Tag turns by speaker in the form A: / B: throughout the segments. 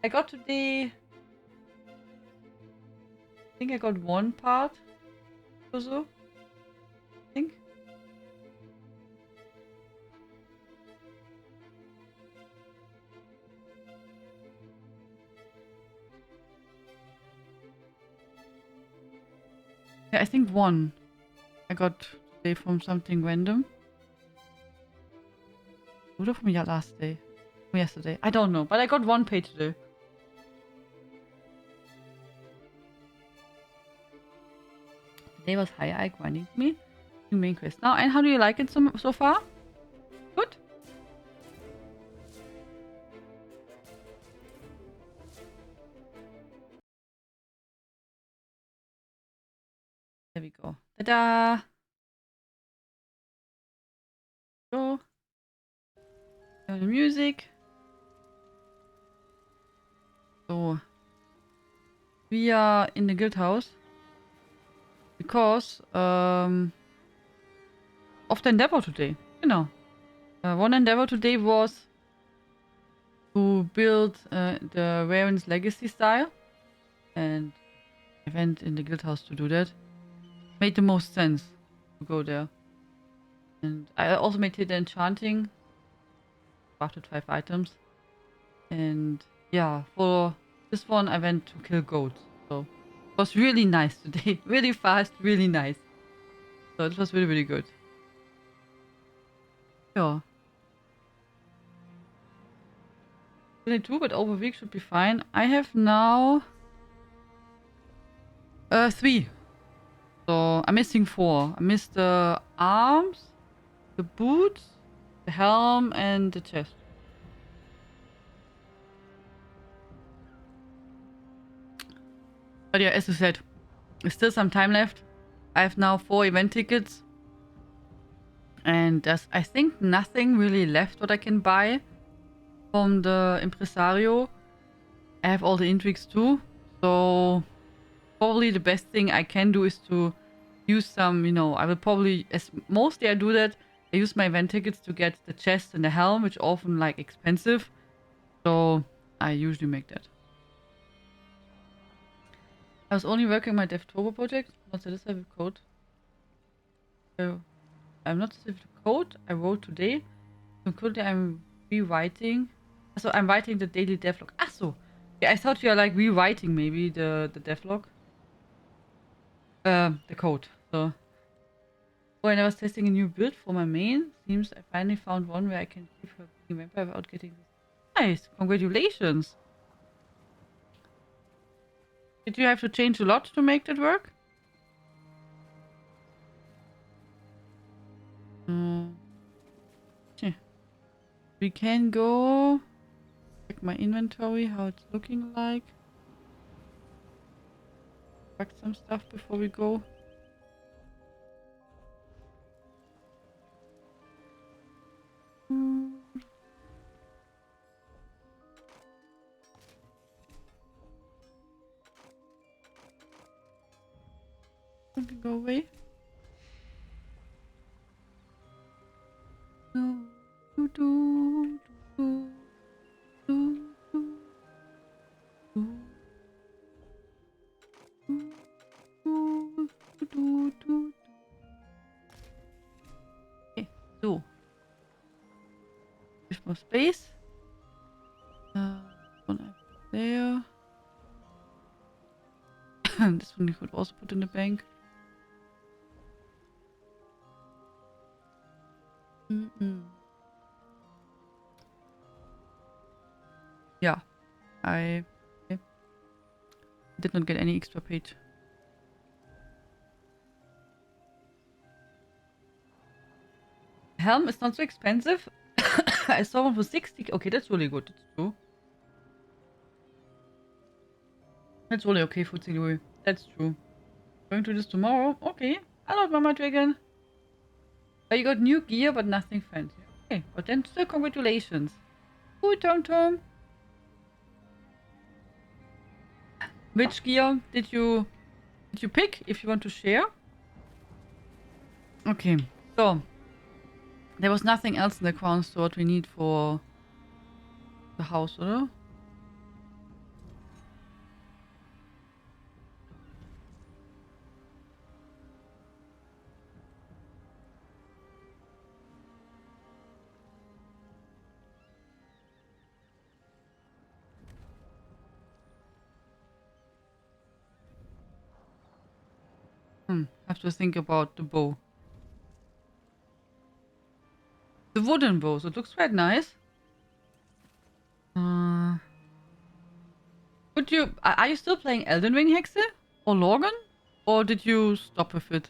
A: I got today... I think I got one part or so. I think. Yeah, I think one. I got today from something random. Or from last day. From yesterday. I don't know, but I got one page today. Today was higher eye grinding me. Main quest now. And how do you like it so far? Good? There we go. Ta-da! Go. The music. So. We are in the guild house. Because of the endeavor today. Genau. One endeavor today was to build the Raven's Legacy style. And I went in the guild house to do that. Made the most sense to go there. And I also made it enchanting. Crafted 5 items. And yeah, for this one I went to kill goats. So it was really nice today. Really fast, really nice. So it was really, really good. Yeah. 22, but over a week should be fine. I have now 3. So I'm missing 4. I missed the arms, the boots, the helm, and the chest. But yeah, as you said, there's still some time left. I have now 4 event tickets. And there's, I think, nothing really left what I can buy from the Impresario. I have all the intrigues too. So probably the best thing I can do is to use some, I will probably, as mostly I do that, I use my event tickets to get the chest and the helm, which are often like expensive. So I usually make that. I was only working on my DevTurbo project, not satisfied with code. I'm not satisfied with the code I wrote today. So currently I'm rewriting. So I'm writing the daily devlog. Ah, so. Yeah, I thought you are like rewriting maybe the devlog. The code. So. When I was testing a new build for my main, seems I finally found one where I can keep her being a vampire without getting this. Nice! Congratulations! Did you have to change a lot to make that work? We can go check my inventory, how it's looking like. Check some stuff before we go. Okay, go away. No. Do, do, do, do, do, do, do, do, do. Okay, so. There's more space. One up there. This one you could also put in the bank. Yeah, I did not get any extra page. Helm is not so expensive. I saw one for 60. Okay, that's really good. That's true. That's really okay for Louis. That's true. Going to this tomorrow. Okay. Hello, Mama Dragon. Oh, you got new gear, but nothing fancy. Okay, but then still congratulations. Ooh, Tom Tom. Which gear did you pick? If you want to share. Okay, so there was nothing else in the crown store we need for the house, or? Have to think about the bow. The wooden bow, so it looks quite nice. Are you still playing Elden Ring, Hexe? Or Lorgan? Or did you stop with it?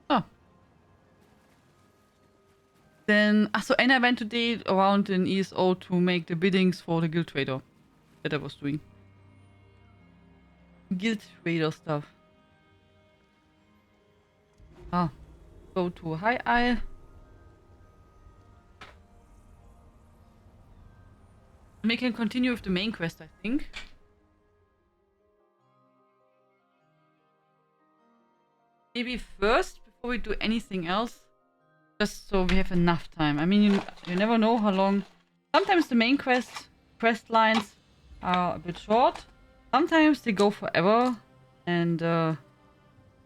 A: Oh. Then, so and I went today around in ESO to make the biddings for the guild trader that I was doing. Guild trader stuff. Go to High Isle. We can continue with the main quest, I think. Maybe first, before we do anything else, just so we have enough time. I mean, you never know how long. Sometimes the main quest lines are a bit short. Sometimes they go forever, and yeah,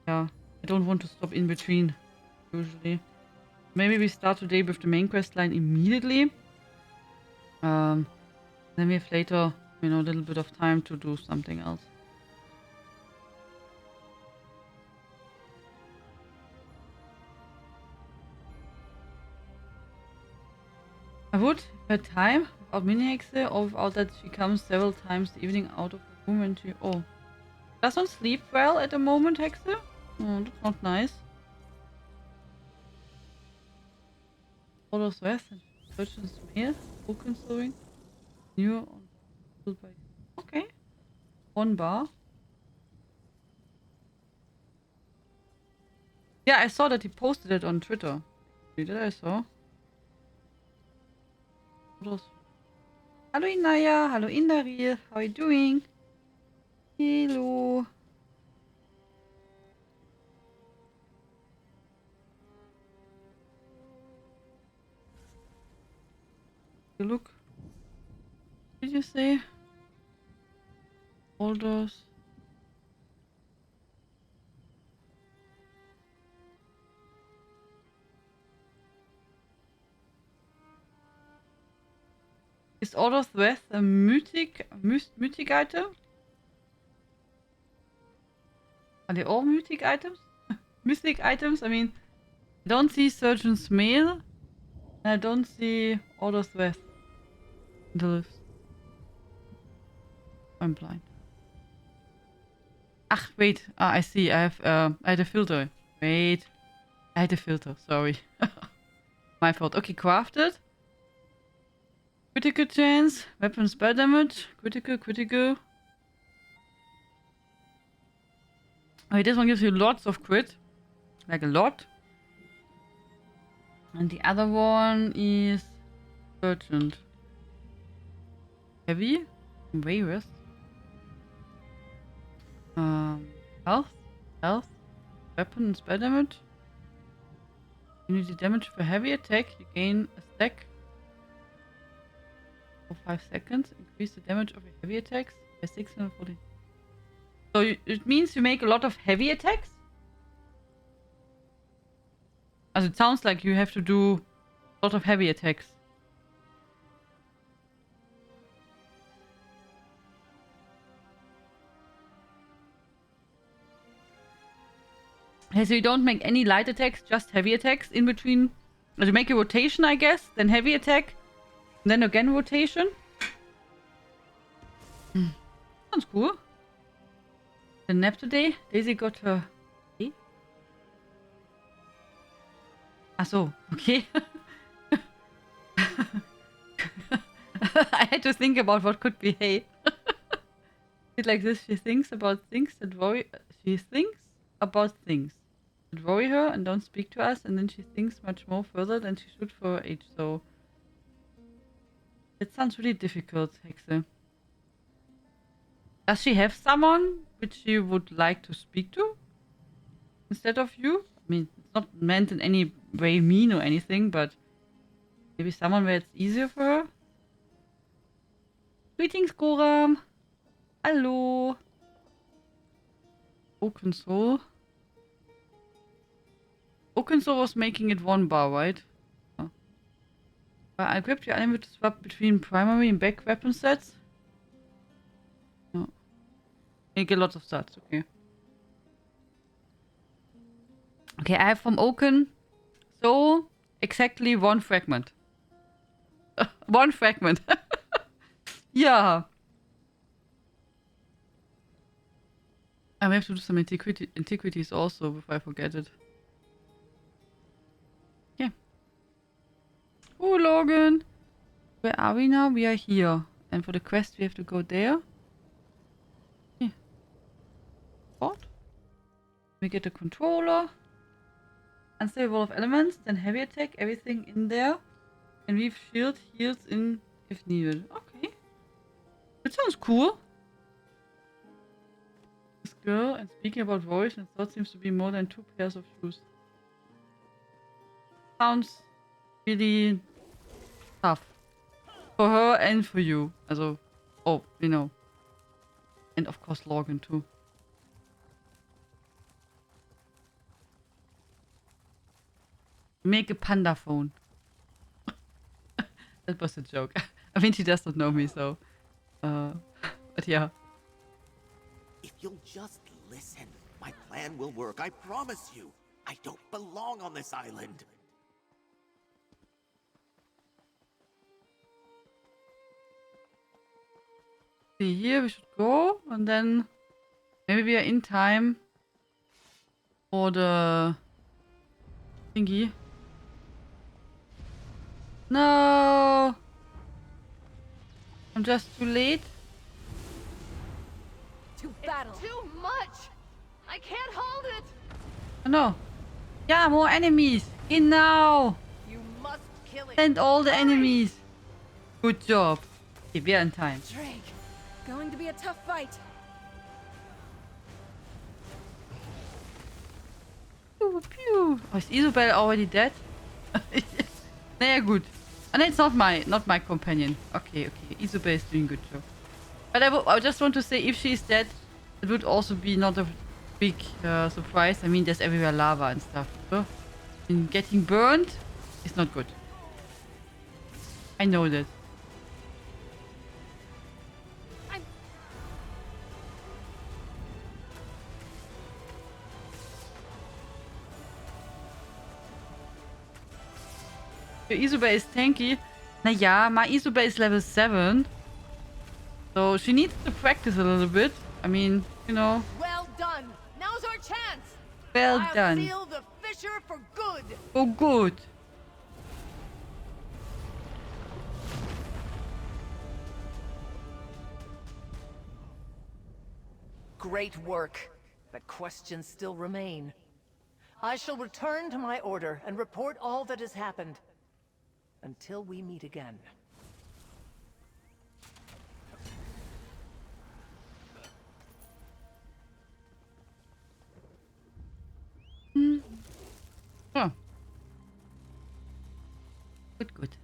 A: I don't want to stop in between. Usually, maybe we start today with the main quest line immediately. Then we have later, a little bit of time to do something else. I would, if I had time, without Mini-Hexe, or without that she comes several times the evening out of her room and she... Oh. Doesn't sleep well at the moment, Hexe? Oh, that's not nice. Orders West and Surgeon's Mail, broken sewing. New on... Okay. 1 bar. Yeah, I saw that he posted it on Twitter. Did I saw? Hallo Inaya, hallo Indaril, how are you doing? Hello. You look. What did you say? Orders. Is Orders West a mythic item? Are they all mythic items? Mythic items? I mean, I don't see Surgeon's Mail, and I don't see Orders West in the list. I'm blind. Ach, wait. I see. I had a filter. Wait. I had a filter. Sorry. My fault. Okay, crafted. Critical chance, weapon spell damage, critical. Okay, this one gives you lots of crit. Like a lot. And the other one is urgent. Heavy. Virus. Health. Weapon and spell damage. Unity damage for heavy attack. You gain a stack. For 5 seconds, increase the damage of your heavy attacks by 640. So it means you make a lot of heavy attacks? As it sounds like you have to do a lot of heavy attacks. Okay, so you don't make any light attacks, just heavy attacks in between. You make a rotation, I guess, then heavy attack. And then again rotation. Sounds cool. The nap today. Daisy got her... Hey? Ah, so. Okay. I had to think about what could be hey. It's like this. She thinks about things that worry... She thinks about things that worry her and don't speak to us. And then she thinks much more further than she should for her age. So... It sounds really difficult, Hexe. Does she have someone which she would like to speak to? Instead of you? I mean, it's not meant in any way mean or anything, but maybe someone where it's easier for her? Greetings, Goram! Hello! Oaken Soul. Oaken Soul was making it 1 bar, right? I equipped your enemy to swap between primary and back weapon sets. You get lots of stats, okay. Okay, I have from Oaken, so exactly 1 fragment. 1 fragment. Yeah. And we have to do some antiquities also before I forget it. Yeah. Oh, Logan. Where are we now? We are here. And for the quest, we have to go there. Yeah. What? We get a controller. Unstable wall of elements, then heavy attack, everything in there. And we've shield heals in if needed. Okay. That sounds cool. This girl, and speaking about voice, and thought seems to be more than 2 pairs of shoes. Sounds really tough. For her and for you. Also, oh, you know. And of course Logan too. Make a panda phone. That was a joke. I mean, she does not know me, so... but yeah.
B: If you'll just listen, my plan will work, I promise you. I don't belong on this island.
A: See, here we should go, and then... Maybe we are in time for the... thingy. No! I'm just too late.
C: To battle. It's too much. I can't hold it.
A: Oh no. Yeah, more enemies. In now.
C: You must kill it.
A: Send all the enemies. Good job. Okay, we are in time.
C: Drake, going to be a tough fight.
A: Pew, pew. Oh, is Isabel already dead? Naja, gut. And it's not my companion. Okay. Isabel is doing good job. But I just want to say, if she's dead, it would also be not a big surprise. I mean, there's everywhere lava and stuff. So, getting burned is not good. I know that. Isabel is tanky. Naja, my Isabel is level 7. So she needs to practice a little bit. I mean, you know.
C: Well done. Now's our chance.
A: Well done.
C: I'll seal the fissure for good.
A: Oh, good.
C: Great work. But questions still remain. I shall return to my order and report all that has happened. Until we meet again.
A: Oh. Good.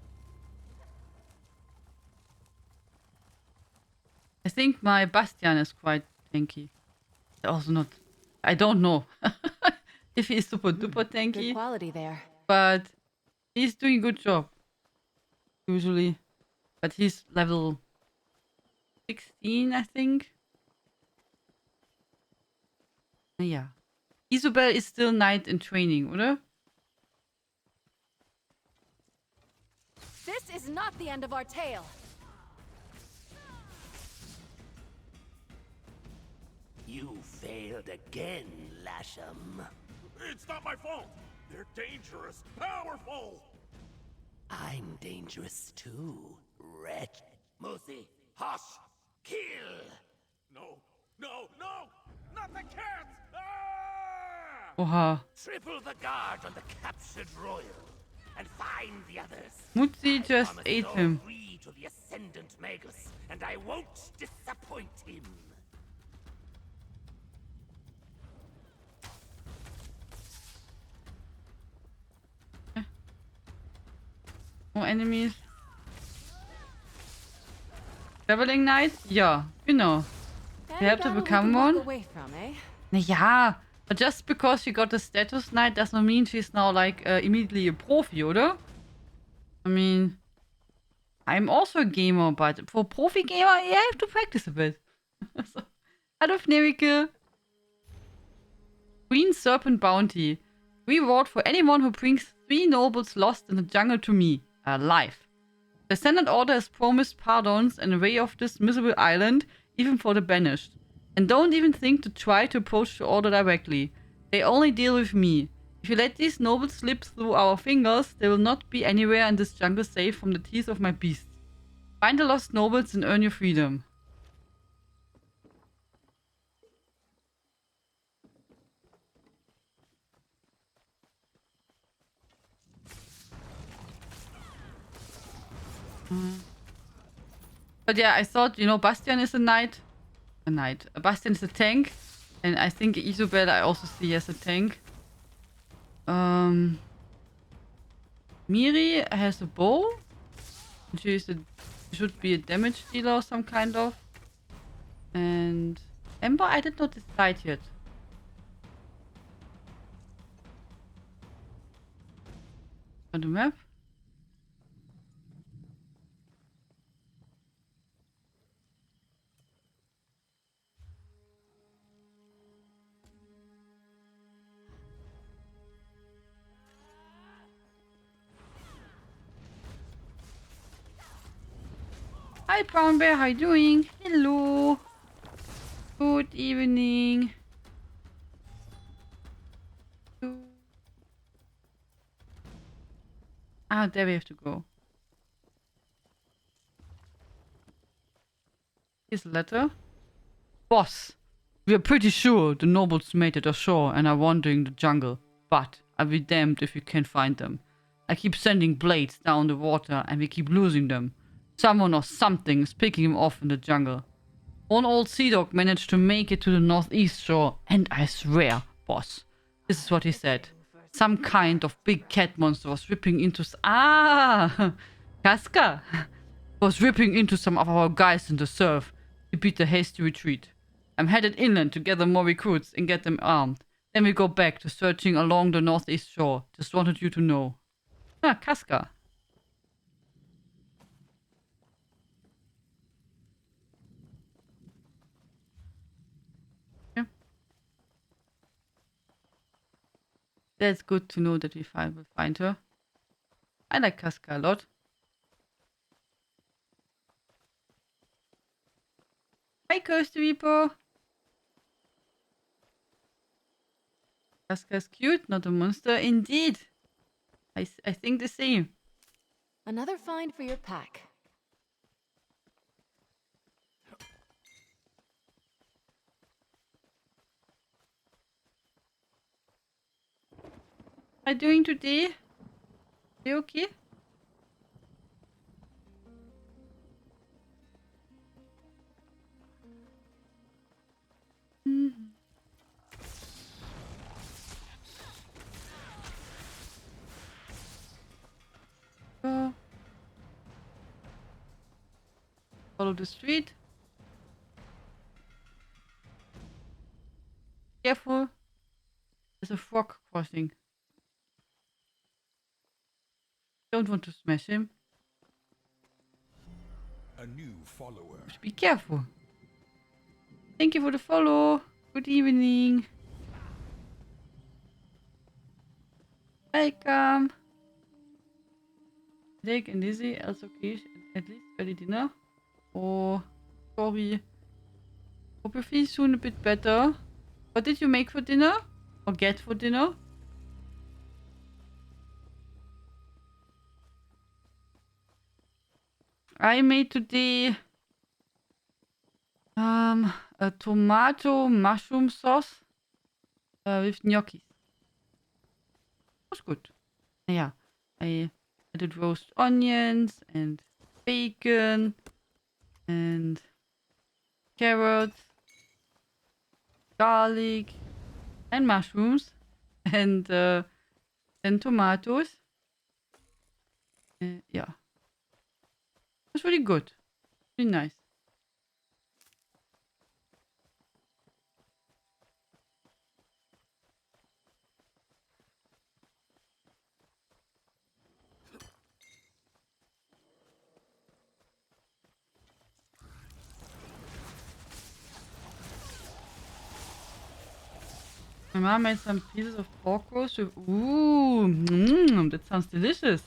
A: I think my Bastian is quite tanky. Also not... I don't know if he's super duper tanky.
C: Good quality there.
A: But he's doing a good job. Usually. But he's level 16, I think. Yeah. Isabel is still knight in training, oder?
D: This is not the end of our tale.
B: You failed again, Lasham.
E: It's not my fault. They're dangerous, powerful.
B: I'm dangerous too, wretch. Musi, hush, kill.
E: No, not the cats! Ah!
A: Oha.
B: Triple the guard on the captured royal, and find the others.
A: Mutzi just
B: Promise
A: ate
B: no
A: him.
B: free to the ascendant Magus, and I won't disappoint him.
A: More enemies. Traveling Knight? Ja, genau. You have to become one?
D: Away from, eh?
A: Naja, but just because she got the status Knight does not mean she's now like immediately a Profi, oder? I mean, I'm also a gamer, but for Profi gamer, you have to practice a bit. So, Hallo Fnewike. Green Serpent Bounty. Reward for anyone who brings 3 nobles lost in the jungle to me, alive. The Standard Order has promised pardons and a way off this miserable island, even for the banished. And don't even think to try to approach the Order directly. They only deal with me. If you let these nobles slip through our fingers, they will not be anywhere in this jungle safe from the teeth of my beasts. Find the lost nobles and earn your freedom. But yeah, I thought, you know, Bastian is a knight. Bastian is a tank. And I think Isabel I also see as a tank. Miri has a bow. She should be a damage dealer of some kind of. And Ember, I did not decide yet. On the map. Hi Brown Bear, how you doing? Hello. Good evening. Ah, there we have to go. Here's a letter. Boss, we are pretty sure the nobles made it ashore and are wandering the jungle, but I'll be damned if we can't find them. I keep sending blades down the water and we keep losing them. Someone or something is picking them off in the jungle. One old sea dog managed to make it to the northeast shore, and I swear, boss, this is what he said. Some kind of big cat monster was ripping into... Casca! Was ripping into some of our guys in the surf to beat the hasty retreat. I'm headed inland to gather more recruits and get them armed. Then we go back to searching along the northeast shore. Just wanted you to know. Ah, Casca. Yeah. That's good to know that we will find her. I like Casca a lot. Hi, Coast Reaper. Casca is cute, not a monster. Indeed. I think the same.
D: Another find for your pack.
A: How are you doing today? Are you okay? Go. Follow the street. Careful. There's a frog crossing. Don't want to smash him.
E: A new follower.
A: Just be careful. Thank you for the follow. Good evening. Welcome. Jake and Lizzie, also okay. At least early dinner. Oh, sorry. Hope you feel soon a bit better. What did you make for dinner? Or get for dinner? I made today a tomato mushroom sauce with gnocchis. Was good. Yeah, I added roast onions and bacon and carrots, garlic and mushrooms and then tomatoes. Yeah. It was really good. Really nice. My mom made some pieces of pork roast with... Ooh, that sounds delicious.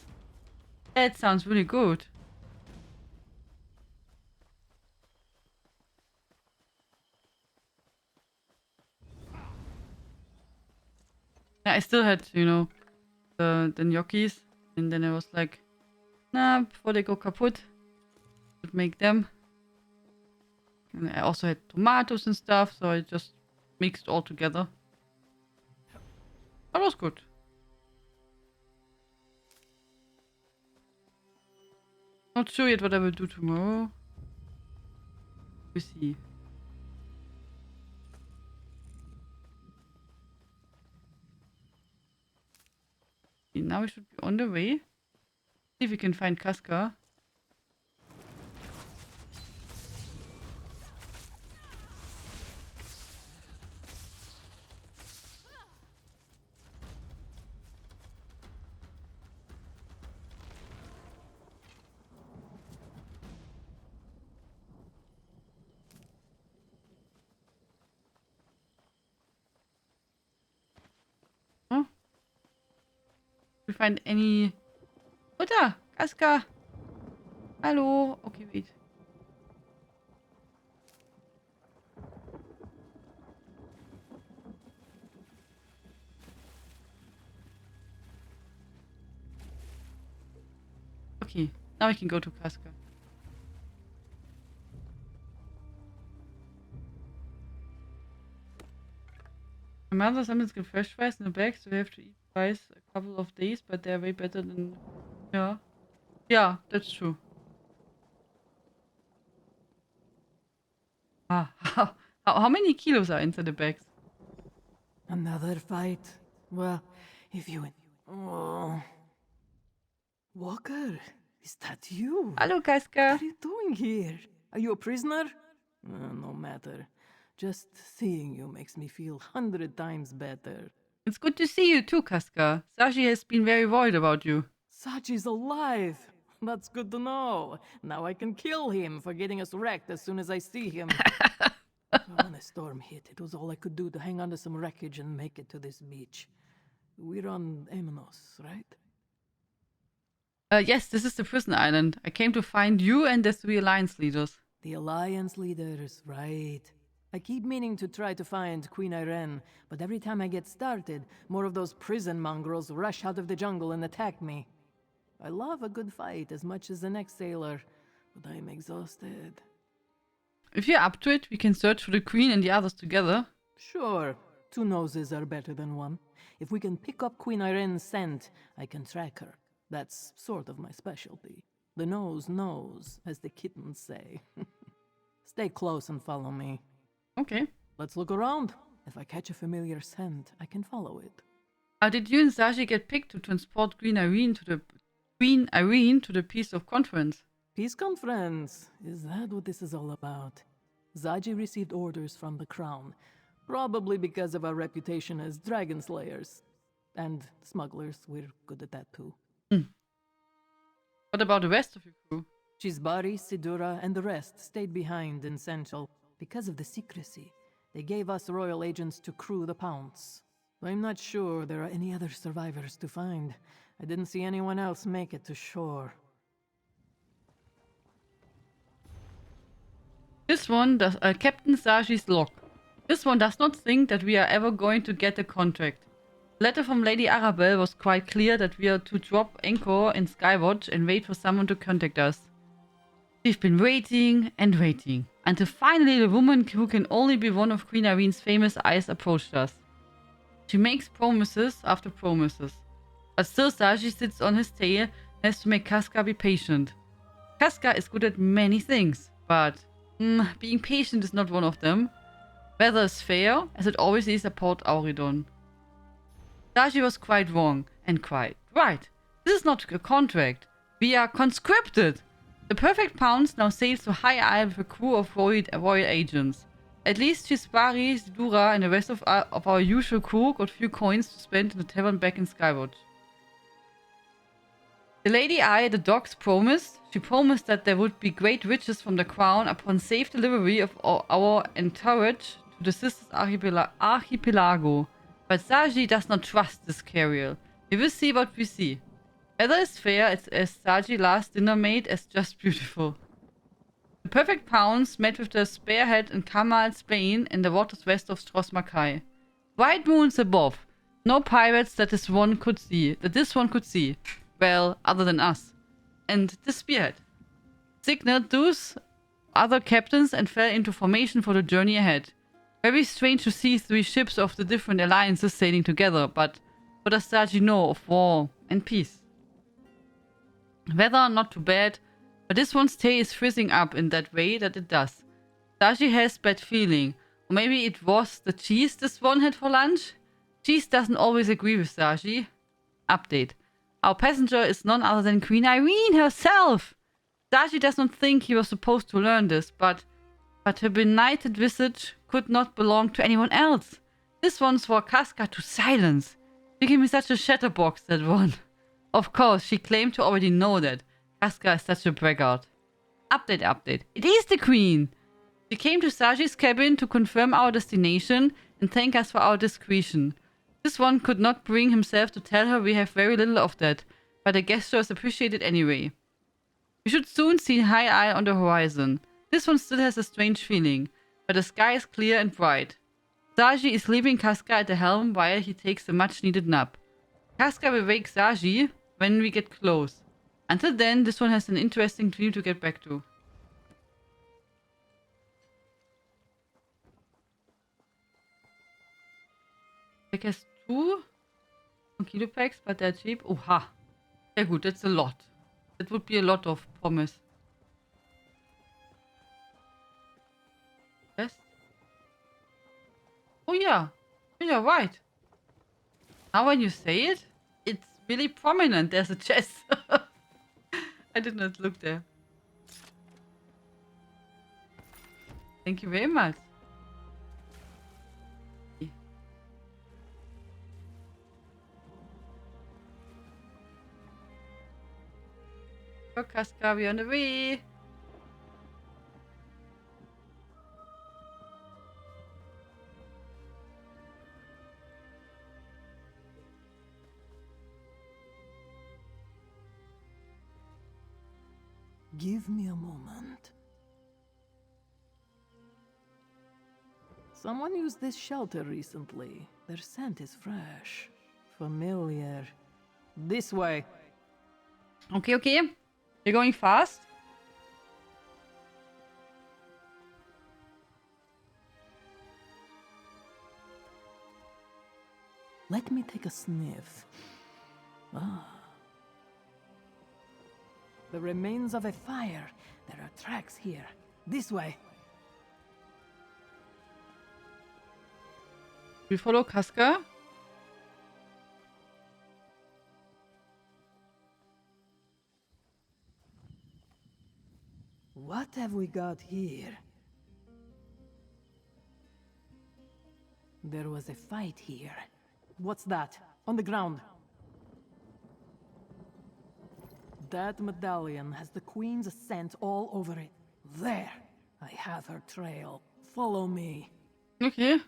A: That sounds really good. Yeah, I still had, you know, the gnocchis. And then I was like, nah, before they go kaput, I would make them. And I also had tomatoes and stuff, so I just mixed all together. That was good. Not sure yet what I will do tomorrow. We'll see. Okay, now we should be on the way. See if we can find Casca. Huh? We find any... Oh, da! Casca! Hallo! Okay, wait. Okay, now we can go to Casca. My mother sometimes get fresh fries in the bag, so we have to eat fries a couple of days, but they're way better than... Yeah. Yeah, that's true. Ah, how many kilos are inside the bags?
C: Another fight? Well, if you... Oh. Walker, is that you?
A: Hallo,
C: What
A: Casca!
C: are you doing here? Are you a prisoner? No matter. Just seeing you makes me feel 100 times better.
A: It's good to see you too, Casca. Sashi has been very worried about you.
C: Sachi's alive! That's good to know. Now I can kill him for getting us wrecked as soon as I see him. When the storm hit, it was all I could do to hang onto some wreckage and make it to this beach. We're on Amenos, right?
A: Yes, this is the prison island. I came to find you and the 3 alliance leaders.
C: The Alliance leaders, right. I keep meaning to try to find Queen Irene, but every time I get started, more of those prison mongrels rush out of the jungle and attack me. I love a good fight as much as the next sailor, but I'm exhausted.
A: If you're up to it, we can search for the queen and the others together.
C: Sure, 2 noses are better than 1. If we can pick up Queen Irene's scent, I can track her. That's sort of my specialty. The nose knows, as the kittens say. Stay close and follow me.
A: Okay.
C: Let's look around. If I catch a familiar scent, I can follow it.
A: How did you and Sashi get picked to transport Queen Irene to the Peace of Conference?
C: Peace conference. Is that what this is all about? Zaji received orders from the crown, probably because of our reputation as dragon slayers. And smugglers, we're good at that too.
A: What about the rest of your crew?
C: Chisbari, Sidura, and the rest stayed behind in Central. Because of the secrecy, they gave us royal agents to crew the Pounce. I'm not sure there are any other survivors to find. I didn't see anyone else make it to shore.
A: This one does Captain Sashi's log. This one does not think that we are ever going to get a contract. The letter from Lady Arabelle was quite clear that we are to drop anchor in Skywatch and wait for someone to contact us. We've been waiting and waiting, until finally the woman who can only be one of Queen Irene's famous eyes approached us. She makes promises after promises, but still Sashi sits on his tail and has to make Casca be patient. Casca is good at many things, but being patient is not one of them. Weather is fair, as it always is at Port Auridon. Sashi was quite wrong, and quite right. This is not a contract. We are conscripted. The perfect Pounce now sails to High Isle with a crew of royal agents. At least Chisbari, Sidura, and the rest of our usual crew got few coins to spend in the tavern back in Skywatch. The lady I, the dogs, promised. She promised that there would be great riches from the crown upon safe delivery of our entourage to the Sisters Archipelago. But Saji does not trust this Cariel. We will see what we see. Weather is fair as Saji last dinner made as just beautiful. The perfect pounds met with the spearhead in Kamal, Spain, and the waters west of Strosmakai. White moons above. No pirates that this one could see. Well, other than us. And the spearhead. Signaled those other captains and fell into formation for the journey ahead. Very strange to see 3 ships of the different alliances sailing together, but what does Saji know of war and peace? Weather not too bad, but this one's tail is frizzing up in that way that it does. Saji has bad feeling. Or maybe it was the cheese this one had for lunch? Cheese doesn't always agree with Saji. Update. Our passenger is none other than Queen Irene herself. Saji does not think he was supposed to learn this, but her benighted visage could not belong to anyone else. This one swore Casca to silence. She gave me such a chatterbox, that one. Of course, she claimed to already know that. Casca is such a braggart. Update. It is the Queen! She came to Saji's cabin to confirm our destination and thank us for our discretion. This one could not bring himself to tell her we have very little of that, but the gesture is appreciated anyway. We should soon see High Isle on the horizon. This one still has a strange feeling, but the sky is clear and bright. Saji is leaving Casca at the helm while he takes a much-needed nap. Casca will wake Saji when we get close. Until then, this one has an interesting dream to get back to. Pack has 2 kilo packs, but they're cheap. Oha. Yeah, good, that's a lot. That would be a lot of promise. Yes. Oh yeah. You're right. Now when you say it, it's really prominent. There's a chest. I did not look there. Thank you very much. Casca, we're on the way.
C: Give me a moment. Someone used this shelter recently. Their scent is fresh. Familiar. This way.
A: Okay. You're going fast?
C: Let me take a sniff. The remains of a fire. There are tracks here. This way.
A: We follow Casca.
C: What have we got here? There was a fight here. What's that? On the ground. That medallion has the Queen's scent all over it. There! I have her trail. Follow me.
A: Okay.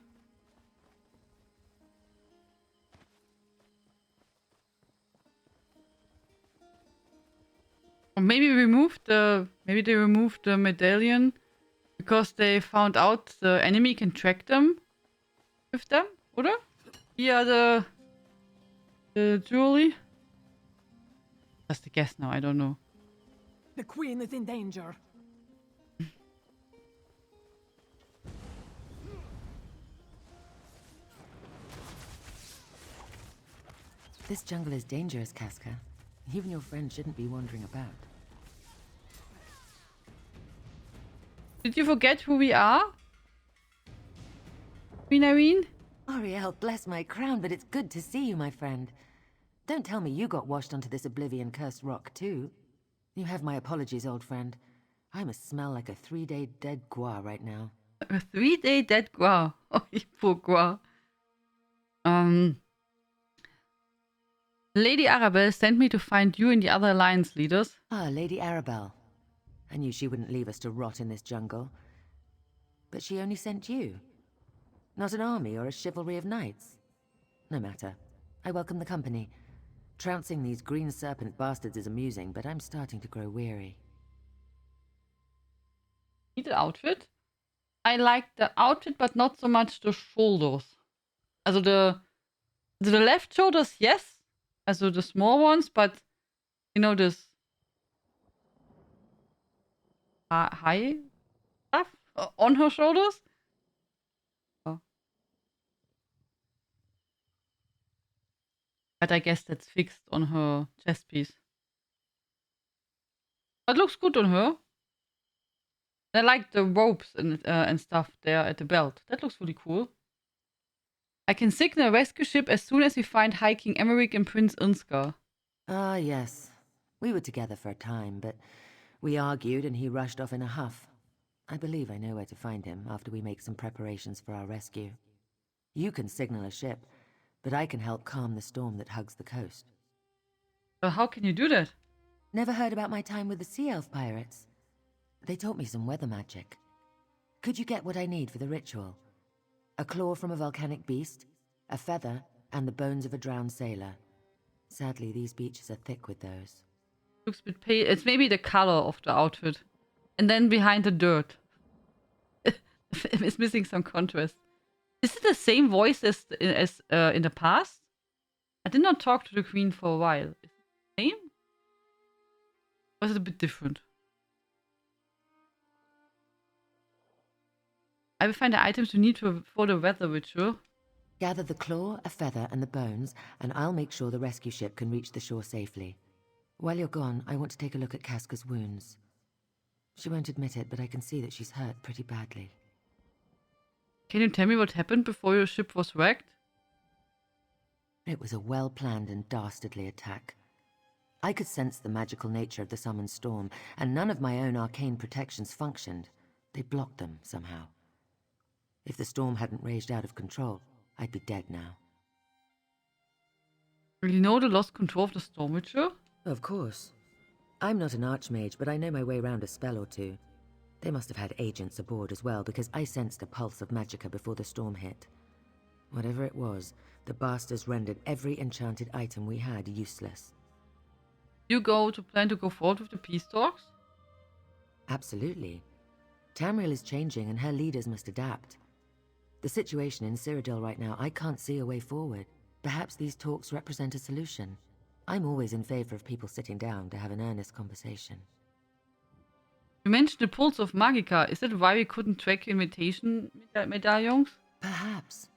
A: Or maybe they removed the medallion because they found out the enemy can track them with them, oder? Here the jewelry. Just a guess now, I don't know.
C: The Queen is in danger.
F: This jungle is dangerous, Casca. Even your friend shouldn't be wandering about.
A: Did you forget who we are? Queen Irene?
F: Ariel, bless my crown, but it's good to see you, my friend. Don't tell me you got washed onto this oblivion-cursed rock, too. You have my apologies, old friend. I must smell like a 3-day dead gua right now.
A: A 3-day dead gua. Oh, you poor gua. Lady Arabelle sent me to find you and the other alliance leaders.
F: Ah, Lady Arabelle. I knew she wouldn't leave us to rot in this jungle. But she only sent you. Not an army or a chivalry of knights. No matter. I welcome the company. Trouncing these green serpent bastards is amusing, but I'm starting to grow weary.
A: Need the outfit. I like the outfit, but not so much the shoulders. Also the left shoulders, yes. Also the small ones, but you know this high stuff on her shoulders. Oh. But I guess that's fixed on her chest piece. But looks good on her. I like the ropes and stuff there at the belt. That looks really cool. I can signal a rescue ship as soon as we find High King Emmerich and Prince Irnskar.
F: Ah, yes. We were together for a time, but we argued and he rushed off in a huff. I believe I know where to find him after we make some preparations for our rescue. You can signal a ship, but I can help calm the storm that hugs the coast.
A: So how can you do that?
F: Never heard about my time with the Sea Elf pirates? They taught me some weather magic. Could you get what I need for the ritual? A claw from a volcanic beast, a feather, and the bones of a drowned sailor. Sadly, these beaches are thick with those.
A: Looks a bit pale. It's maybe the color of the outfit. And then behind the dirt. It's missing some contrast. Is it the same voice as in the past? I did not talk to the queen for a while. Is it the same? Or is it a bit different? I will find the items you need for the weather ritual.
F: Gather the claw, a feather, and the bones, and I'll make sure the rescue ship can reach the shore safely. While you're gone, I want to take a look at Casca's wounds. She won't admit it, but I can see that she's hurt pretty badly.
A: Can you tell me what happened before your ship was wrecked?
F: It was a well-planned and dastardly attack. I could sense the magical nature of the summoned storm, and none of my own arcane protections functioned. They blocked them somehow. If the storm hadn't raged out of control, I'd be dead now.
A: Really know the lost control of the storm ritual?
F: Of course. I'm not an archmage, but I know my way around a spell or two. They must have had agents aboard as well, because I sensed a pulse of magicka before the storm hit. Whatever it was, the bastards rendered every enchanted item we had useless.
A: You plan to go forward with the peace talks?
F: Absolutely. Tamriel is changing and her leaders must adapt. The situation in Cyrodiil right now, I can't see a way forward. Perhaps these talks represent a solution. I'm always in favor of people sitting down to have an earnest conversation.
A: You mentioned the pulse of Magica. Is that why we couldn't track invitation medallions?
F: Perhaps.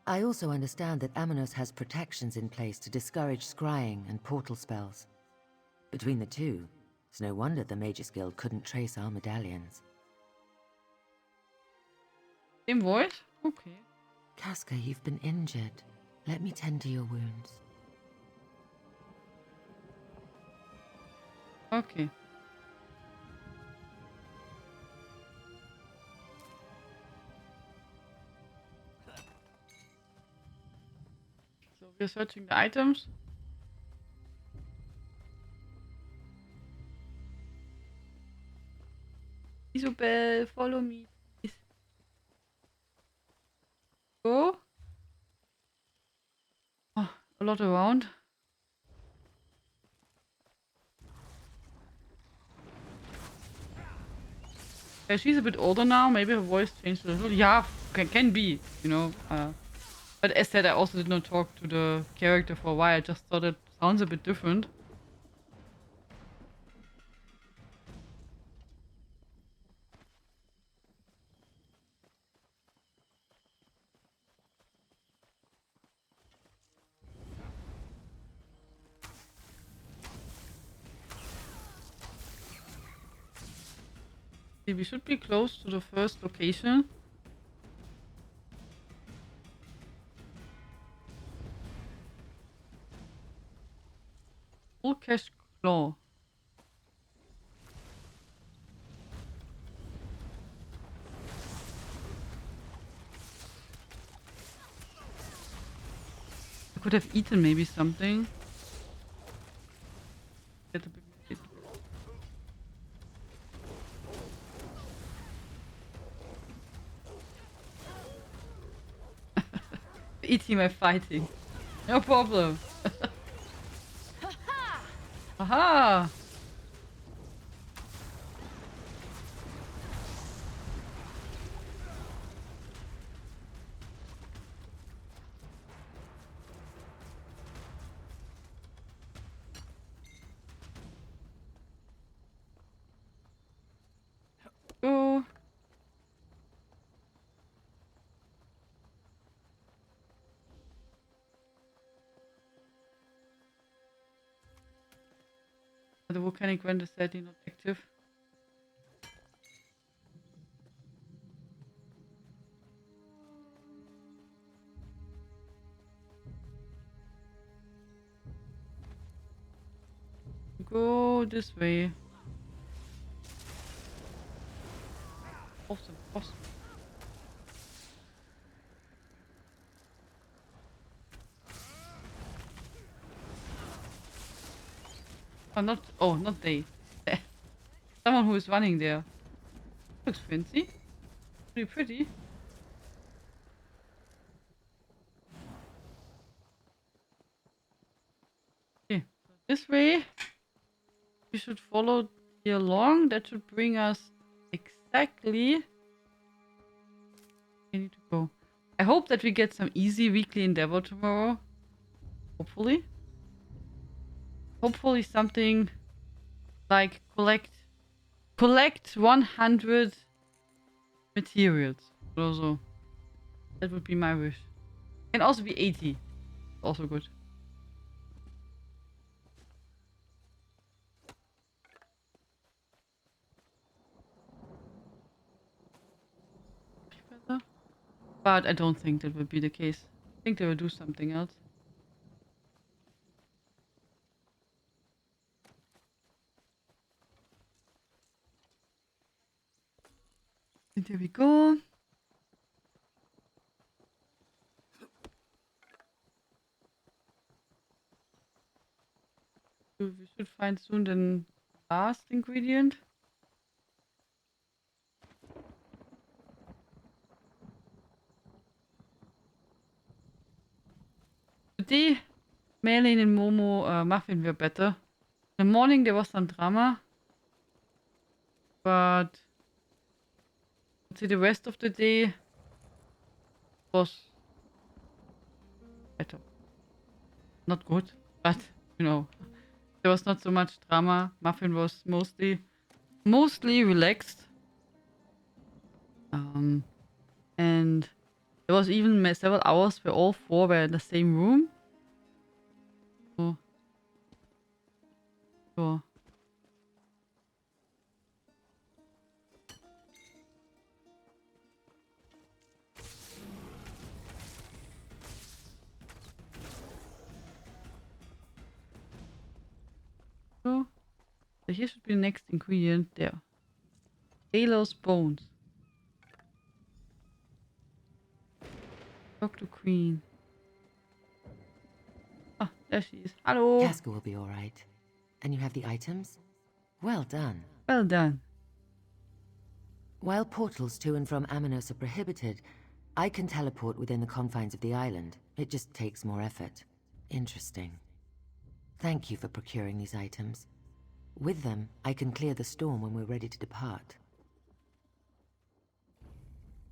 F: I also understand that Amenos has protections in place to discourage scrying and portal spells. Between the two, it's no wonder the Mages Guild couldn't trace our medallions.
A: Same voice? Okay.
F: Casca, you've been injured. Let me tend to your wounds.
A: Okay. So we're searching the items. Isabel, follow me. Please. Go. Oh, a lot around. Yeah, she's a bit older now. Maybe her voice changed a little. Yeah, can be, you know. But as said, I also did not talk to the character for a while. I just thought it sounds a bit different. We should be close to the first location. Full cash claw. I could have eaten maybe something. Get a bit. Eating my fighting. No problem. Aha! Go. The volcanic vent is sadly not active. Go this way. Awesome, awesome. Not they. Someone who is running there. Looks fancy. Pretty pretty. Okay, so this way. We should follow here along. That should bring us exactly where we need to go. I hope that we get some easy weekly endeavor tomorrow. Hopefully. Hopefully something like collect 100 materials. Also, that would be my wish. Can also be 80. Also good. But I don't think that would be the case. I think they will do something else. And there we go. So we should find soon the last ingredient. Today, Merlin and Momo muffin were better. In the morning there was some drama, but I'd say the rest of the day was better. Not good, but you know, there was not so much drama. Muffin was mostly relaxed. And there was even several hours where all four were in the same room. So, sure. So here should be the next ingredient there. Taylor's bones. Talk to Queen. Ah, there she is. Hello.
F: Casca will be all right. And you have the items? Well done.
A: Well done.
F: While portals to and from Amenos are prohibited, I can teleport within the confines of the island. It just takes more effort. Interesting. Thank you for procuring these items. With them, I can clear the storm when we're ready to depart.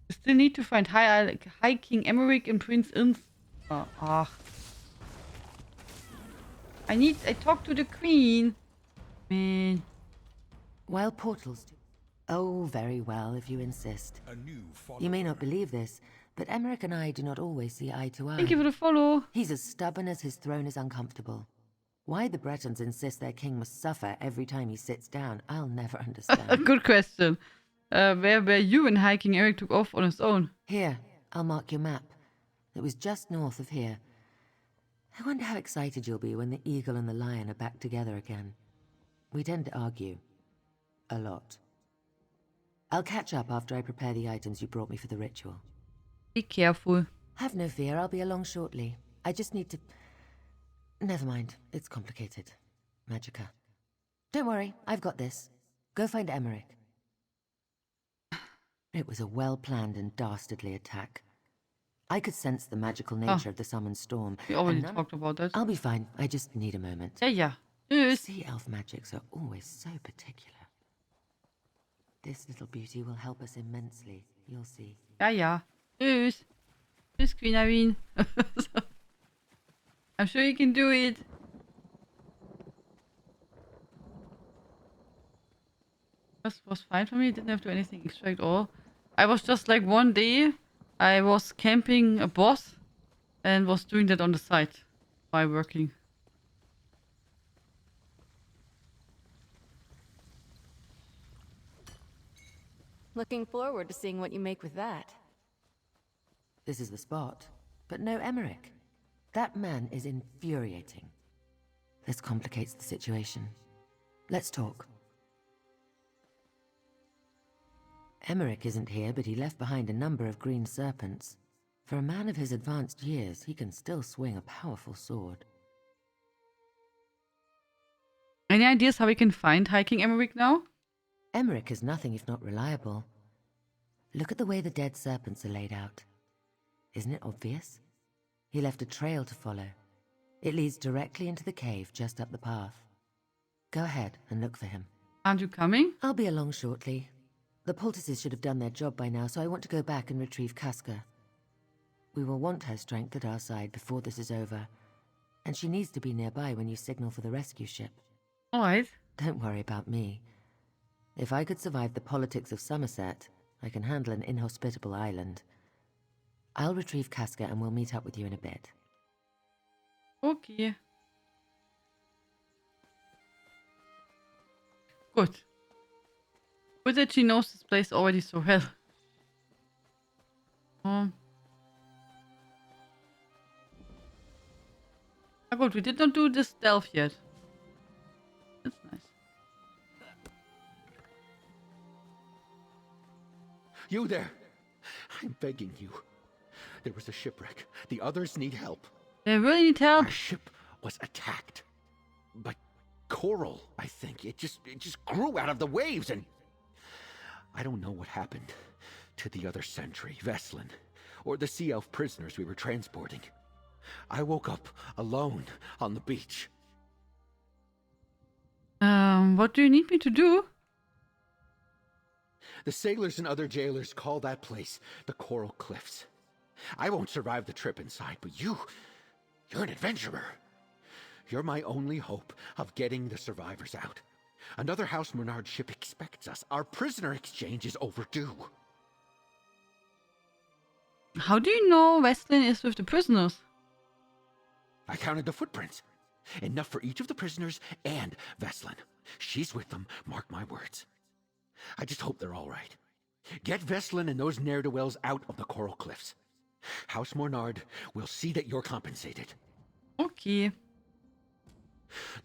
A: We still need to find High King Emmerich and Prince Inz. I talk to the Queen. Man.
F: While portals to... Oh, very well, if you insist.
E: A new
F: You may not believe this, but Emmerich and I do not always see eye to eye.
A: Thank you for the follow.
F: He's as stubborn as his throne is uncomfortable. Why the Bretons insist their king must suffer every time he sits down, I'll never understand.
A: Good question. Where you and High King Eric took off on his own.
F: Here, I'll mark your map. It was just north of here. I wonder how excited you'll be when the eagle and the lion are back together again. We tend to argue. A lot. I'll catch up after I prepare the items you brought me for the ritual.
A: Be careful.
F: Have no fear, I'll be along shortly. I just need to... Never mind, it's complicated. Magica. Don't worry, I've got this. Go find Emmerich. It was a well-planned and dastardly attack. I could sense the magical nature of the summoned storm.
A: We already
F: and none-
A: talked about that.
F: I'll be fine. I just need a moment.
A: Ja, ja. Tschüss.
F: Sea elf magics are always so particular. This little beauty will help us immensely. You'll see.
A: Ja, ja. Tschüss. Tschüss, Queen Irene. I'm sure you can do it. This was fine for me. Didn't have to do anything extra at all. I was just like one day, I was camping a boss and was doing that on the side while working.
D: Looking forward to seeing what you make with that.
F: This is the spot. But no Emmerich. That man is infuriating. This complicates the situation. Let's talk. Emmerich isn't here, but he left behind a number of green serpents. For a man of his advanced years, he can still swing a powerful sword.
A: Any ideas how we can find Hiking Emmerich now?
F: Emmerich is nothing if not reliable. Look at the way the dead serpents are laid out. Isn't it obvious? He left a trail to follow. It leads directly into the cave just up the path. Go ahead and look for him.
A: Aren't you coming?
F: I'll be along shortly. The poultices should have done their job by now, so I want to go back and retrieve Casca. We will want her strength at our side before this is over, and she needs to be nearby when you signal for the rescue ship.
A: Alright.
F: Don't worry about me. If I could survive the politics of Somerset, I can handle an inhospitable island. I'll retrieve Casca and we'll meet up with you in a bit.
A: Okay. Good. Good that she knows this place already so well. Ah, good, we did not do the stealth yet. That's nice.
B: You there! I'm begging you. There was a shipwreck. The others need help.
A: They really need help.
B: Our ship was attacked by coral, I think. It just grew out of the waves, and I don't know what happened to the other sentry, Veslin, or the sea elf prisoners we were transporting. I woke up alone on the beach.
A: What do you need me to do?
B: The sailors and other jailers call that place the Coral Cliffs. I won't survive the trip inside, but you're an adventurer. You're my only hope of getting the survivors out. Another House Menard ship expects us. Our prisoner exchange is overdue.
A: How do you know Westlin is with the prisoners?
B: I counted the footprints. Enough for each of the prisoners and Veslin. She's with them, mark my words. I just hope they're all right. Get Veslin and those ne'er-do-wells out of the Coral Cliffs. House Mornard will see that you're compensated.
A: Okay.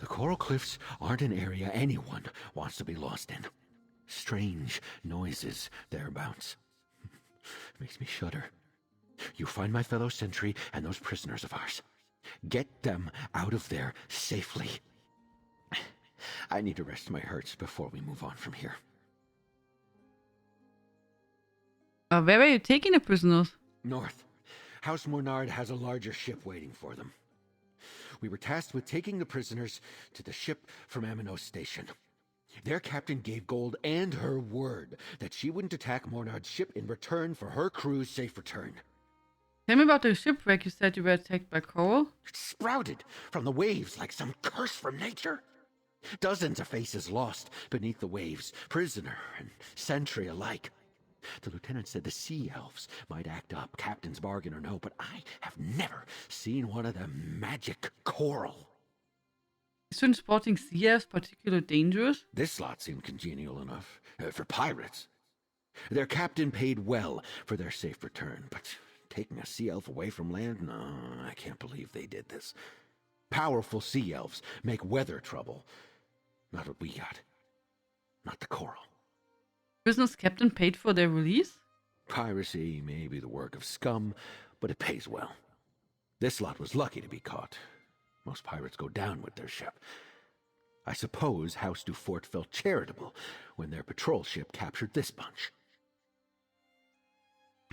B: The Coral Cliffs aren't an area anyone wants to be lost in. Strange noises thereabouts. Makes me shudder. You find my fellow sentry and those prisoners of ours. Get them out of there safely. I need to rest my hurts before we move on from here.
A: Where are you taking the prisoners?
B: North. House Mornard has a larger ship waiting for them. We were tasked with taking the prisoners to the ship from Amenos Station. Their captain gave Gold and her word that she wouldn't attack Mornard's ship in return for her crew's safe return.
A: Tell me about the shipwreck. You said you were attacked by coral.
B: It sprouted from the waves like some curse from nature. Dozens of faces lost beneath the waves, prisoner and sentry alike. The lieutenant said the sea elves might act up, captain's bargain or no, but I have never seen one of them magic coral.
A: Is transporting sea elves particularly dangerous?
B: This lot seemed congenial enough for pirates. Their captain paid well for their safe return, but taking a sea elf away from land? No, I can't believe they did this. Powerful sea elves make weather trouble. Not what we got. Not the coral.
A: Prisoners' captain paid for their release?
B: Piracy may be the work of scum, but it pays well. This lot was lucky to be caught. Most pirates go down with their ship. I suppose House du Fort felt charitable when their patrol ship captured this bunch.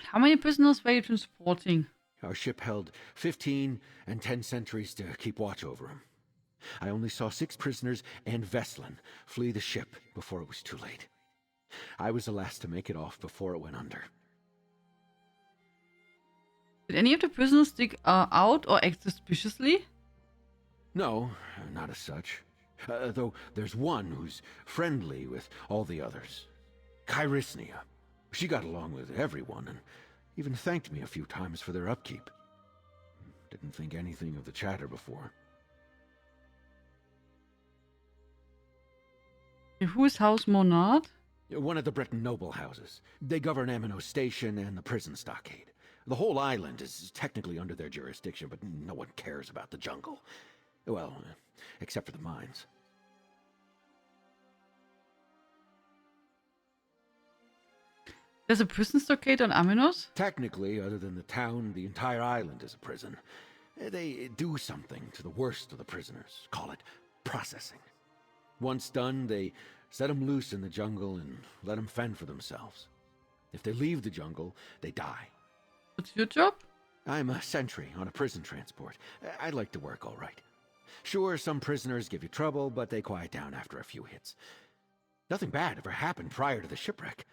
A: How many prisoners were you transporting?
B: Our ship held 15 and 10 sentries to keep watch over him. I only saw 6 prisoners and Veslin flee the ship before it was too late. I was the last to make it off before it went under.
A: Did any of the prisoners stick out or act suspiciously?
B: No, not as such. Though there's one who's friendly with all the others. Kyrysnia. She got along with everyone and even thanked me a few times for their upkeep. Didn't think anything of the chatter before.
A: Who is House Monard?
B: One of the Breton noble houses. They govern Amenos Station and the prison stockade. The whole island is technically under their jurisdiction, but no one cares about the jungle. Well, except for the mines.
A: There's a prison stockade on Amenos?
B: Technically, other than the town, the entire island is a prison. They do something to the worst of the prisoners. Call it processing. Once done, they set them loose in the jungle and let them fend for themselves. If they leave the jungle, they die.
A: What's your job?
B: I'm a sentry on a prison transport. I like to work all right. Sure, some prisoners give you trouble, but they quiet down after a few hits. Nothing bad ever happened prior to the shipwreck.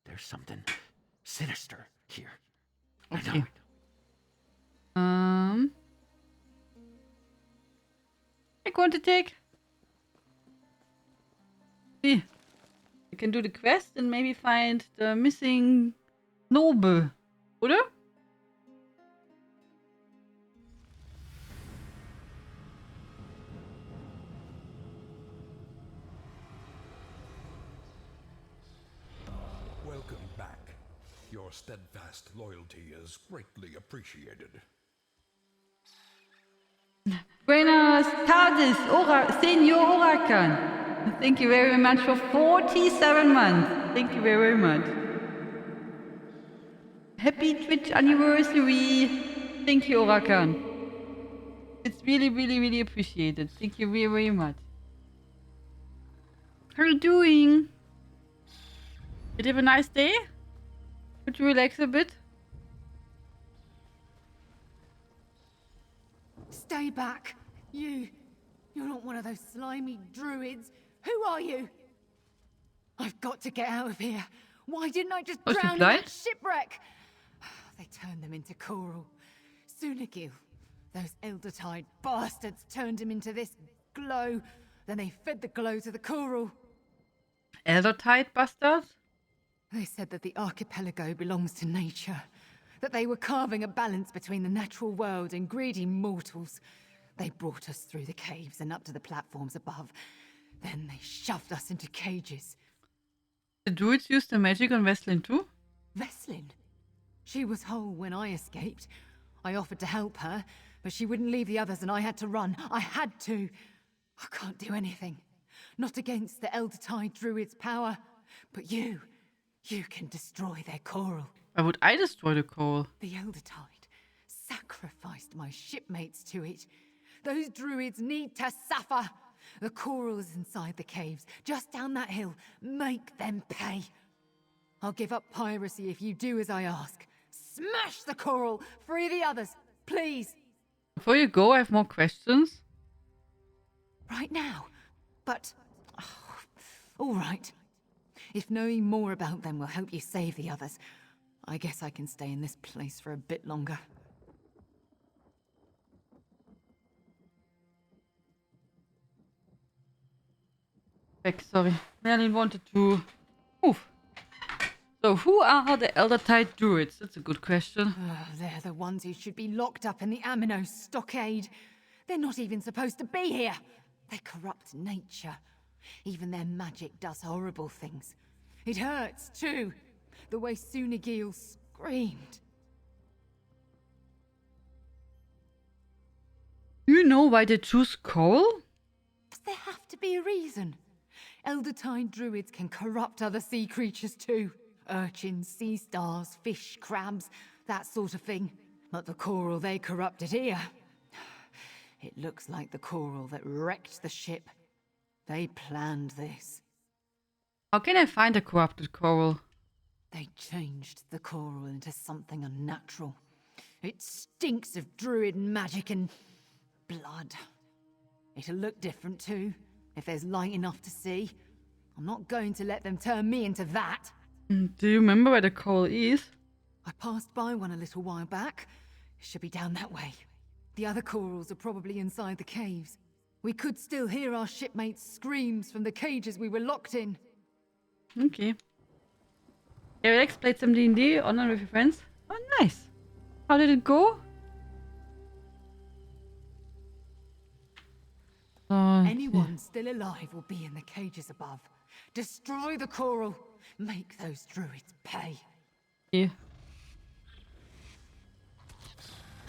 B: There's something sinister here.
A: Okay.
B: I know.
A: I'm going to take. See, I can do the quest and maybe find the missing noble, oder?
E: Welcome back. Your steadfast loyalty is greatly appreciated.
A: Buenas tardes, Senor Huracan. Thank you very much for 47 months. Thank you very much. Happy Twitch anniversary. Thank you, Huracan. It's really, really, really appreciated. Thank you very, very much. How are you doing? Did you have a nice day? Could you relax a bit?
G: Stay back. You're not one of those slimy druids. Who are you? I've got to get out of here. Why didn't I just
A: Was
G: drown
A: it
G: in
A: light?
G: that shipwreck? They turned them into coral. Sunagil, those Eldertide bastards turned him into this glow. Then they fed the glow to the coral.
A: Eldertide bastards?
G: They said that the archipelago belongs to nature. That they were carving a balance between the natural world and greedy mortals. They brought us through the caves and up to the platforms above. Then they shoved us into cages.
A: The druids used the magic on Veslin too?
G: Veslin? She was whole when I escaped. I offered to help her, but she wouldn't leave the others and I had to run. I had to. I can't do anything. Not against the Eldertide druids' power. But you can destroy their coral.
A: Why would I destroy the coral?
G: The Eldertide sacrificed my shipmates to it. Those druids need to suffer. The coral is inside the caves, just down that hill. Make them pay. I'll give up piracy if you do as I ask. Smash the coral, free the others, please.
A: Before you go, I have more questions.
G: Right now. But, all right. If knowing more about them will help you save the others, I guess I can stay in this place for a bit longer.
A: Back, sorry. Merlin wanted to move. So, who are the Eldertide druids? That's a good question.
G: They're the ones who should be locked up in the Amenos stockade. They're not even supposed to be here. They corrupt nature. Even their magic does horrible things. It hurts, too. The way Sunagil screamed.
A: Do you know why they choose coral?
G: Does there have to be a reason? Eldertide druids can corrupt other sea creatures too. Urchins, sea stars, fish, crabs, that sort of thing. But the coral they corrupted here... It looks like the coral that wrecked the ship. They planned this.
A: How can I find a corrupted coral?
G: They changed the coral into something unnatural. It stinks of druid magic and blood. It'll look different too, if there's light enough to see. I'm not going to let them turn me into that.
A: Do you remember where the coral is?
G: I passed by one a little while back. It should be down that way. The other corals are probably inside the caves. We could still hear our shipmates' screams from the cages we were locked in.
A: Okay. Alex played some D&D online with your friends. Oh, nice. How did it go?
G: Anyone still alive will be in the cages above. Destroy the coral. Make those druids pay.
A: Yeah.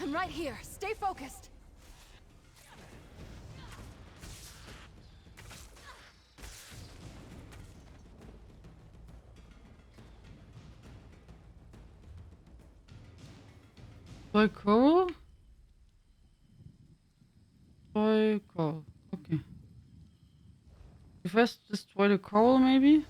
D: I'm right here. Stay focused.
A: Destroy coral? Destroy coral. Okay. You first destroy the coral, maybe?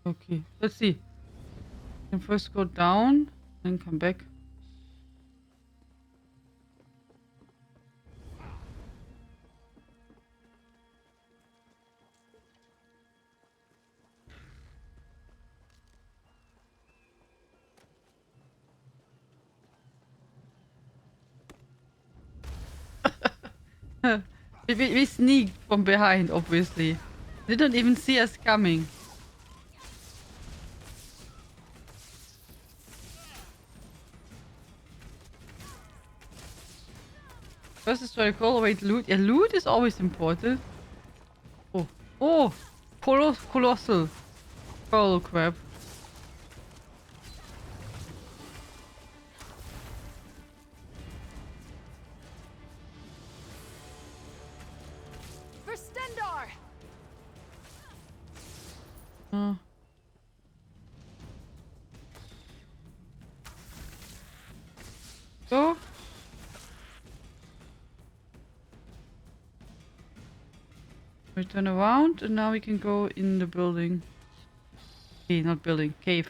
A: Okay, let's see. Can first go down, then come back. we sneaked from behind, obviously. They didn't even see us coming. First destroy the coral, wait, loot. Yeah, loot is always important. Oh, oh! Colossal coral crab.
D: For Stendar!
A: Go. We turn around and now we can go in the building. Okay, not building, cave.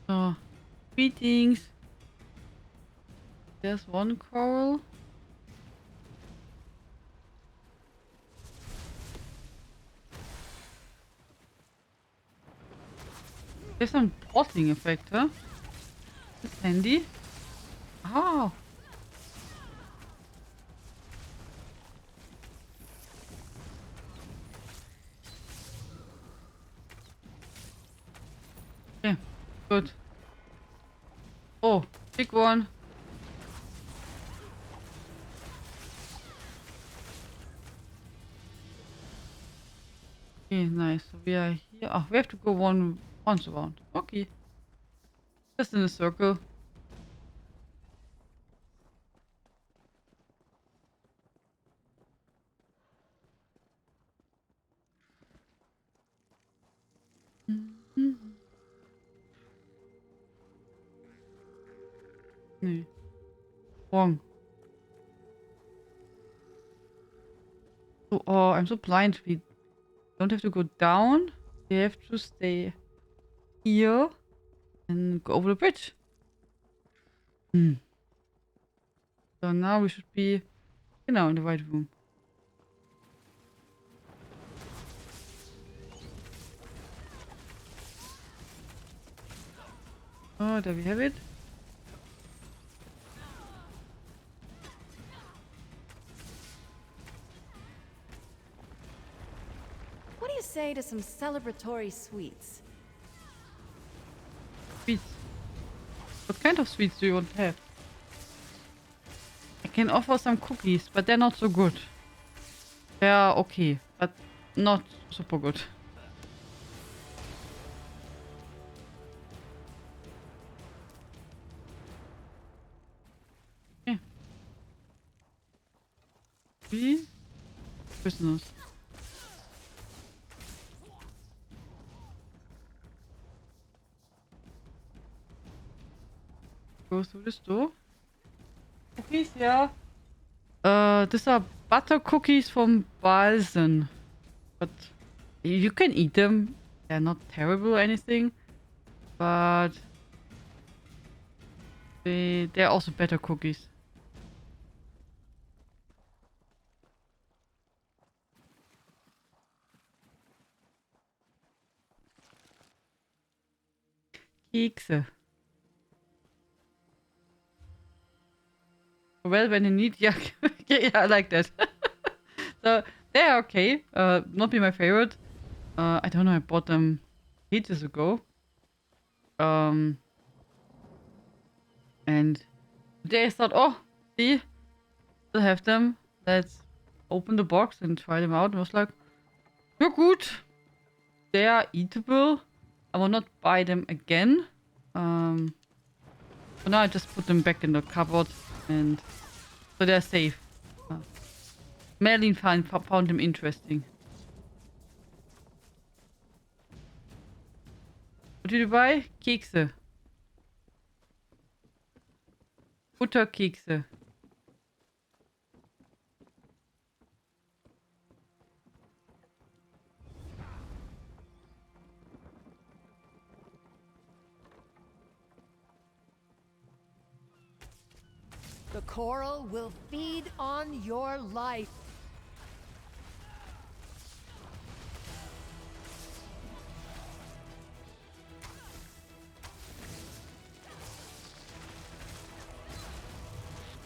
A: So, greetings. There's one coral. There's some bottling effect, huh? That's handy. Oh. Yeah, good. Oh, big one. Okay, nice. So we are here. Oh, we have to go once around. Okay. Just in a circle. Nee. Wrong. Oh, I'm so blind. We don't have to go down. We have to stay here and go over the bridge. So now we should be, in the right room. Oh, there we have it.
D: What do you say to some celebratory sweets?
A: Sweets. What kind of sweets do you want to have? I can offer some cookies, but they're not so good. They're okay, but not super good. Okay. prisoners. Go through this door. Cookies, yeah. These are butter cookies from Balsen. But you can eat them. They're not terrible or anything. But they're also better cookies. Kekse. Well, when you need, yeah, yeah, I like that. So they're okay. Not be my favorite. I don't know. I bought them ages ago. And today I thought, oh, see, still have them. Let's open the box and try them out. And I was like, you're good. They are eatable. I will not buy them again. So now I just put them back in the cupboard, and so they're safe. Merlin found them interesting. What did you buy? Kekse. Butterkekse.
H: The coral will feed on your life.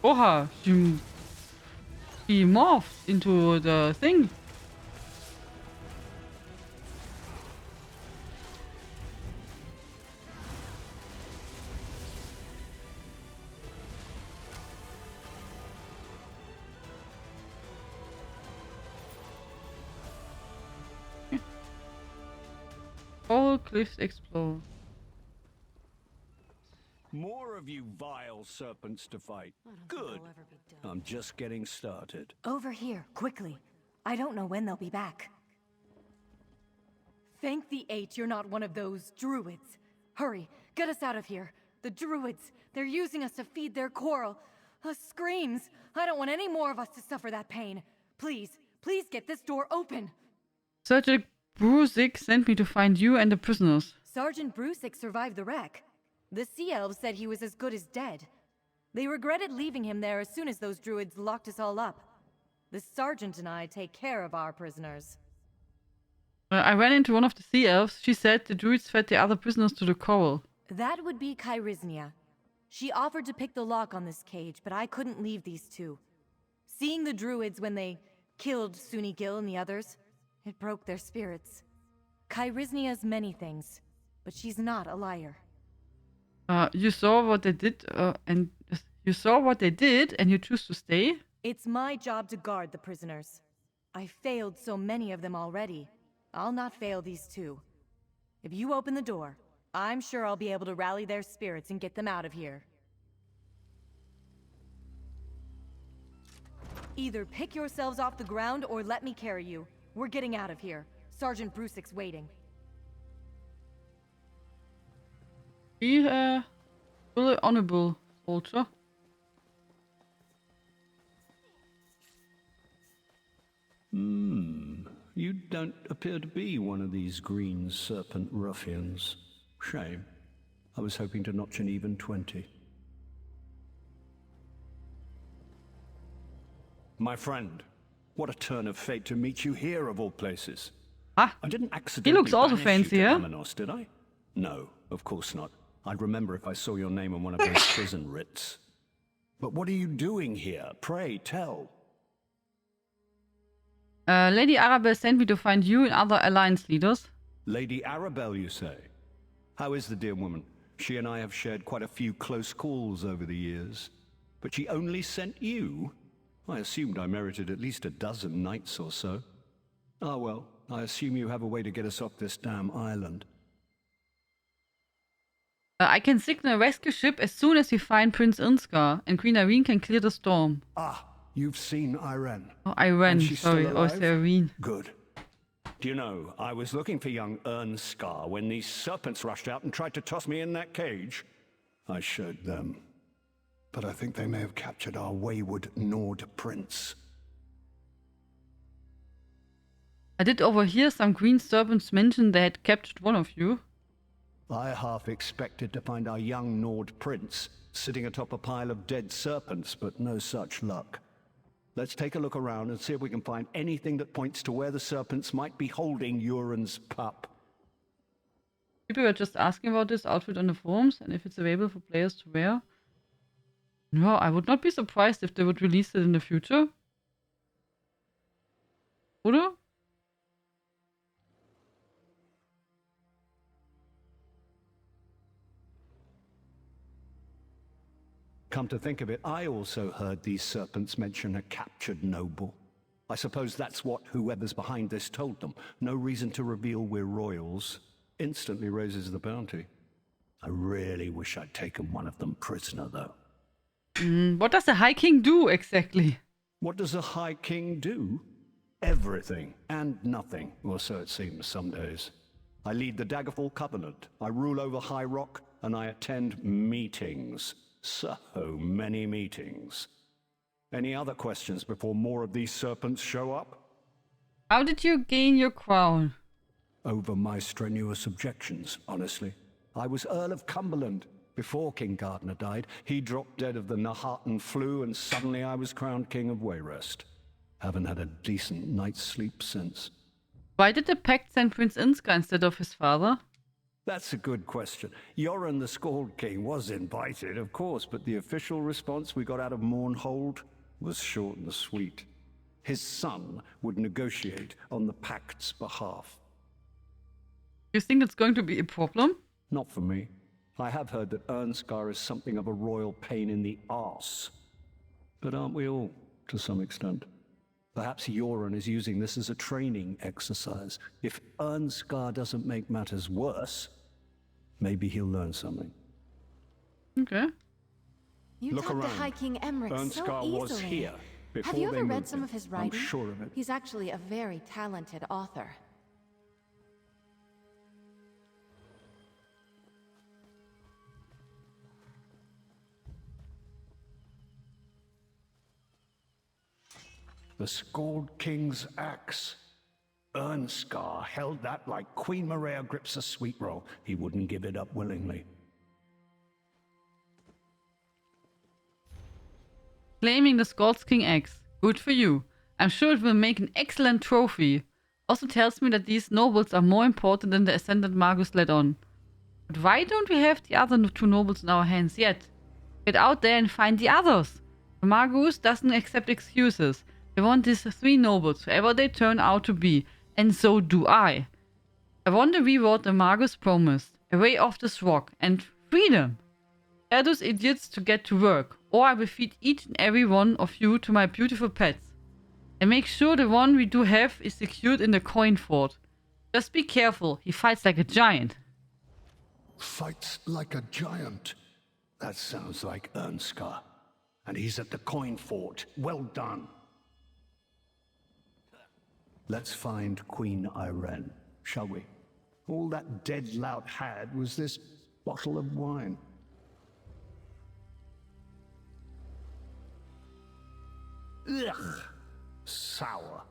A: Oha, she morphed into the thing. All cliffs explode.
I: More of you vile serpents to fight. Good. I'm just getting started.
J: Over here, quickly. I don't know when they'll be back.
H: Thank the Eight you're not one of those druids. Hurry, get us out of here. The druids, they're using us to feed their coral. Screams. I don't want any more of us to suffer that pain. Please, please get this door open.
A: Sergeant Brusick sent me to find you and the prisoners.
H: Sergeant Brusick survived the wreck. The Sea Elves said he was as good as dead. They regretted leaving him there as soon as those druids locked us all up. The sergeant and I take care of our prisoners.
A: I ran into one of the sea elves. She said the druids fed the other prisoners to the coral.
H: That would be Kairiznia. She offered to pick the lock on this cage, but I couldn't leave these two. Seeing the druids when they killed Suni Gil and the others, it broke their spirits. Kairiznia's many things, but she's not a liar.
A: You saw what they did, and you choose to stay?
H: It's my job to guard the prisoners. I failed so many of them already. I'll not fail these two. If you open the door, I'm sure I'll be able to rally their spirits and get them out of here. Either pick yourselves off the ground or let me carry you. We're getting out of here. Sergeant Brusick's waiting.
A: Be really honorable soldier.
I: You don't appear to be one of these green serpent ruffians. Shame. I was hoping to notch an even 20. My friend, what a turn of fate to meet you here of all places.
A: Ah,
I: I didn't accidentally
A: he looks also
I: banish you
A: fancy,
I: to
A: yeah?
I: Amenos, did I? No, of course not. I'd remember if I saw your name on one of those prison writs. But what are you doing here? Pray, tell.
A: Lady Arabelle sent me to find you and other Alliance leaders.
I: Lady Arabelle, you say? How is the dear woman? She and I have shared quite a few close calls over the years. But she only sent you? I assumed I merited at least a dozen knights or so. Ah well, I assume you have a way to get us off this damn island.
A: I can signal a rescue ship as soon as we find Prince Irnskar, and Queen Irene can clear the storm.
I: Ah, you've seen Irene.
A: Oh, Irene,
I: And she's still
A: sorry. Oh,
I: alive?
A: Irene.
I: Good. Do you know, I was looking for young Ernskar when these serpents rushed out and tried to toss me in that cage. I showed them. But I think they may have captured our wayward Nord prince.
A: I did overhear some green serpents mention they had captured one of you.
I: I half expected to find our young Nord prince sitting atop a pile of dead serpents, but no such luck. Let's take a look around and see if we can find anything that points to where the serpents might be holding Uren's pup.
A: People were just asking about this outfit on the forums and if it's available for players to wear. No, I would not be surprised if they would release it in the future. Oder?
I: Come to think of it, I also heard these serpents mention a captured noble. I suppose that's what whoever's behind this told them. No reason to reveal we're royals. Instantly raises the bounty. I really wish I'd taken one of them prisoner, though.
A: What does the High King do exactly?
I: What does a High King do? Everything and nothing, or so it seems some days. I lead the Daggerfall Covenant, I rule over High Rock, and I attend meetings. So many meetings. Any other questions before more of these serpents show up?
A: How did you gain your crown?
I: Over my strenuous objections, honestly. I was Earl of Cumberland. Before King Gardner died, he dropped dead of the Nahartan flu, and suddenly I was crowned King of Wayrest. Haven't had a decent night's sleep since.
A: Why did the Pact send Prince Inska instead of his father?
I: That's a good question. Yoren the Scald King was invited, of course, but the official response we got out of Mournhold was short and sweet. His son would negotiate on the Pact's behalf.
A: You think it's going to be a problem?
I: Not for me. I have heard that Ernskar is something of a royal pain in the arse. But aren't we all, to some extent? Perhaps Yoren is using this as a training exercise. If Ernskar doesn't make matters worse, maybe he'll learn something.
A: Okay.
H: You
I: Look
H: talked to
I: around.
H: High King Emmerich so
I: Ernskar
H: easily.
I: was here before
H: Have you
I: they
H: ever read
I: moved
H: some
I: him.
H: of his writing?
I: I'm sure of it.
H: He's actually a very talented author.
I: The Scald King's axe. Ernskar held that like Queen Maria grips a sweet roll. He wouldn't give it up willingly.
A: Claiming the Scots King axe. Good for you. I'm sure it will make an excellent trophy. Also tells me that these nobles are more important than the Ascendant Magus let on. But why don't we have the other two nobles in our hands yet? Get out there and find the others. The Magus doesn't accept excuses. They want these three nobles, whoever they turn out to be, and so do I. I want the reward the Magus promised, a way off this rock, and freedom. Tell those idiots to get to work, or I will feed each and every one of you to my beautiful pets. And make sure the one we do have is secured in the coin fort. Just be careful, he fights like a giant.
I: Fights like a giant. That sounds like Ernskar. And he's at the coin fort. Well done. Let's find Queen Irene, shall we? All that dead lout had was this bottle of wine. Ugh! Sour.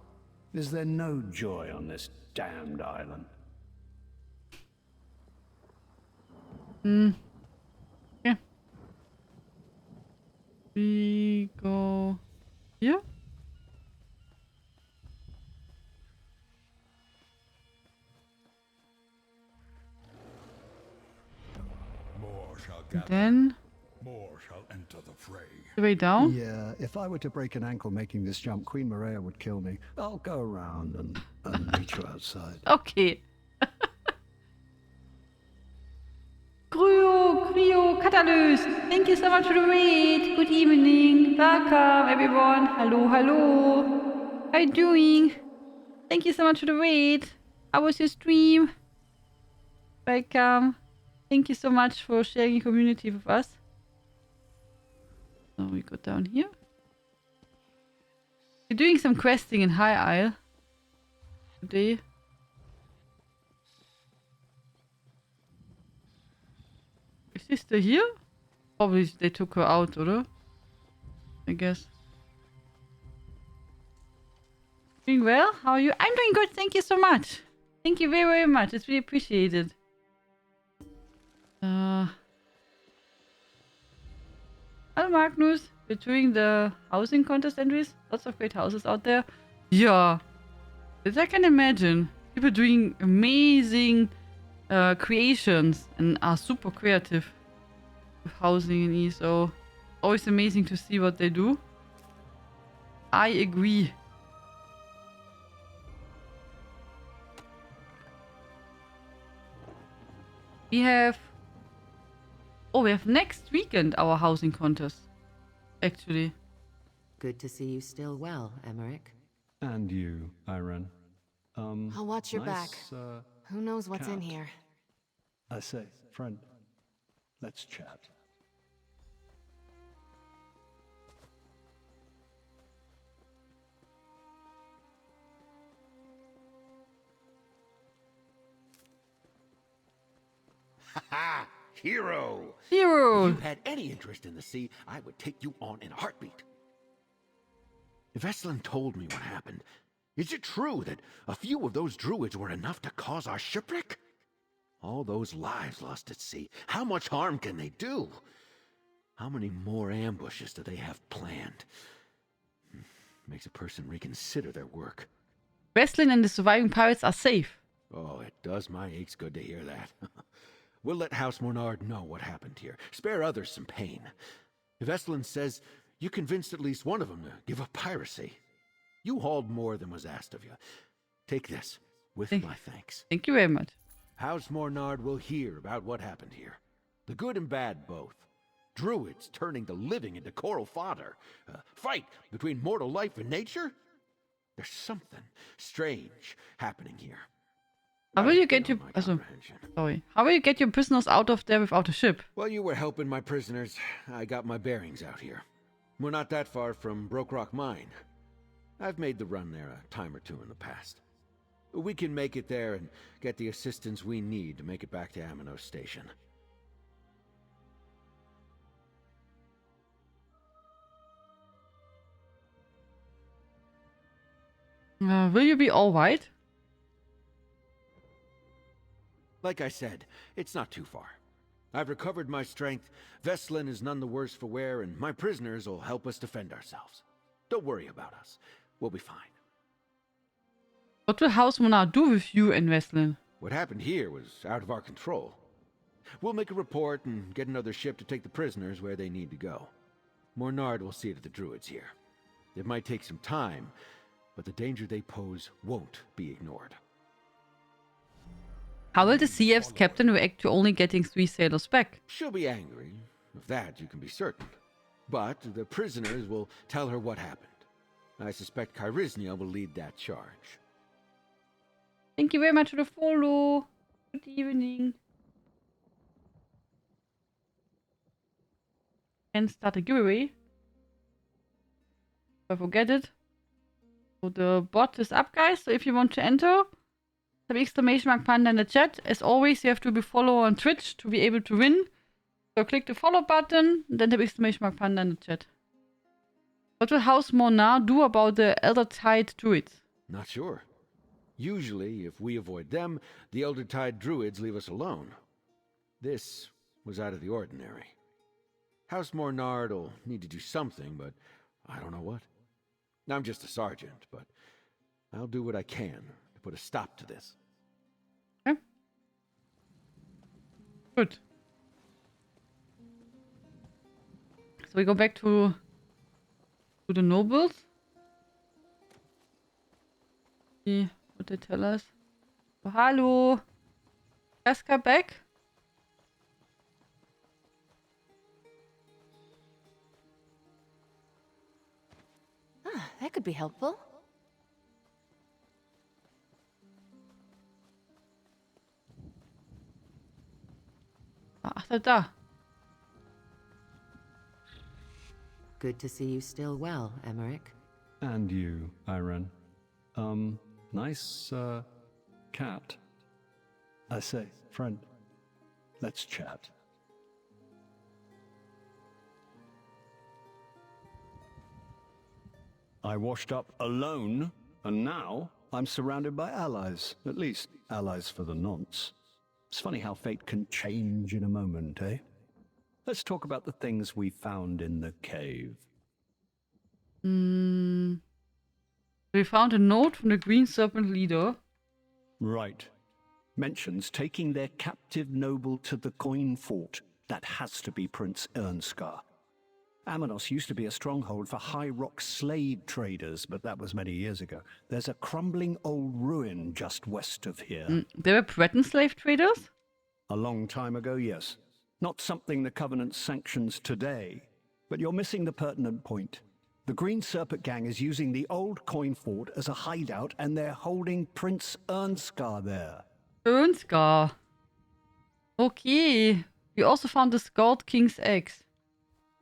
I: Is there no joy on this damned island?
A: Yeah. We go here.
E: More shall gather.
A: Then
E: More shall enter the fray.
A: the way down.
I: Yeah, if I were to break an ankle making this jump, Queen Maria would kill me. I'll go around and meet you outside.
A: Okay. Cryo, Catalyst, thank you so much for the raid. Good evening. Welcome, everyone. Hello, hello. How you doing? Thank you so much for the raid. How was your stream? Welcome. Thank you so much for sharing your community with us. So we go down here. We're doing some questing in High Isle today. Is she still here? Probably they took her out, oder? I guess. Doing well? How are you? I'm doing good, thank you so much. Thank you very, very much. It's really appreciated. Hello Magnus. We're doing the housing contest entries. Lots of great houses out there. Yeah. As I can imagine. People doing amazing creations and are super creative with housing in ESO. Always amazing to see what they do. I agree. We have next weekend our housing contest. Actually.
F: Good to see you still well, Emmerich.
I: And you, Irene.
J: I'll watch your back. Who knows what's in
I: cat.
J: here?
I: I say, friend, let's chat.
B: Ha! Hero!
A: Hero!
B: If you had any interest in the sea, I would take you on in a heartbeat. Veslin told me what happened. Is it true that a few of those druids were enough to cause our shipwreck? All those lives lost at sea. How much harm can they do? How many more ambushes do they have planned? Makes a person reconsider their work.
A: Veslin and the surviving pirates are safe.
B: Oh, it does my aches good to hear that. We'll let House Mornard know what happened here. Spare others some pain. If Veslin says you convinced at least one of them to give up piracy, you hauled more than was asked of you. Take this, with my thanks.
A: Thank you very much.
B: House Mornard will hear about what happened here. The good and bad both. Druids turning the living into coral fodder. A fight between mortal life and nature? There's something strange happening here.
A: How will you get your... sorry. How will you get your prisoners out of there without a ship?
B: While you were helping my prisoners, I got my bearings out here. We're not that far from Broke Rock Mine. I've made the run there a time or two in the past. We can make it there and get the assistance we need to make it back to Amenos Station.
A: Will you be alright?
B: Like I said, it's not too far. I've recovered my strength, Veslin is none the worse for wear, and my prisoners will help us defend ourselves. Don't worry about us. We'll be fine.
A: What will House Monarch do with you and Veslin?
B: What happened here was out of our control. We'll make a report and get another ship to take the prisoners where they need to go. Mornard will see to the druids here. It might take some time, but the danger they pose won't be ignored.
A: How will the CF's captain react to only getting 3 sailors back?
B: She'll be angry. Of that you can be certain. But the prisoners will tell her what happened. I suspect Kyrysnia will lead that charge.
A: Thank you very much for the follow. Good evening. And start a giveaway. If I forget it. So the bot is up, guys. So if you want to enter, type exclamation mark panda in the chat. As always, you have to be follow on Twitch to be able to win. So click the follow button, then type exclamation mark panda in the chat. What will House Mornard do about the Elder Tide Druids?
B: Not sure. Usually, if we avoid them, the Elder Tide Druids leave us alone. This was out of the ordinary. House Mornard will need to do something, but I don't know what. I'm just a sergeant, but I'll do what I can to put a stop to this.
A: Okay. Good. So we go back to the nobles. See what they tell us. Oh, hello. Casca back.
J: Ah, that could be helpful.
A: Ach, da.
F: Good to see you still well, Emmerich.
I: And you, Irene. Nice, cat. I say, friend, let's chat. I washed up alone, and now I'm surrounded by allies. At least, allies for the nonce. It's funny how fate can change in a moment, eh? Let's talk about the things we found in the cave.
A: We found a note from the Green Serpent leader.
I: Right. Mentions taking their captive noble to the coin fort. That has to be Prince Ernskar. Amenos used to be a stronghold for high rock slave traders, but that was many years ago. There's a crumbling old ruin just west of here.
A: There were Breton slave traders?
I: A long time ago, yes. Not something the Covenant sanctions today. But you're missing the pertinent point. The Green Serpent gang is using the old coin fort as a hideout, and they're holding Prince Ernskar there.
A: Ernskar. Okay. We also found the Scald King's eggs.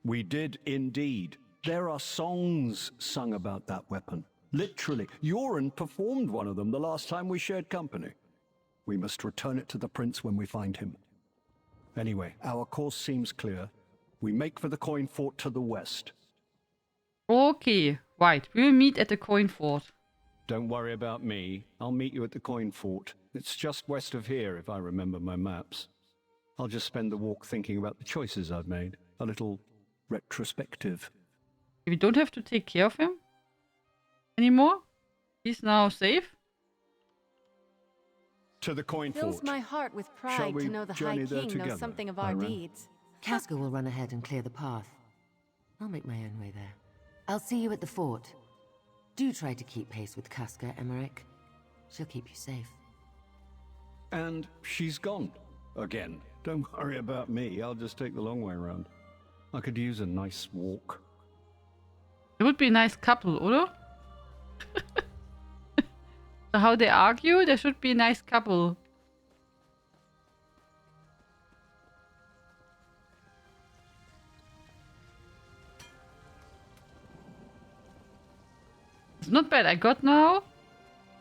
I: We did indeed. There are songs sung about that weapon. Literally. Yoren performed one of them the last time we shared company. We must return it to the prince when we find him. Anyway, our course seems clear. We make for the coin fort to the west.
A: Okay, right. We'll meet at the coin fort.
I: Don't worry about me. I'll meet you at the coin fort. It's just west of here, if I remember my maps. I'll just spend the walk thinking about the choices I've made. A little retrospective.
A: We don't have to take care of him anymore. He's now safe.
I: To the coin
D: Fills
I: fort.
D: my heart with
I: Shall
D: pride
I: we
D: to know the High
I: journey there
D: King
I: together,
D: knows something of our
I: Irene?
D: deeds.
F: Casca will run ahead and clear the path. I'll make my own way there. I'll see you at the fort. Do try to keep pace with Casca, Emmerich. She'll keep you safe.
I: And she's gone. Again. Don't worry about me. I'll just take the long way around. I could use a nice walk.
A: It would be a nice couple, oder? So how they argue, there should be a nice couple. It's not bad. I got now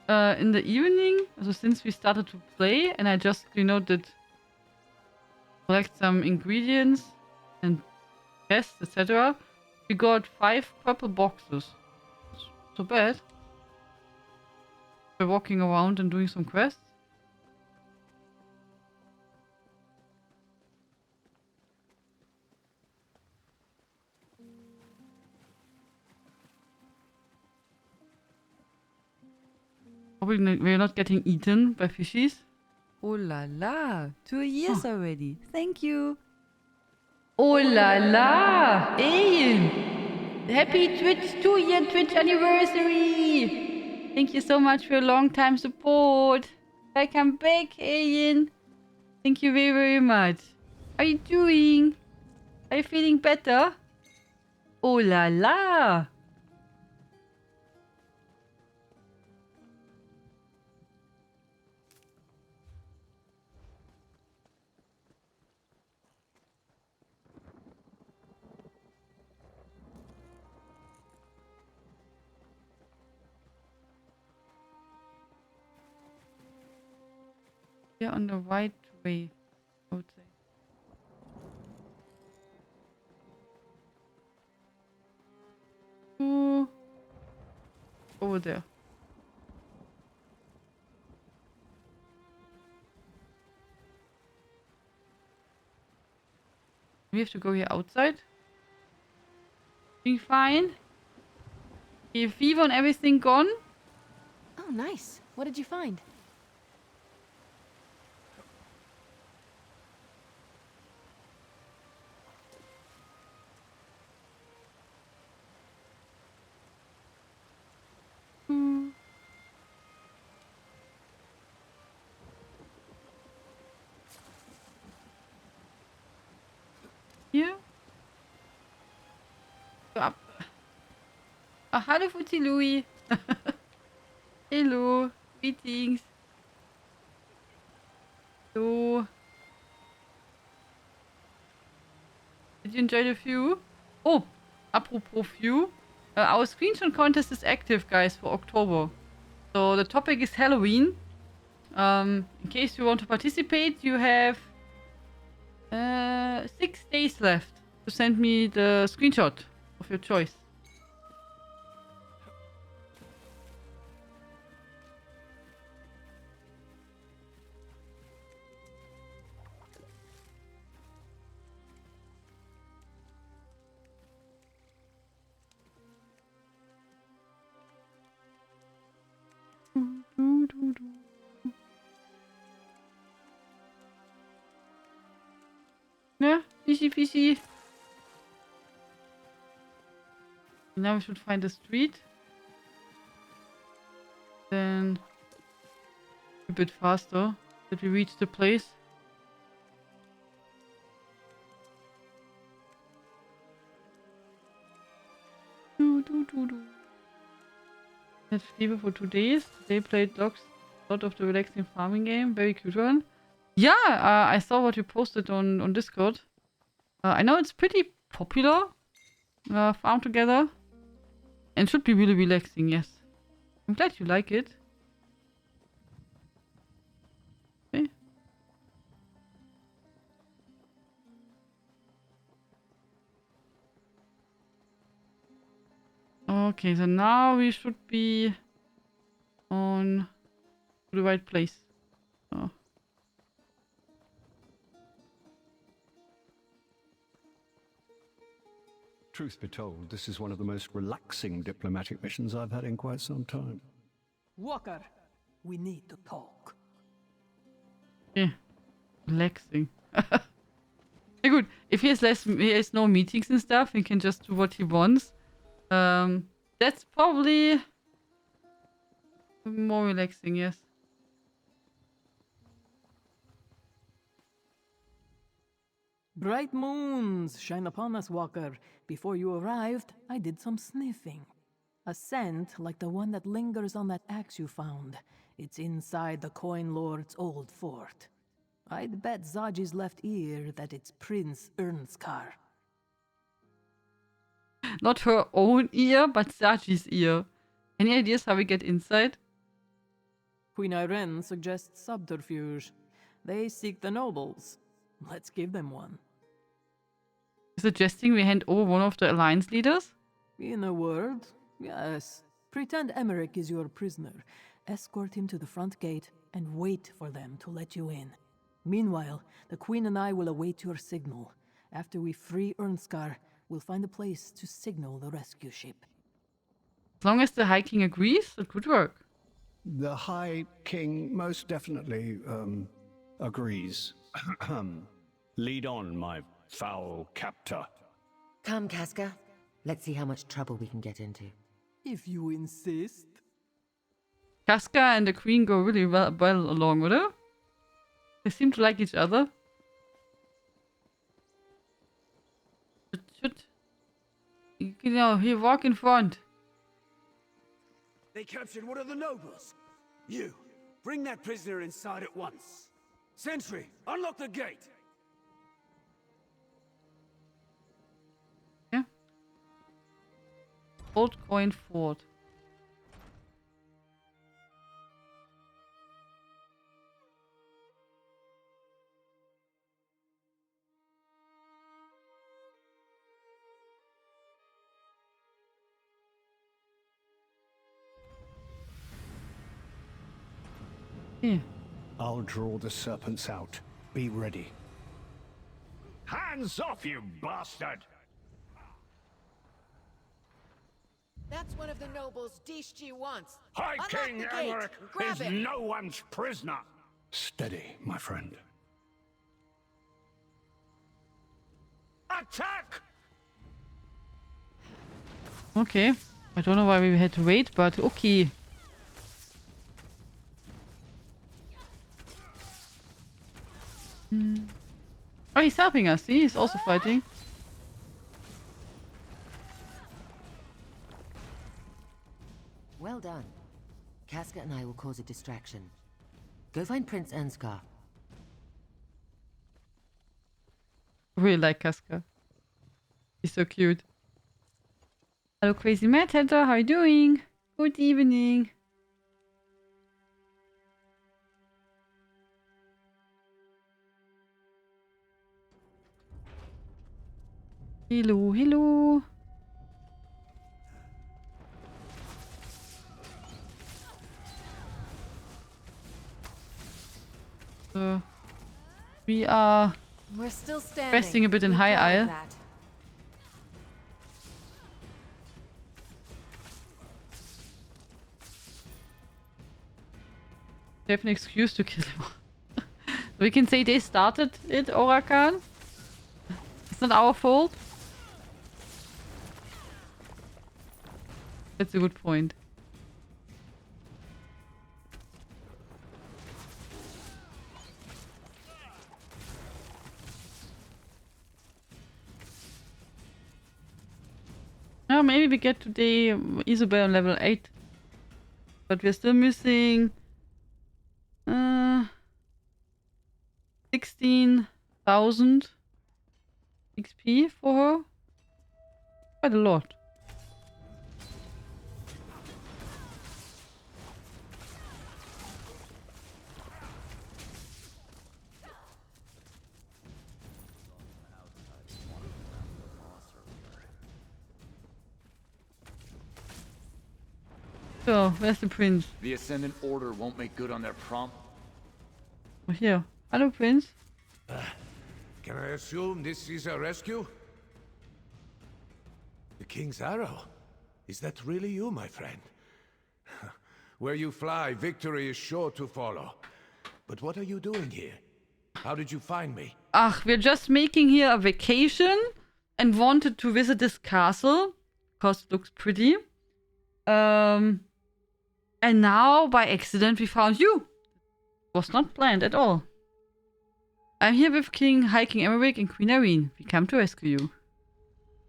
A: in the evening, so since we started to play, and I just, did collect some ingredients and tests, etc. We got 5 purple boxes. Not so bad. We're walking around and doing some quests. Probably we're not getting eaten by fishies.
K: Oh la la, 2 years already. Thank you.
A: Oh la la! Ian! Happy Twitch 2-year Twitch anniversary! Thank you so much for your long time support. Welcome back, Ian. Thank you very, very much. How are you doing? Are you feeling better? Oh la la! We're on the right way, I would say. Ooh. Over there. We have to go here outside. Being fine. Is fever and everything gone?
D: Oh, nice. What did you find?
A: Hier. Up. Ah, hallo Fuzzy Louis. Hello. Greetings. So. Did you enjoy the view? Oh, apropos view. Our screenshot contest is active, guys, for October. So the topic is Halloween. In case you want to participate, you have 6 days left to send me the screenshot of your choice. Yeah, fishy. Now we should find a street. Then a bit faster that we reach the place. Had fever for 2 days. They played lots of the relaxing farming game. Very cute one. Yeah, I saw what you posted on Discord. I know it's pretty popular. Farm together. And should be really relaxing, yes. I'm glad you like it. Okay. Okay, so now we should be on the right place. Oh.
I: Truth be told, this is one of the most relaxing diplomatic missions I've had in quite some time.
C: Walker, we need to talk.
A: Yeah, relaxing. Yeah, good. If he has no meetings and stuff, he can just do what he wants. That's probably more relaxing, yes.
C: Bright moons shine upon us, Walker. Before you arrived, I did some sniffing. A scent like the one that lingers on that axe you found. It's inside the Coin Lord's old fort. I'd bet Zaji's left ear that it's Prince Ernskar.
A: Not her own ear, but Sachi's ear. Any ideas how we get inside?
C: Queen Irene suggests subterfuge. They seek the nobles. Let's give them one.
A: Suggesting we hand over one of the alliance leaders?
C: In a word, yes. Pretend Emmerich is your prisoner. Escort him to the front gate and wait for them to let you in. Meanwhile, the Queen and I will await your signal. After we free Ernskar, we'll find a place to signal the rescue ship.
A: As long as the High King agrees, it could work.
I: The High King most definitely agrees. Lead on, my foul captor.
F: Come, Casca. Let's see how much trouble we can get into.
C: If you insist.
A: Casca and the Queen go really well along with her. They seem to like each other. Should you know, he walk in front.
L: They captured one of the nobles. You, bring that prisoner inside at once. Sentry, unlock the gate.
A: Yeah. Old Coin Fort. Yeah.
I: I'll draw the serpents out. Be ready.
M: Hands off, you bastard!
N: That's one of the nobles Dishji wants.
M: High
N: Unlock
M: King
N: the gate
M: Emmerich
N: and grab
M: is
N: him.
M: no one's prisoner.
I: Steady, my friend.
M: Attack!
A: Okay. I don't know why we had to wait, but okay. Oh, he's helping us. See, he's also fighting.
F: Well done. Casca and I will cause a distraction. Go find Prince Ernskar.
A: Really like Casca. He's so cute. Hello, Crazy Mad Hatter. How are you doing? Good evening. Hello, hello. We are
D: We're still standing.
A: resting a bit in
D: Be
A: High
D: proud of
A: Isle.
D: that.
A: We have an excuse to kill him. We can say they started it, Orakan. It's not our fault. That's a good point. Now maybe we get today Isabel on level 8. But we're still missing 16,000 XP for her. Quite a lot. So, where's the prince?
O: The Ascendant Order won't make good on their prom.
A: Oh, here. Hello, prince.
L: Can I assume this is a rescue? The King's Arrow? Is that really you, my friend? Where you fly, victory is sure to follow. But what are you doing here? How did you find me?
A: Ach, we're just making here a vacation and wanted to visit this castle because it looks pretty. And now, by accident, we found you. It was not planned at all. I'm here with High King Emeric and Queen Irene. We come to rescue you.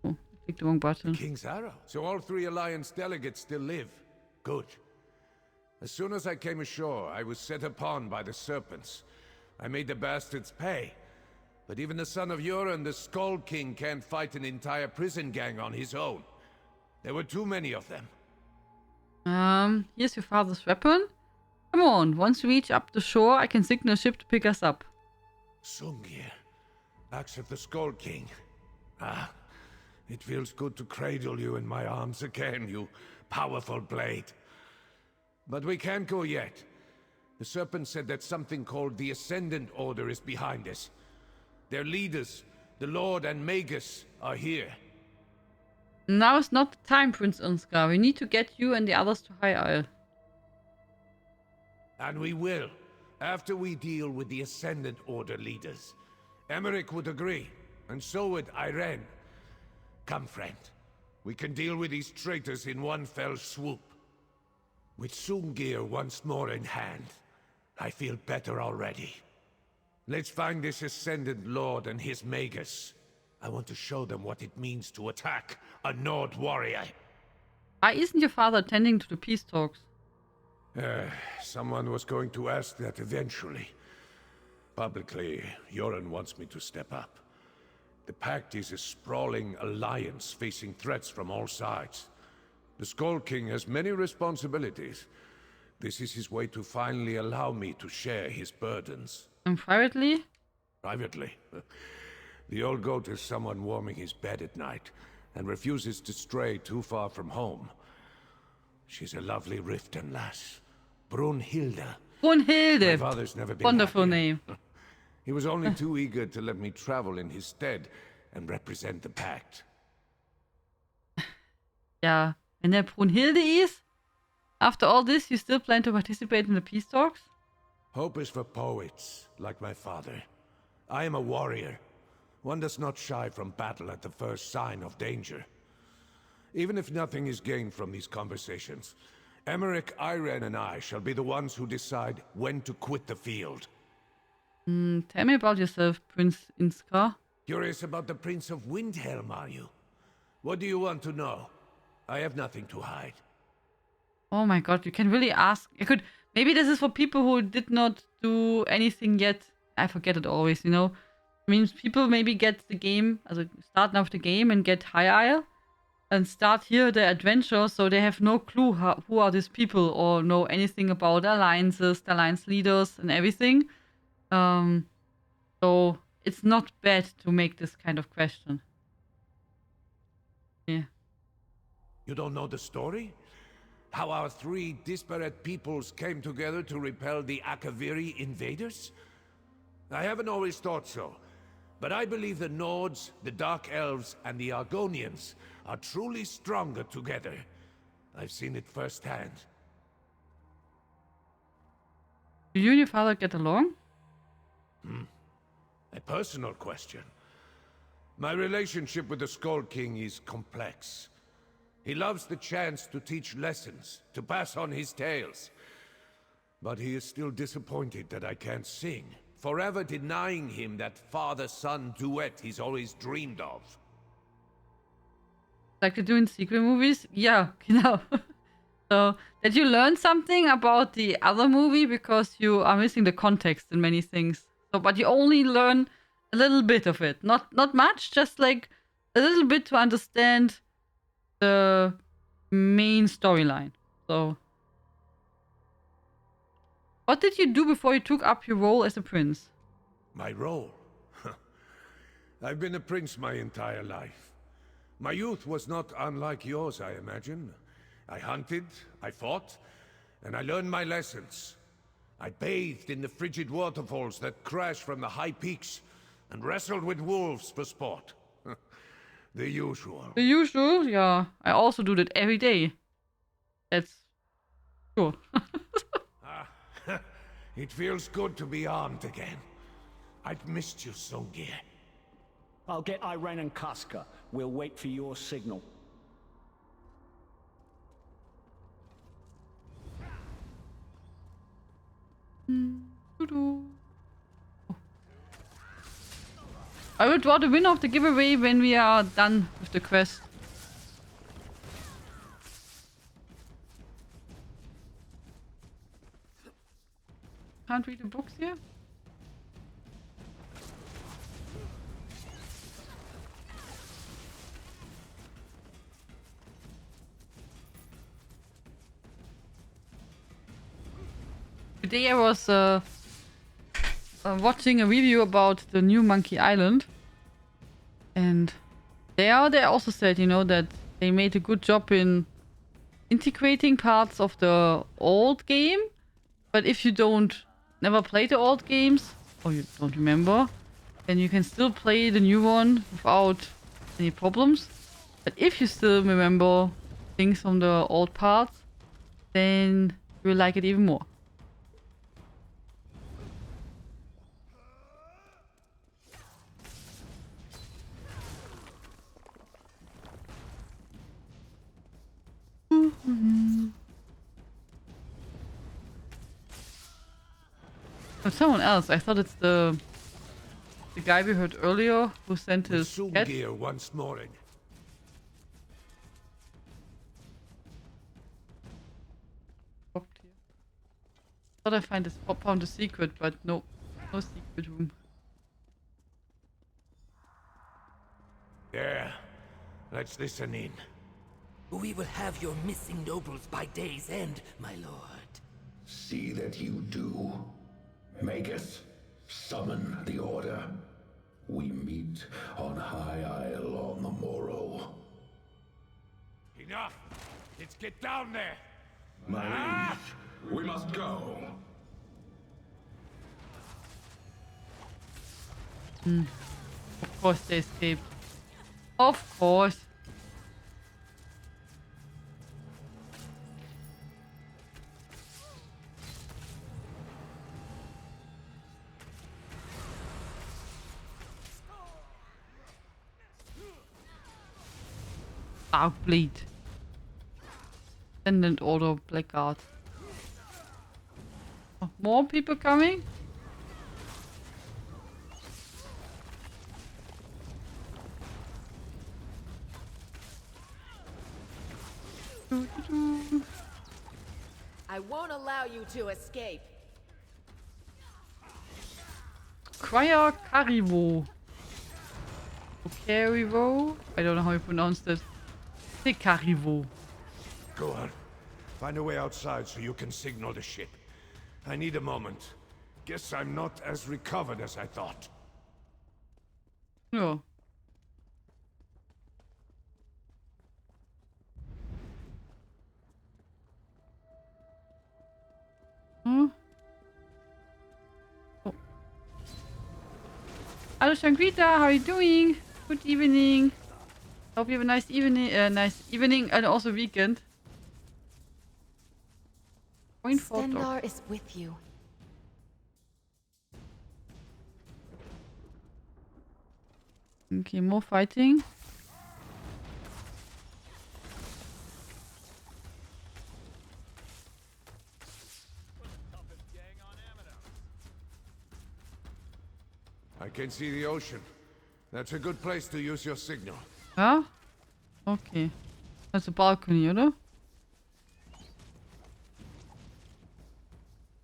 A: Oh, I clicked the wrong button.
L: King's Arrow? So all 3 Alliance delegates still live? Good. As soon as I came ashore, I was set upon by the serpents. I made the bastards pay. But even the son of Euron, the Skull King, can't fight an entire prison gang on his own. There were too many of them.
A: Here's your father's weapon. Come on, once we reach up the shore, I can signal a ship to pick us up.
L: Sungir, axe of the Skull King. Ah, it feels good to cradle you in my arms again, you powerful blade. But we can't go yet. The Serpent said that something called the Ascendant Order is behind us. Their leaders, the Lord and Magus, are here.
A: Now is not the time, Prince Unskar. We need to get you and the others to High Isle.
L: And we will, after we deal with the Ascendant Order leaders. Emeric would agree, and so would Irene. Come, friend. We can deal with these traitors in one fell swoop. With Sungir once more in hand, I feel better already. Let's find this Ascendant Lord and his Magus. I want to show them what it means to attack a Nord warrior.
A: Why isn't your father attending to the peace talks?
L: Someone was going to ask that eventually. Publicly, Euron wants me to step up. The Pact is a sprawling alliance facing threats from all sides. The Skull King has many responsibilities. This is his way to finally allow me to share his burdens.
A: And privately?
L: Privately. The old goat is someone warming his bed at night, and refuses to stray too far from home. She's a lovely Riften lass. Brunhilde.
A: Brunhilde!
L: My father's never been
A: Wonderful
L: happier.
A: name.
L: He was only too eager to let me travel in his stead and represent the Pact.
A: Ja, wenn der Brunhilde ist, after all this, you still plan to participate in the peace talks?
L: Hope is for poets, like my father. I am a warrior. One does not shy from battle at the first sign of danger. Even if nothing is gained from these conversations, Emeric, Irene, and I shall be the ones who decide when to quit the field.
A: Tell me about yourself, Prince Inskar.
L: Curious about the Prince of Windhelm, are you? What do you want to know? I have nothing to hide.
A: Oh my god, you can really ask. I could. Maybe this is for people who did not do anything yet. I forget it always, you know. I mean, people maybe get the game, also start now with the game and get High Isle. and start here the adventure, so they have no clue who are these people or know anything about alliances, the alliance leaders, and everything. So it's not bad to make this kind of question. Yeah.
L: You don't know the story? How our three disparate peoples came together to repel the Akaviri invaders? I haven't always thought so, but I believe the Nords, the Dark Elves, and the Argonians are truly stronger together. I've seen it firsthand.
A: Do you and your father get along?
L: A personal question. My relationship with the Skull King is complex. He loves the chance to teach lessons, to pass on his tales. But he is still disappointed that I can't sing, forever denying him that father-son duet he's always dreamed of.
A: Like they do in secret movies? Yeah, genau. So, that you learn something about the other movie because you are missing the context in many things. So, but you only learn a little bit of it. Not much, just like a little bit to understand the main storyline. So, what did you do before you took up your role as a prince?
L: My role? I've been a prince my entire life. My youth was not unlike yours, I imagine. I hunted, I fought, and I learned my lessons. I bathed in the frigid waterfalls that crash from the high peaks, and wrestled with wolves for sport. The usual.
A: The usual? Yeah. I also do that every day. That's sure.
L: It feels good to be armed again. I've missed you, Songir.
M: I'll get Irene and Casca. We'll wait for your signal.
A: I will draw the winner of the giveaway when we are done with the quest. Can't read the books here? Today I was watching a review about the new Monkey Island, and they also said, you know, that they made a good job in integrating parts of the old game, but if you never play the old games or you don't remember, then you can still play the new one without any problems. But if you still remember things from the old parts, then you will like it even more. Oh, someone else. I thought it's the guy we heard earlier who sent his cat.
L: Gear once more.
A: Thought I found a secret, but no secret room.
L: There. Let's listen in.
P: We will have your missing nobles by day's end, my lord.
B: See that you do. Magus, summon the order. We meet on High Isle on the morrow.
L: Enough! Let's get down there!
Q: My liege, we must go.
A: Of course they escaped. Of course. Darkbleed. Ascendant Order Blackguard. Oh, more people coming?
N: I won't allow you to escape.
A: Choir Carivo. Carivo? I don't know how you pronounced it. C'est Carrivo.
L: Go on. Find a way outside so you can signal the ship. I need a moment. Guess I'm not as recovered as I thought.
A: Ja. Hm. Oh. Hello, Shangrita. How are you doing? Good evening. Hope you have a nice evening, and also weekend.
J: Stendar is with you.
A: Okay, more fighting.
L: I can see the ocean. That's a good place to use your signal.
A: Ja? Okay. Das ist eine Balkone, oder?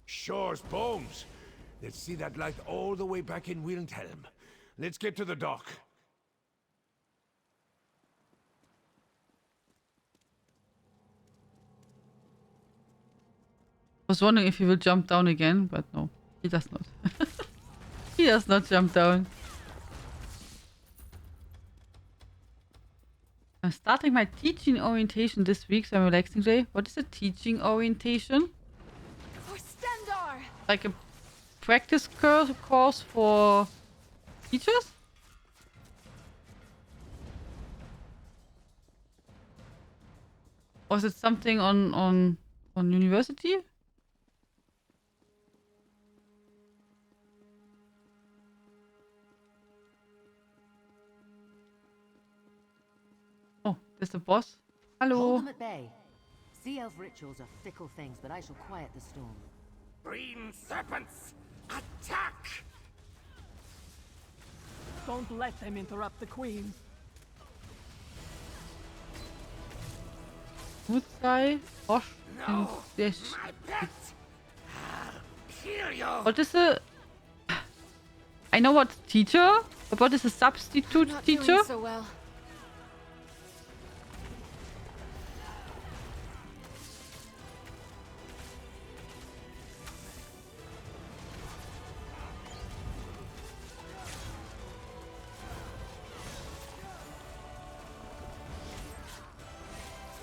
L: Shore's bones. Let's see that light all the way back in Wilhelm. Let's get to the dock.
A: I was wondering if he will jump down again, but no, he does not. He does not jump down. I'm starting my teaching orientation this week, so I'm relaxing today. What is a teaching orientation?
J: For Stendar!
A: Like a practice course for teachers? Or is it something on university? Oh, there's the boss. Hello.
F: Hold them at bay. Sea elf rituals are fickle things, but I shall quiet the storm.
P: Green serpents, attack!
C: Don't let them interrupt the queen.
A: Good guy. Bosch.
P: No,
A: Yes.
P: my pet! I'll kill you!
A: What is a... I know what teacher, but what is a substitute
J: Not
A: teacher?
J: doing so well.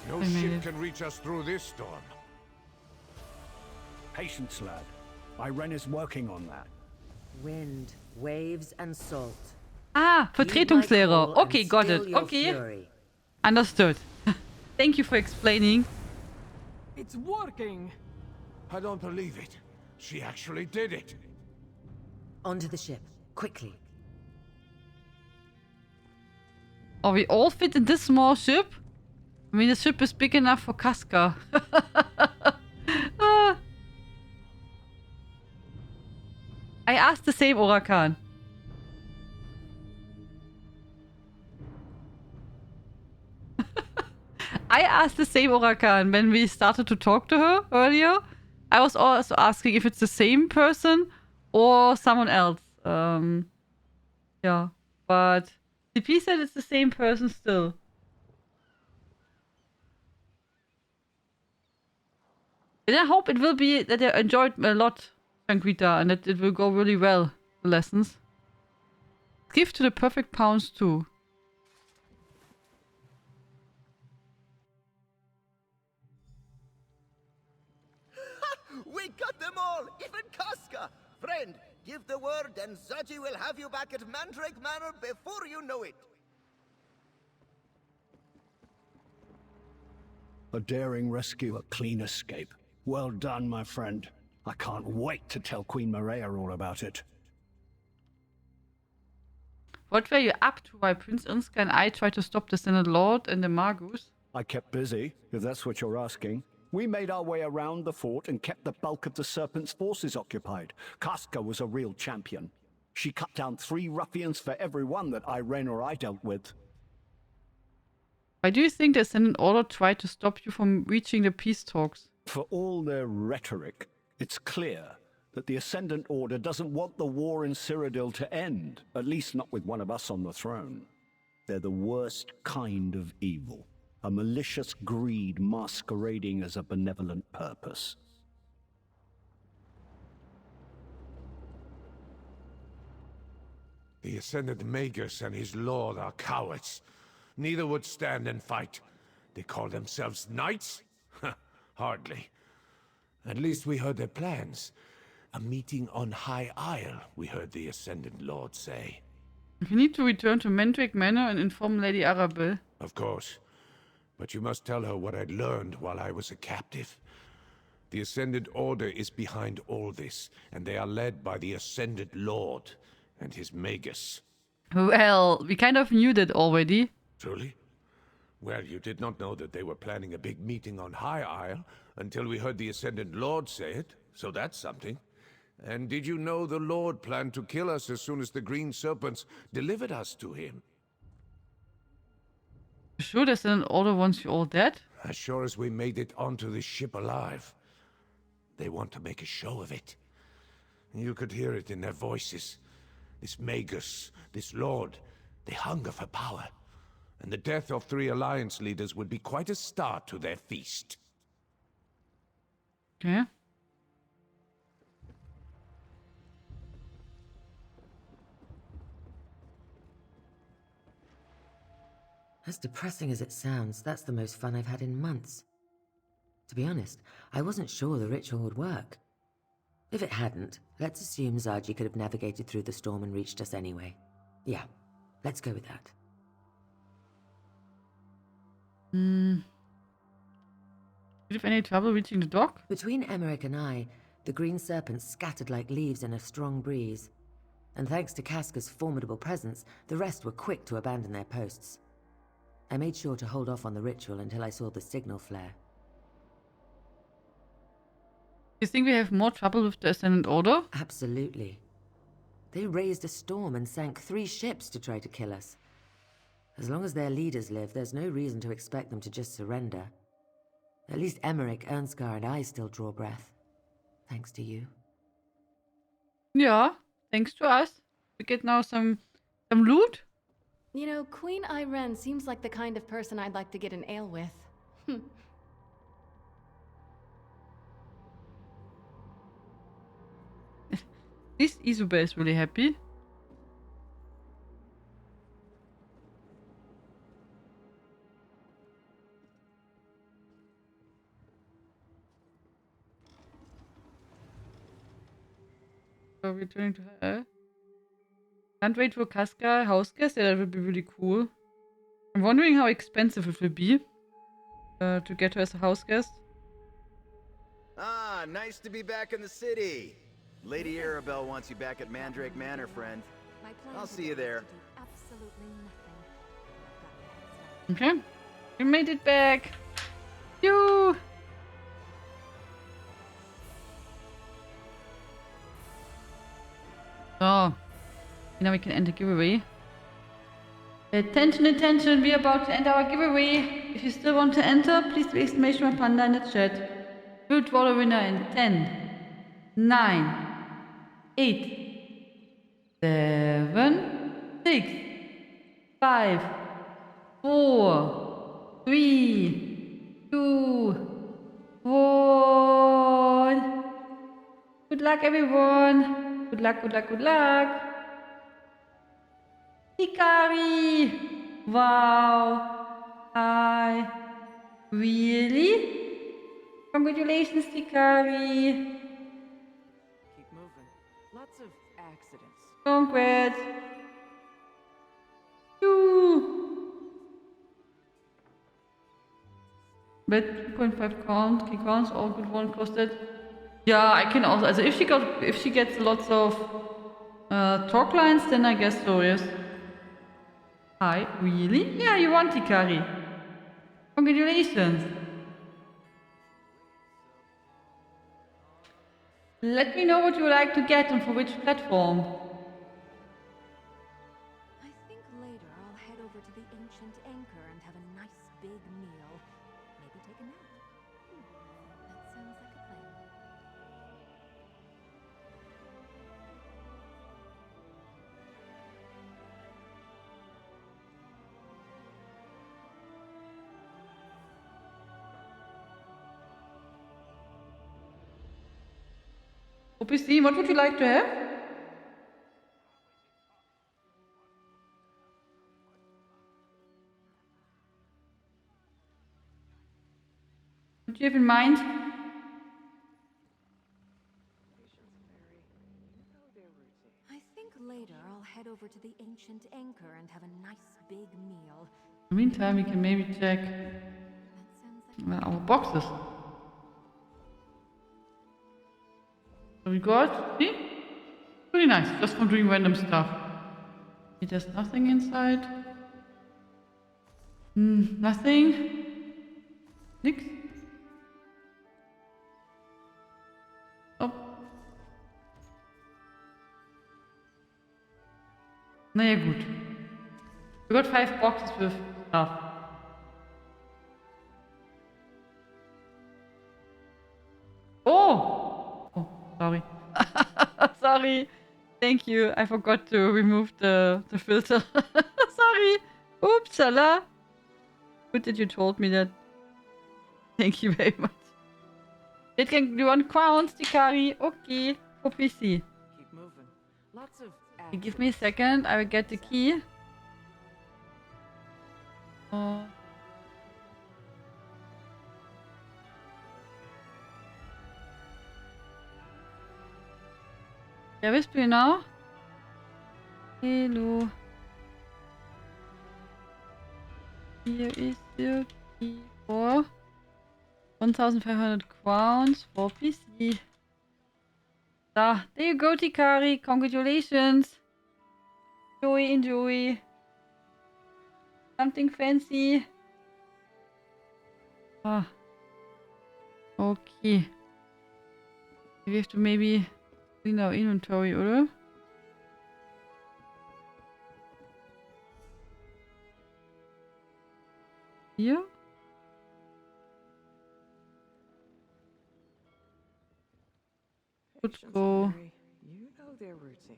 L: No ship can reach us through this storm.
M: Patience, lad. Irene is working on that.
F: Wind, waves, and salt.
A: Ah, Vertretungslehrer. Okay, got it. Okay. Understood. Thank you for explaining.
C: It's working!
L: I don't believe it. She actually did it.
F: Onto the ship, quickly.
A: Oh, we all fit in this small ship? I mean, the ship is big enough for Casca. Ah. I asked the same, Orakan. I asked the same, Orakan, when we started to talk to her earlier. I was also asking if it's the same person or someone else. Yeah, but CP said it's the same person still. And I hope it will be that I enjoyed a lot, Sangrita, and that it will go really well, the lessons. Give to the perfect pounds too.
R: We got them all, even Casca! Friend, give the word and Zaji will have you back at Mandrake Manor before you know it!
I: A daring rescue, a clean escape. Well done, my friend. I can't wait to tell Queen Maria all about it.
A: What were you up to while Prince Irnska and I tried to stop the Senate Lord and the Magus?
I: I kept busy, if that's what you're asking. We made our way around the fort and kept the bulk of the Serpent's forces occupied. Casca was a real champion. She cut down 3 ruffians for every one that Irene or I dealt with.
A: Why do you think the Senate Order tried to stop you from reaching the peace talks?
I: For all their rhetoric, it's clear that the Ascendant Order doesn't want the war in Cyrodiil to end, at least not with one of us on the throne. They're the worst kind of evil. a malicious greed masquerading as a benevolent purpose.
L: The Ascended Magus and his lord are cowards. Neither would stand and fight. They call themselves knights? Hardly. At least we heard their plans. A meeting on High Isle, we heard the Ascended Lord say.
A: We need to return to Mandrake Manor and inform Lady Arabelle.
L: Of course. But you must tell her what I'd learned while I was a captive. The Ascended Order is behind all this, and they are led by the Ascended Lord and his Magus.
A: Well, we kind of knew that already.
L: Truly? Well, you did not know that they were planning a big meeting on High Isle until we heard the Ascended Lord say it, so that's something. And did you know the Lord planned to kill us as soon as the Green Serpents delivered us to him?
A: Sure, there's an order wants you all dead?
L: As sure as we made it onto the ship alive. They want to make a show of it. You could hear it in their voices. This Magus, this Lord, they hunger for power. And the death of 3 Alliance leaders would be quite a start to their feast.
A: Okay.
F: As depressing as it sounds, that's the most fun I've had in months. To be honest, I wasn't sure the ritual would work. If it hadn't, let's assume Zaji could have navigated through the storm and reached us anyway. Yeah, let's go with that.
A: Did you have any trouble reaching the dock?
F: Between Emmerich and I, the green serpents scattered like leaves in a strong breeze. And thanks to Casca's formidable presence, the rest were quick to abandon their posts. I made sure to hold off on the ritual until I saw the signal flare.
A: You think we have more trouble with the Ascendant Order?
F: Absolutely. They raised a storm and sank 3 ships to try to kill us. As long as their leaders live, there's no reason to expect them to just surrender. At least Emmerich, Ernskar, and I still draw breath. Thanks to you.
A: Yeah, thanks to us. We get now some loot.
D: You know, Queen Irene seems like the kind of person I'd like to get an ale with.
A: This Isobel is really happy. So returning to her. Can't wait for Casca house guest. Yeah, that would be really cool. I'm wondering how expensive it will be to get her as a house guest.
R: Ah, nice to be back in the city. Lady Arabelle wants you back at Mandrake Manor, friend. I'll see you there.
A: Okay, we made it back. You. So, now we can end the giveaway. Attention, attention, we're about to end our giveaway. If you still want to enter, please do exclamation mark panda in the chat. We'll draw the winner in 10, 9, 8, 7, 6, 5, 4, 3, 2, 1. Good luck, everyone. Good luck, good luck, good luck. Hikari! Wow! Hi! Really? Congratulations, Hikari!
S: Keep moving. Lots of accidents.
A: Congrats! You! Bet 2.5 count, key counts, all good one costed. Yeah, I can also. Also, if she gets lots of talk lines, then I guess so. Yes. Hi, really? Yeah, you want Hikari. Congratulations. Let me know what you would like to get and for which platform.
J: I think later I'll head over to the Ancient Anchor and have a nice big meal. Maybe take a nap. That sounds like a plan.
A: OPC, what would you like to have? What do you have in mind?
J: I think later I'll head over to the ancient anchor and have a nice big meal.
A: In the meantime, we can maybe check our boxes. So we got, see? Pretty nice, just from doing random stuff. There's nothing inside. Nothing. Nix. Oh. Naja, gut. We got 5 boxes with stuff. Oh! Oh, sorry. Sorry. Thank you. I forgot to remove the filter. Sorry. Oopsala. Good that you told me that. Thank you very much. Dit can do on crowns, Tikari. Okay. For PC.
S: Keep moving. Lots of
A: You give me a second. I will get the key. Wer bist du genau? Hello. Hier ist der Key for 1500 crowns for PC. Da, there you go, Tikari. Congratulations. Enjoy, enjoy. Something fancy. Ah. Okay. We have to maybe clean our inventory, oder? Hier? Let's go
S: You know their routine.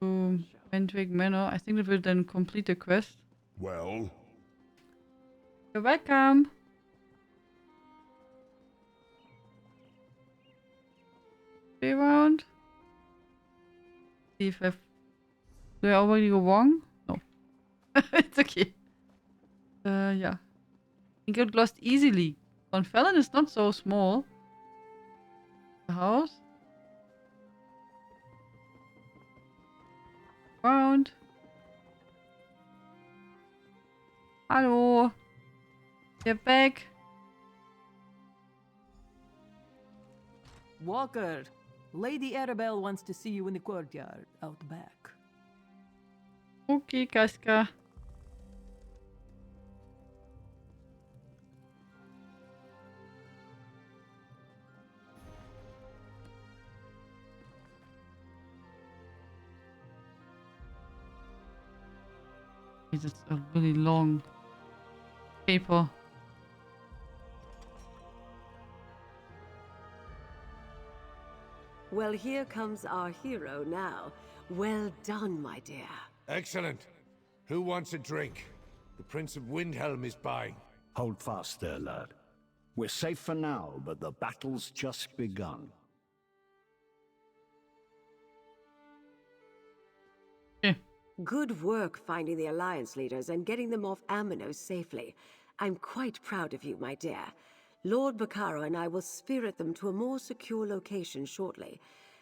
A: to Mandrake Manor. I think that will then complete the quest.
Q: Well?
A: You're welcome. Stay around. See if do I already go wrong? No. It's okay. Yeah. I got lost easily. Confellan is not so small. The house. Round. Hallo. Get back.
C: Walker, Lady Arabelle wants to see you in the courtyard, out back.
A: Okay, Kaska. It's a really long paper.
T: Well, here comes our hero now. Well done, my dear.
L: Excellent. Who wants a drink? The Prince of Windhelm is buying.
I: Hold fast there, lad. We're safe for now, but the battle's just begun.
T: Good work finding the Alliance leaders and getting them off Amenos safely. I'm quite proud of you, my dear. Lord Bacaro and I will spirit them to a more secure location shortly.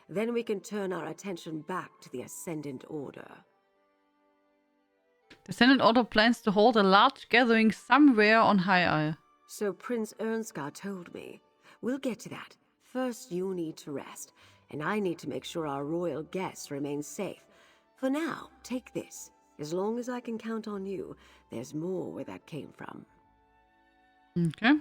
T: Then we can turn our attention back to the Ascendant Order.
A: The Ascendant Order plans to hold a large gathering somewhere on High Isle.
T: So Prince Ernskar told me. We'll get to that. First, you need to rest, and I need to make sure our royal guests remain safe. For now, take this. As long as I can count on you, there's more where that came from.
A: Okay.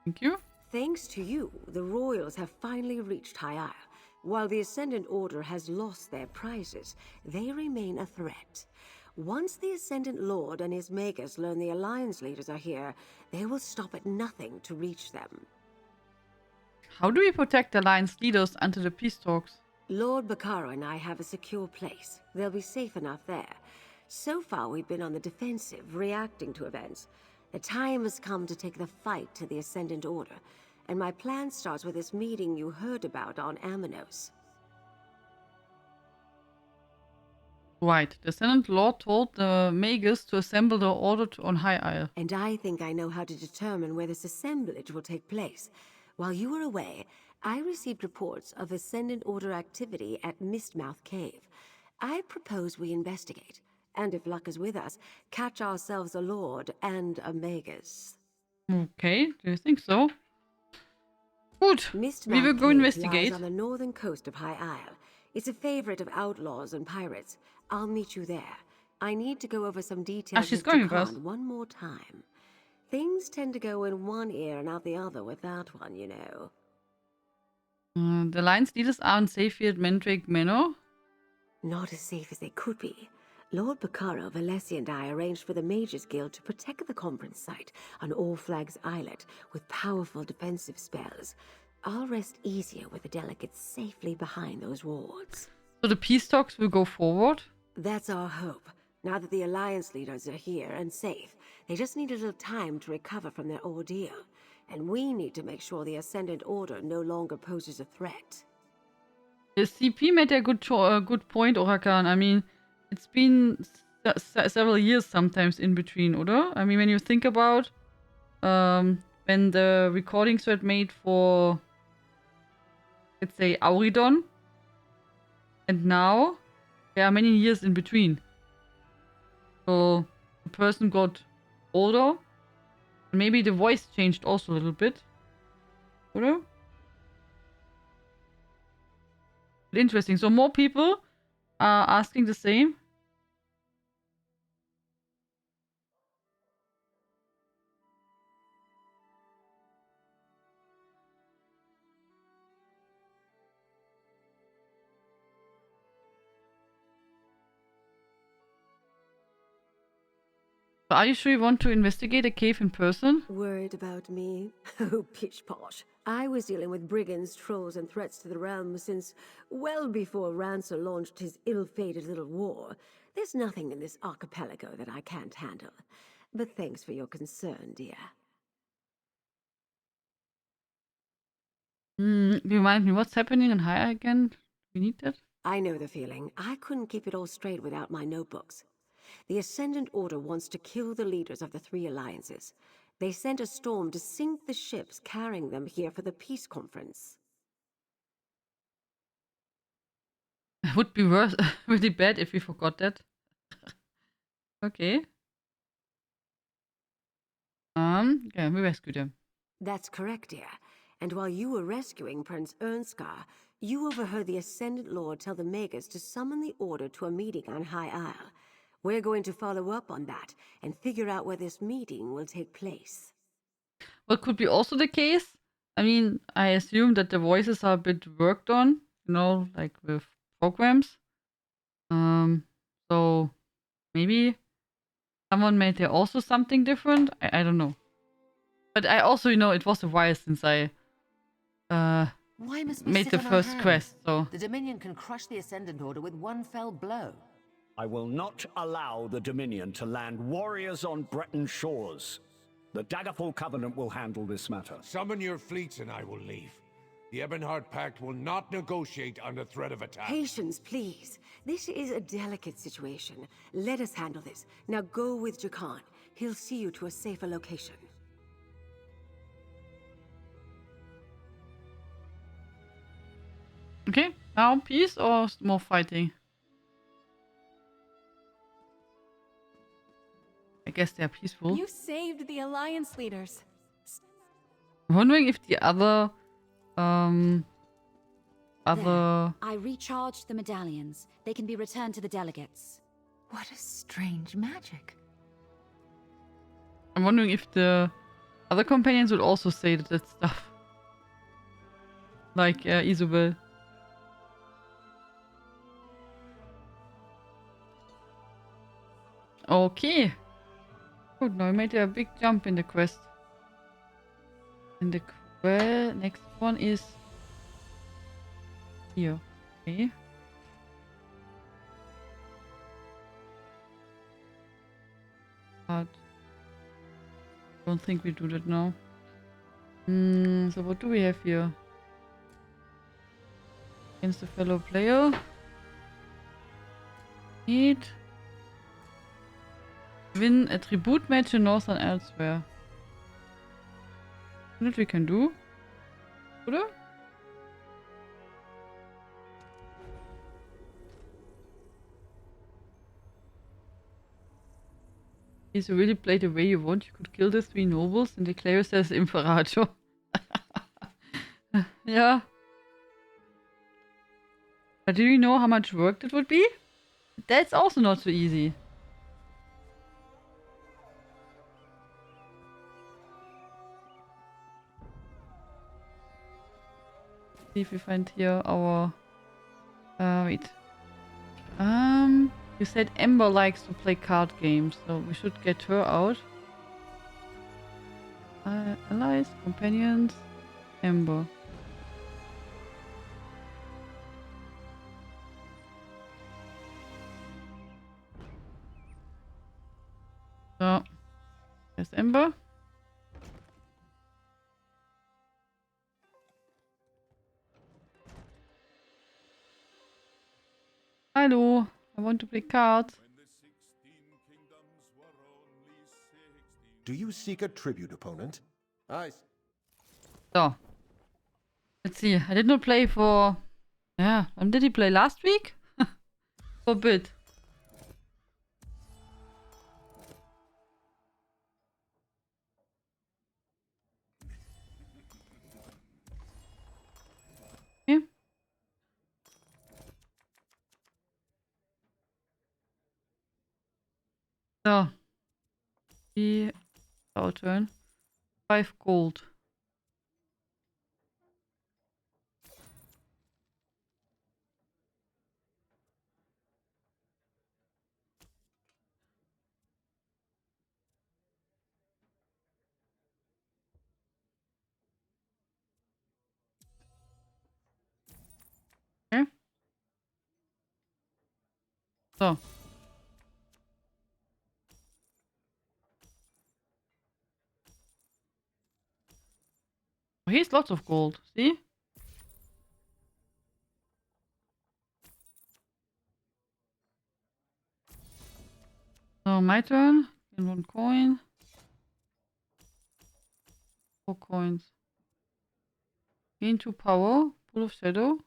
A: Thank you.
T: Thanks to you, the royals have finally reached High Isle. While the Ascendant Order has lost their prizes, they remain a threat. Once the Ascendant Lord and his Magus learn the Alliance leaders are here, they will stop at nothing to reach them.
A: How do we protect the Alliance leaders until the peace talks?
T: Lord Bacaro and I have a secure place. They'll be safe enough there. So far, we've been on the defensive, reacting to events. The time has come to take the fight to the Ascendant Order, and my plan starts with this meeting you heard about on Amenos.
A: Right. The Ascendant Lord told the Magus to assemble the order on High Isle.
T: And I think I know how to determine where this assemblage will take place. While you were away, I received reports of Ascendant Order activity at Mistmouth Cave. I propose we investigate, and if luck is with us, catch ourselves a Lord and a Magus.
A: Okay, do you think so? Good. We will
T: Mistmouth
A: go
T: Cave
A: investigate.
T: lies on the northern coast of High Isle. It's a favorite of outlaws and pirates. I'll meet you there. I need to go over some details
A: she's
T: with
A: going with us.
T: Jakan one more time. Things tend to go in one ear and out the other with that one, you know.
A: The Alliance leaders aren't safe here at Mandrake Manor.
T: Not as safe as they could be. Lord Bacaro, Valessi, and I arranged for the Mages Guild to protect the conference site on All Flags Islet with powerful defensive spells. I'll rest easier with the delegates safely behind those wards.
A: So the peace talks will go forward?
T: That's our hope. Now that the Alliance leaders are here and safe, they just need a little time to recover from their ordeal. And we need to make sure the Ascendant Order no longer poses a threat.
A: The CP made a good point, Orakan. I mean, it's been several years sometimes in between, oder? I mean, when you think about when the recordings were made for, let's say, Auridon, and now there are many years in between. So the person got older, and maybe the voice changed also a little bit, oder? Interesting. So more people are asking the same. Are you sure you want to investigate a cave in person?
T: Worried about me? Oh, pitch posh. I was dealing with brigands, trolls, and threats to the realm since well before Rancer launched his ill-fated little war. There's nothing in this archipelago that I can't handle. But thanks for your concern, dear.
A: Remind me, what's happening in High again? We need that?
T: I know the feeling. I couldn't keep it all straight without my notebooks. The Ascendant Order wants to kill the leaders of the three alliances. They sent a storm to sink the ships carrying them here for the peace conference.
A: It would be worse, really bad if we forgot that. Okay. Yeah, we rescued him.
T: That's correct, dear. And while you were rescuing Prince Ernskar, you overheard the Ascendant Lord tell the Magus to summon the Order to a meeting on High Isle. We're going to follow up on that and figure out where this meeting will take place.
A: What could be also the case? I mean, I assume that the voices are a bit worked on, you know, like with programs. So maybe someone made there also something different. I don't know. But I also, you know, it was a while since I
F: Why must we
A: made
F: sit
A: the
F: on our
A: first
F: hands?
A: quest, so
F: The Dominion can crush the Ascendant Order with one fell blow.
M: I will not allow the Dominion to land warriors on Breton shores. The Daggerfall Covenant will handle this matter.
L: Summon your fleets and I will leave. The Ebonheart Pact will not negotiate under threat of attack.
T: Patience, please. This is a delicate situation. Let us handle this. Now go with Jakan. He'll see you to a safer location.
A: okay. Now peace or more fighting? I guess they're peaceful.
D: You saved the Alliance leaders.
A: I'm wondering if the other
J: I recharged the medallions. They can be returned to the delegates.
G: What a strange magic.
A: I'm wondering if the other companions would also say that stuff. Like Isabel. Okay. Good, now we made a big jump in the quest. And the next one is here. Okay. But don't think we do that now. So what do we have here? Against a fellow player. Need. Win a tribute match in North and elsewhere. What we can do? Oder? If you really play the way you want, you could kill the 3 nobles and declare yourself Imperator. Yeah. But do you know how much work that would be? That's also not so easy. See if we find here our... wait. You said Ember likes to play card games, so we should get her out. Allies, companions, Ember. So, there's Ember. Hello, I want to play cards.
U: Do you seek a tribute opponent?
A: So, let's see. I did not play for... Yeah, when did he play? Last week? For a bit. Okay. So, our turn. 5 gold. Okay. So. Oh, here's lots of gold. See? So, my turn. And 1 coin. 4 coins. Gain 2 power. Pool of shadow.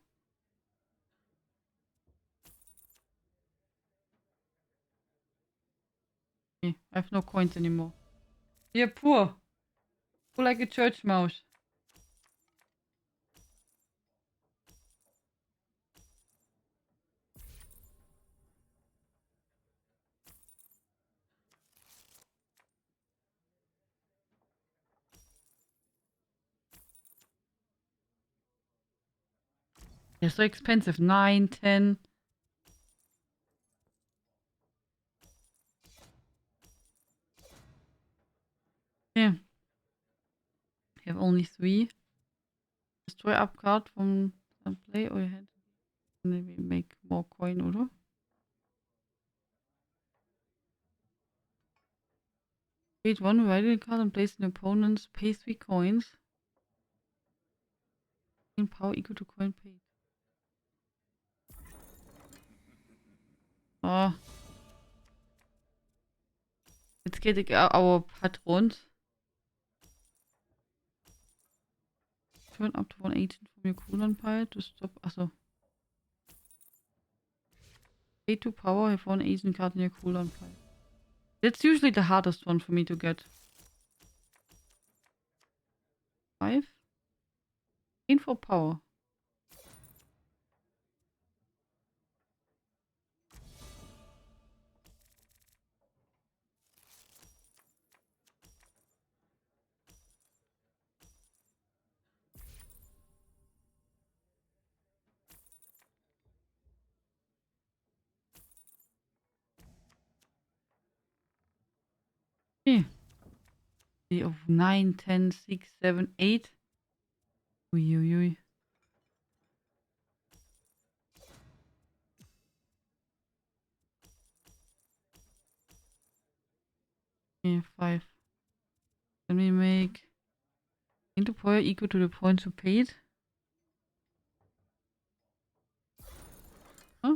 A: Okay, I have no coins anymore. You're poor. Poor like a church mouse. They're so expensive. 9, 10. Yeah. You have only 3. Destroy up card from some play or you had maybe make more coin, oder? Create 1 rival card and place an opponent's pay 3 coins. In power equal to coin paid. Oh. Let's get our patrons. Turn up to 1 agent from your cooldown pile to stop. Achso. Pay 2 power, have 1 agent card in your cooldown pile. That's usually the hardest one for me to get. 5. Gain 4 power. Okay. Of 9, 10, 6, 7, 8. Ui, ui, ui. Okay, 5. Then we make into power equal to the points you paid. Huh?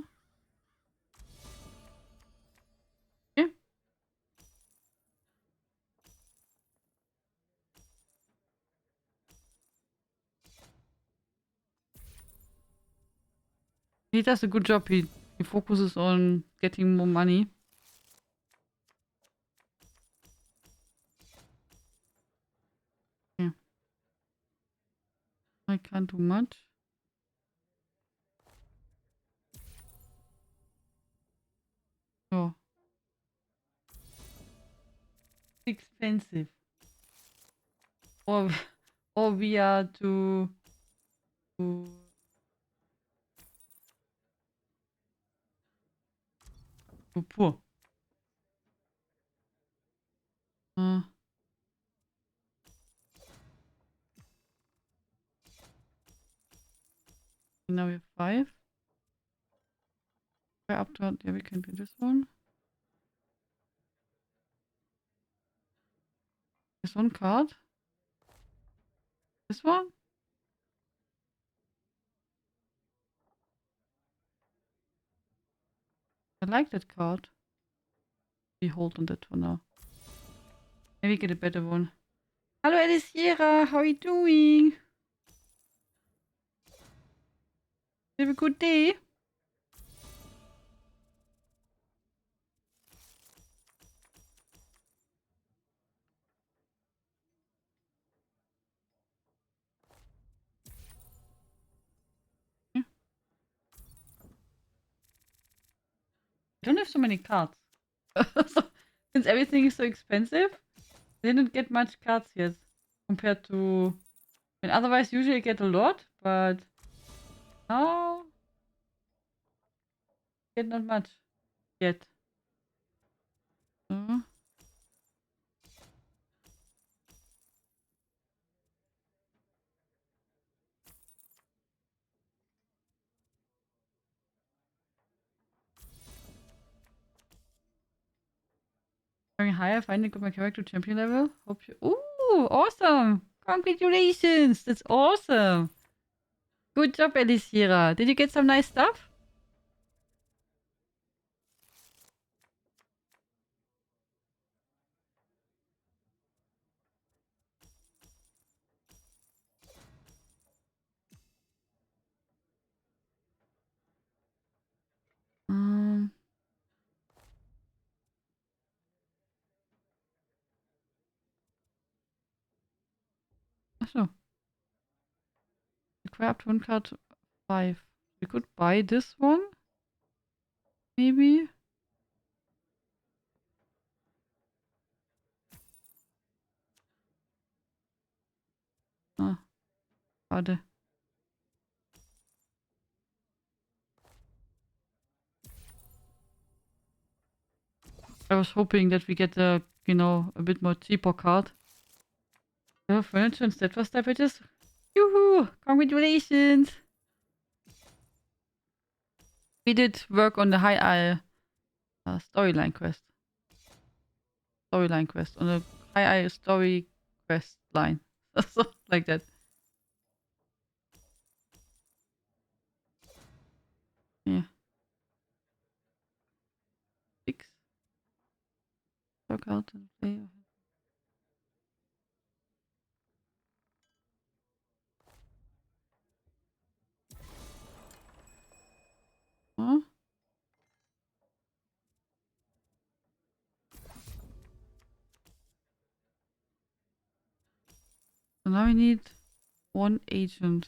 A: He does a good job. He focuses on getting more money. Yeah. I can't do much. Oh. Expensive. Or we are too poor. Now we have 5. We're up to, yeah, we can do this one. This one card. This one. I like that card. We hold on that for now. Maybe get a better one. Hello, Elisiera. How are you doing? Have a good day. Yeah. I don't have so many cards. Since everything is so expensive, I didn't get much cards yet compared to. I mean, otherwise, usually I get a lot, but now I get not much yet. So. Going higher, finally got my character champion level. Hope you. Ooh, awesome! Congratulations! That's awesome! Good job, Elisiera. Did you get some nice stuff? Um. Achso. Acquire up to 1 card 5. We could buy this one. Maybe. Ah, schade. I was hoping that we get a, you know, a bit more cheaper card. Yeah, furniture instead for stoppages. Yoo-hoo! Congratulations! We did work on the High Isle storyline quest. On the High Isle story quest line. Like that. Yeah. 6. Work out and play. Huh? So now we need 1 agent.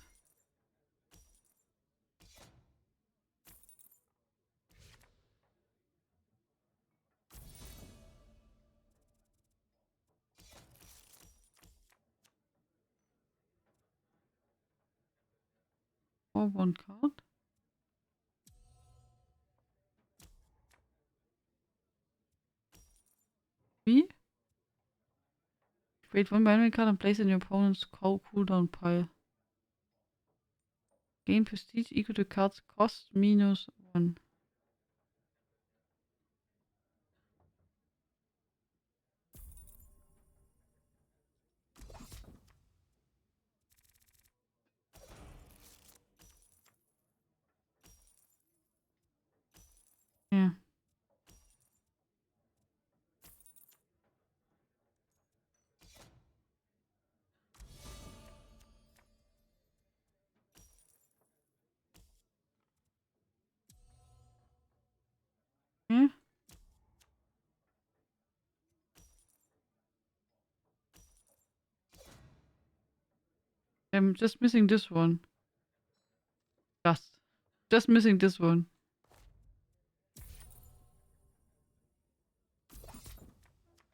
A: Or 1 card. We create 1 binary card and place it in your opponent's cooldown pile. Gain prestige equal to card's cost minus 1. Yeah. I'm just missing this one. Just missing this one.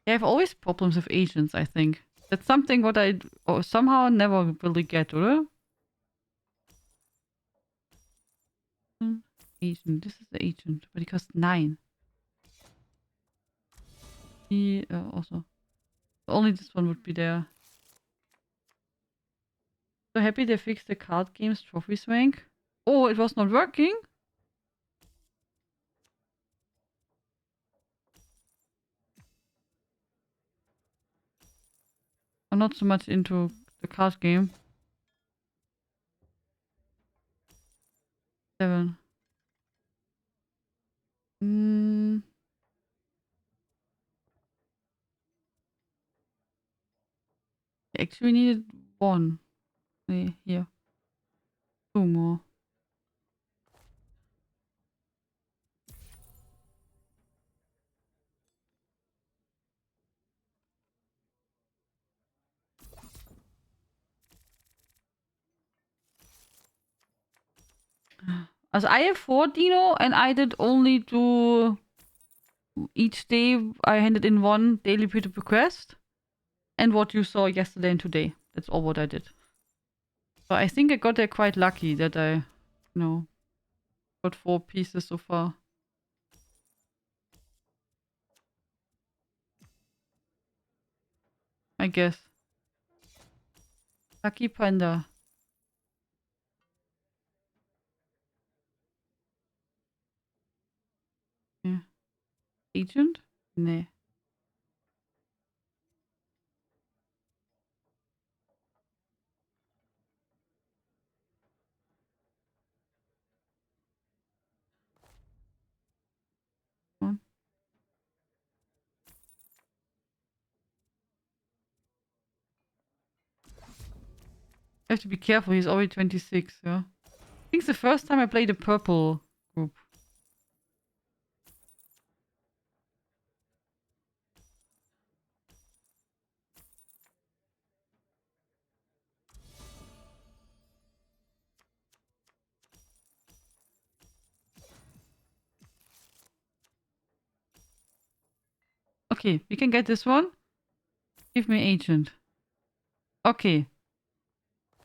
A: I have always problems with agents, I think. That's something what I somehow never really get, oder? Agent. This is the agent, but it costs 9. He also. Only this one would be there. So happy they fixed the card game's trophy swank. Oh, it was not working? I'm not so much into the card game. 7. Actually needed 1. Nee, here. 2 more. Also I have 4 Dino and I did only do each day I handed in 1 daily P2P quest and what you saw yesterday and today. That's all what I did. So I think I got there quite lucky that I, got 4 pieces so far. I guess. Lucky Panda. Yeah. Agent? Nee. I have to be careful, he's already 26, yeah. I think it's the first time I played a purple group. Okay, we can get this one. Give me agent. Okay.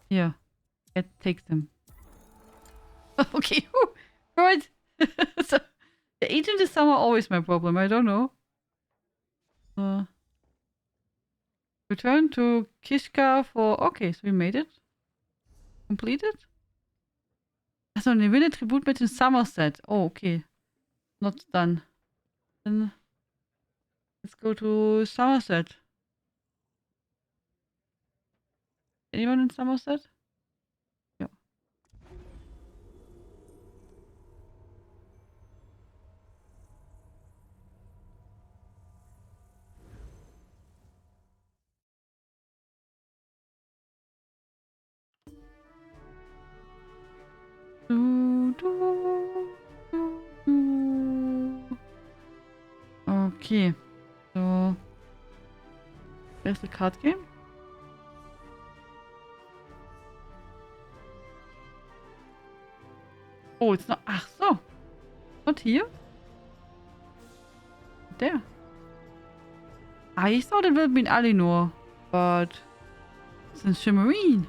A: Here. Take them. Okay, good. So, the agent is somehow always my problem, I don't know. Return to Kishka for... Okay, so we made it. Completed? Achso, ne, win a Tribute mit dem Somerset. Oh, okay. Not done. Then let's go to Somerset. Anyone in Somerset? Yeah. Okay. So. Where's the card game? Oh, it's not. Ach so. Not here? There. I thought it would have been Alinor, but it's in Shimmerine.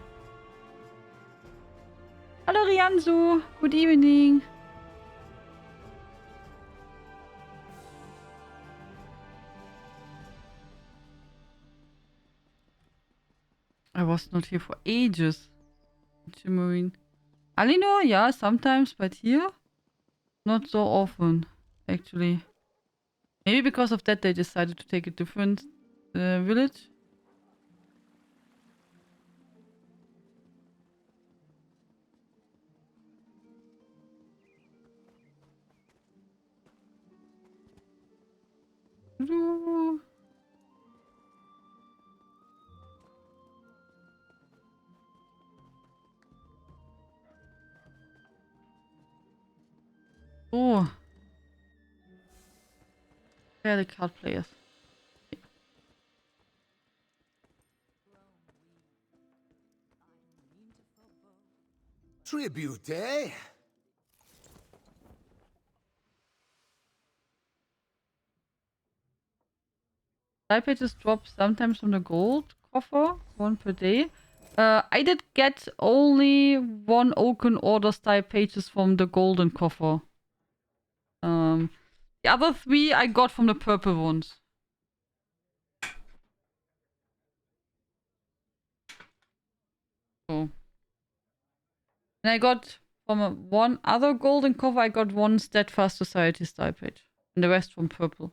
A: Hello, Rianzu. Good evening. I was not here for ages. Shimmerine. Alinor, yeah, sometimes, but here? Not so often, actually. Maybe because of that they decided to take a different village. Oh. Where are the card players?
L: Tribute, eh?
A: Style pages drop sometimes from the gold coffer, 1 per day. I did get only 1 oaken order style pages from the golden coffer. The other 3 I got from the purple ones. So. And I got from one other golden cover, I got 1 Steadfast Society style page. And the rest from purple.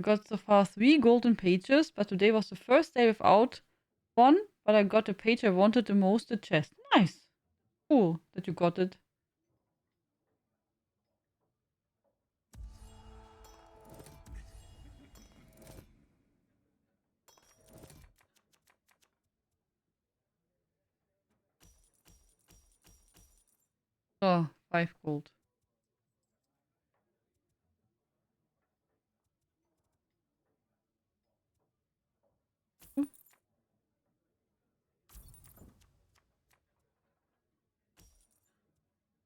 A: I got so far 3 golden pages, but today was the first day without one. But I got the page I wanted the most, the chest. Nice. Cool that you got it. Oh, 5 gold.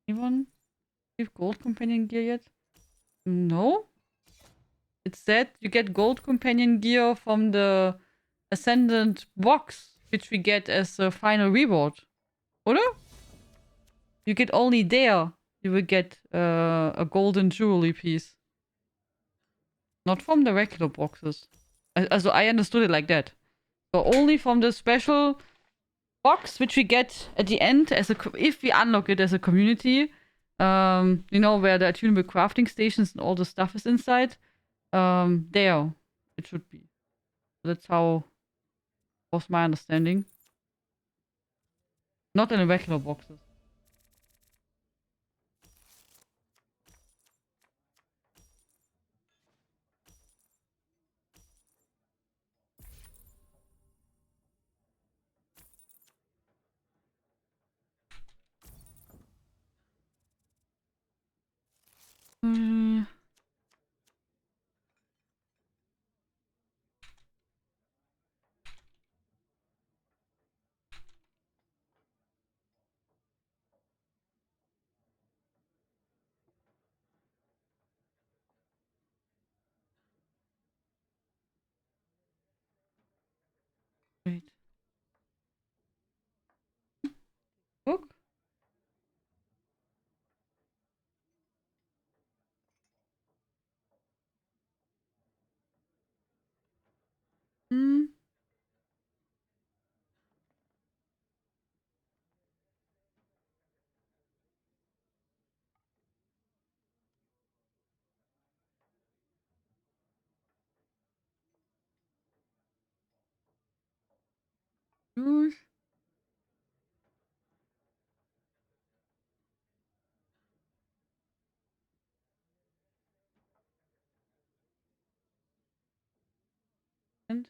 A: Anyone give gold companion gear yet? No? It said you get gold companion gear from the Ascendant box, which we get as a final reward. Oder? You get only there. You will get a golden jewelry piece. Not from the regular boxes. Also, I understood it like that. So only from the special box, which we get at the end as if we unlock it as a community. You know, where the attunable crafting stations and all the stuff is inside. There it should be. That's how was my understanding. Not in the regular boxes. Wait. Look. Hmm. Rouge. And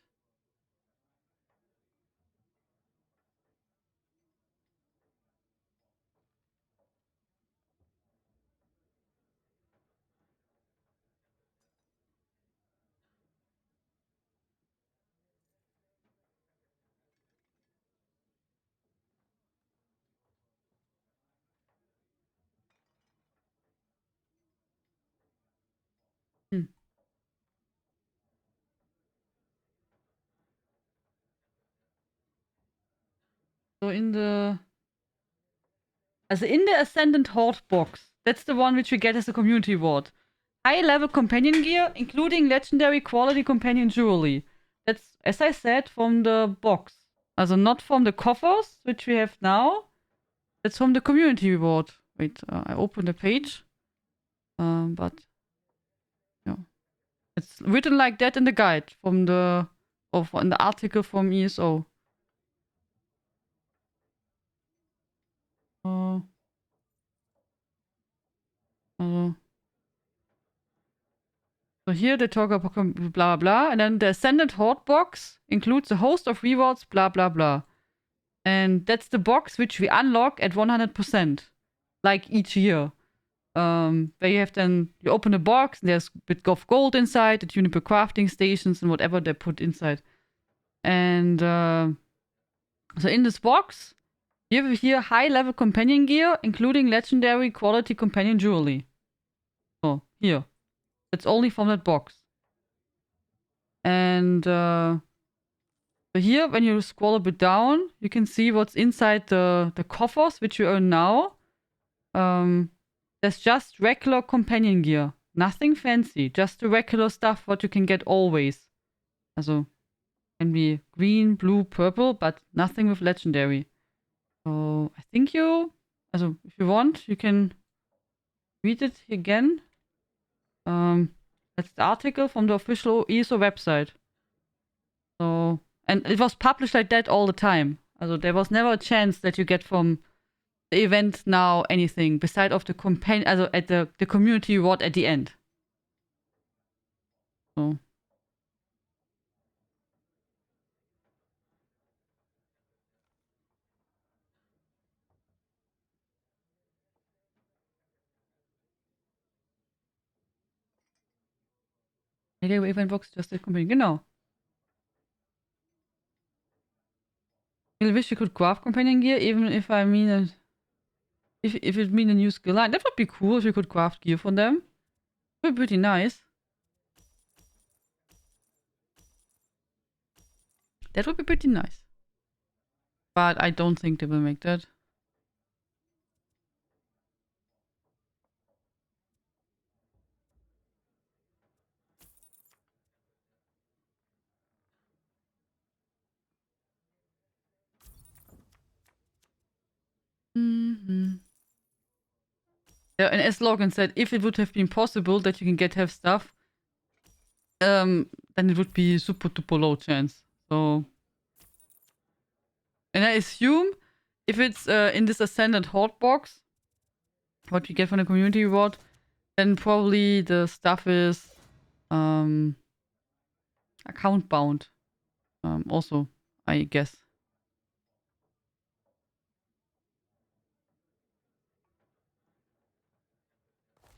A: so in the Ascendant Horde box, that's the one which we get as a community reward. High level companion gear, including legendary quality companion jewelry. That's, as I said, from the box. Also not from the coffers, which we have now. That's from the community reward. Wait, I opened the page. But yeah, it's written like that in the guide from the, or in the article from ESO. So here they talk about blah blah, and then the Ascendant Horde box includes a host of rewards, blah blah blah. And that's the box which we unlock at 100%, like each year. Where you have then, you open a box, and there's a bit of gold inside, the Juniper crafting stations, and whatever they put inside. And so in this box, you have here high-level companion gear, including legendary quality companion jewelry. Oh, here. That's only from that box. And so here, when you scroll a bit down, you can see what's inside the coffers, which you earn now. There's just regular companion gear. Nothing fancy. Just the regular stuff what you can get always. Also, can be green, blue, purple, but nothing with legendary. So, I think also, if you want, you can read it again. That's the article from the official ESO website. So, and it was published like that all the time. Also, there was never a chance that you get from the event now anything beside of the companion, also at the community reward at the end. So. Maybe Event Box just the companion, genau. I wish you could craft companion gear, even if I mean it. If it mean a new skill line, that would be cool if you could craft gear from them. Would be pretty nice. That would be pretty nice. But I don't think they will make that. Yeah, and as Logan said, if it would have been possible that you can have stuff, then it would be super duper low chance. So, and I assume if it's in this Ascendant Horde box, what you get from the community reward, then probably the stuff is account bound. Also, I guess.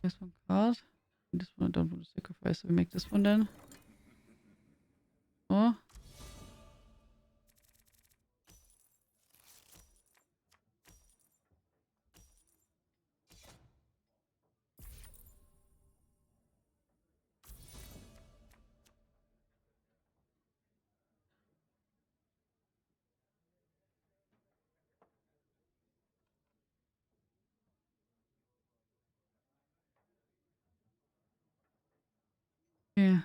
A: This one card. This one I don't want to sacrifice, so we make this one then. Oh. Yeah.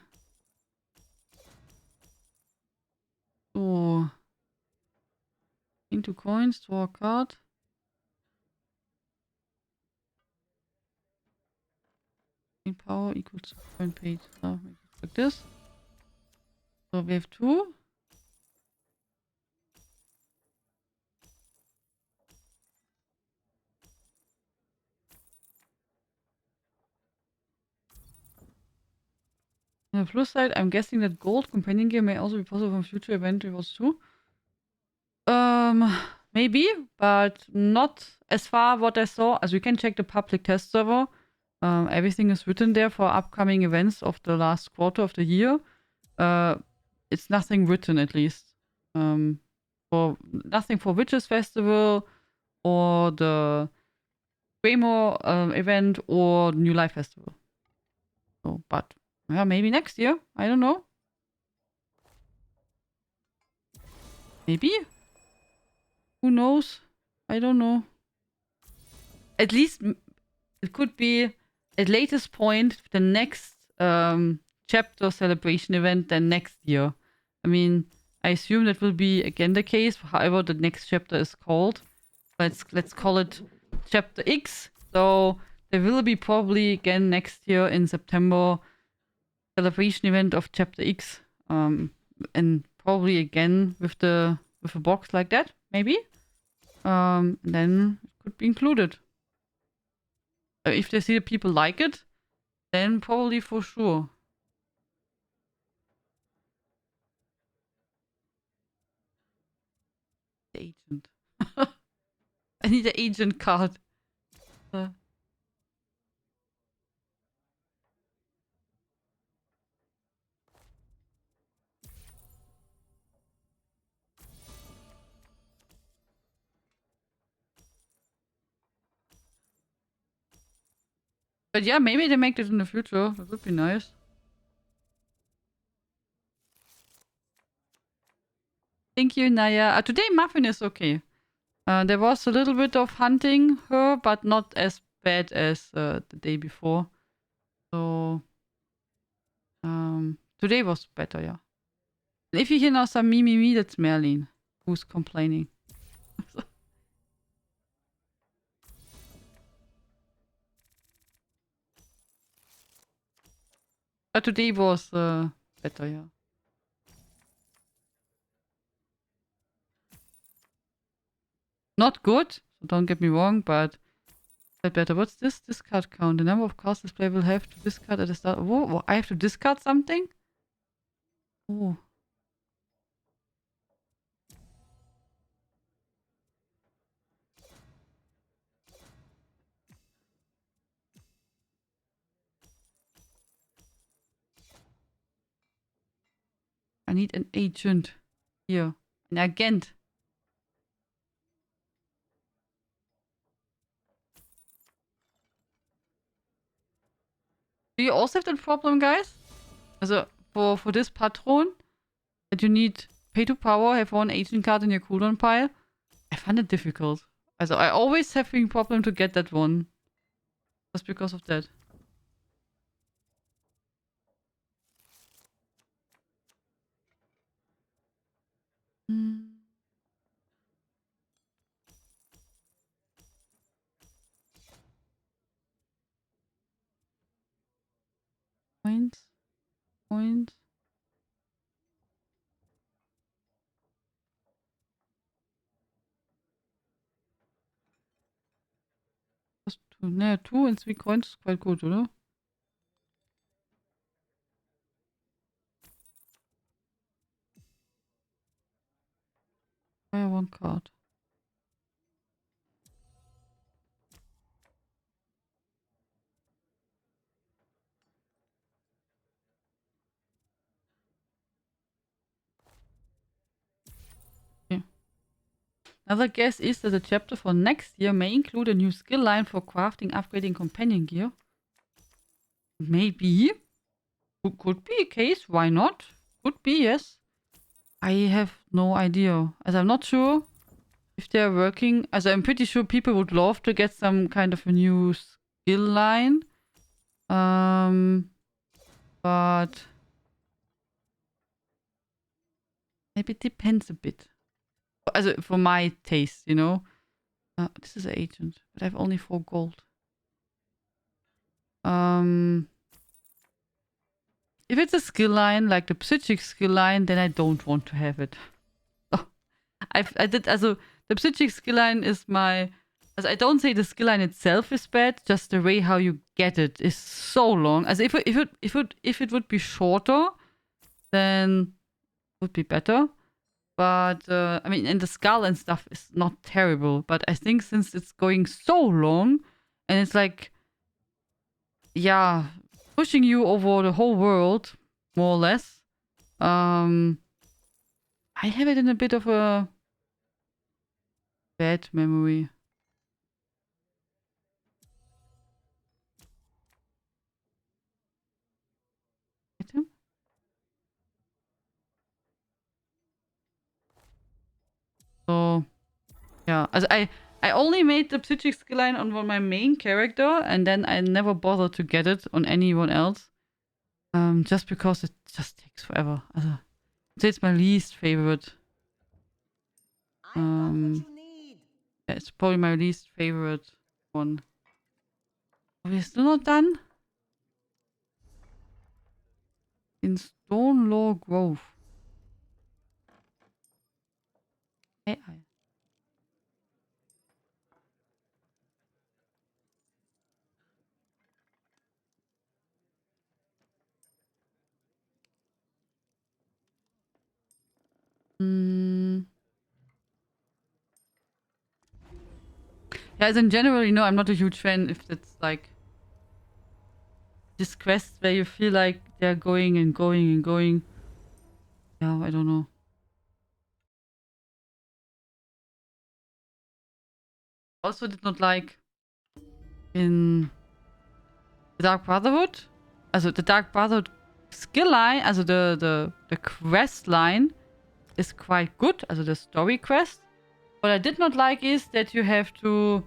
A: So. Into coins, draw a card. In power equals to coin paid. So make it like this. So we have 2. On the plus side, I'm guessing that gold companion gear may also be possible from future event rewards too. Maybe, but not as far what I saw. As you can check the public test server. Everything is written there for upcoming events of the last quarter of the year. It's nothing written at least. For nothing for Witches Festival or the Greymore event or New Life Festival. So, but yeah, maybe next year. I don't know. Maybe. Who knows? I don't know. At least it could be at latest point the next chapter celebration event then next year. I mean, I assume that will be again the case. However, the next chapter is called. Let's call it Chapter X. So there will be probably again next year in September celebration event of Chapter X. And probably again with a box like that, maybe. Then it could be included. If they see that people like it, then probably for sure. The agent. I need the agent card. But yeah, maybe they make this in the future. That would be nice. Thank you, Naya. Today Muffin is okay. There was a little bit of hunting her, but not as bad as the day before. So today was better, yeah. And if you hear now some me, that's Merlin who's complaining. But today was better, yeah. Not good, so don't get me wrong, but better. What's this discard count? The number of cards this player will have to discard at the start. Whoa, I have to discard something? Oh. I need an agent here. An agent. Do you also have that problem, guys? Also, for this patron, that you need pay to power, have one agent card in your cooldown pile. I find it difficult. Also, I always have a problem to get that one. Just because of that. Points. Points. Just two. Naja, 2 and 3 coins is quite good, oder? Fire one card. Okay. Another guess is that the chapter for next year may include a new skill line for crafting, upgrading companion gear. Maybe. Could be a case. Why not? Could be, yes. I have no idea. As I'm not sure if they're working. As I'm pretty sure people would love to get some kind of a new skill line. But maybe it depends a bit. Also, for my taste, you know. This is an agent, but I have only 4 gold. If it's a skill line, like the psychic skill line, then I don't want to have it. Oh, the psychic skill line is my... Also, I don't say the skill line itself is bad, just the way how you get it is so long. As if it would be shorter, then it would be better. But, I mean, and the skull and stuff is not terrible. But I think since it's going so long, and it's like, yeah, pushing you over the whole world, more or less, I have it in a bit of a bad memory. Item? So, yeah. Also I only made the psychic skill line on my main character, and then I never bothered to get it on anyone else. Just because it just takes forever. Also, it's my least favorite. Yeah, it's probably my least favorite one. Are we still not done? In Stone Law Grove. AI. Yeah, as in general, you know, I'm not a huge fan if it's like this quest where you feel like they're going and going and going. Yeah, I don't know. Also did not like in the Dark Brotherhood, also the Dark Brotherhood skill line, also the quest line is quite good, also the story quest. What I did not like is that you have to,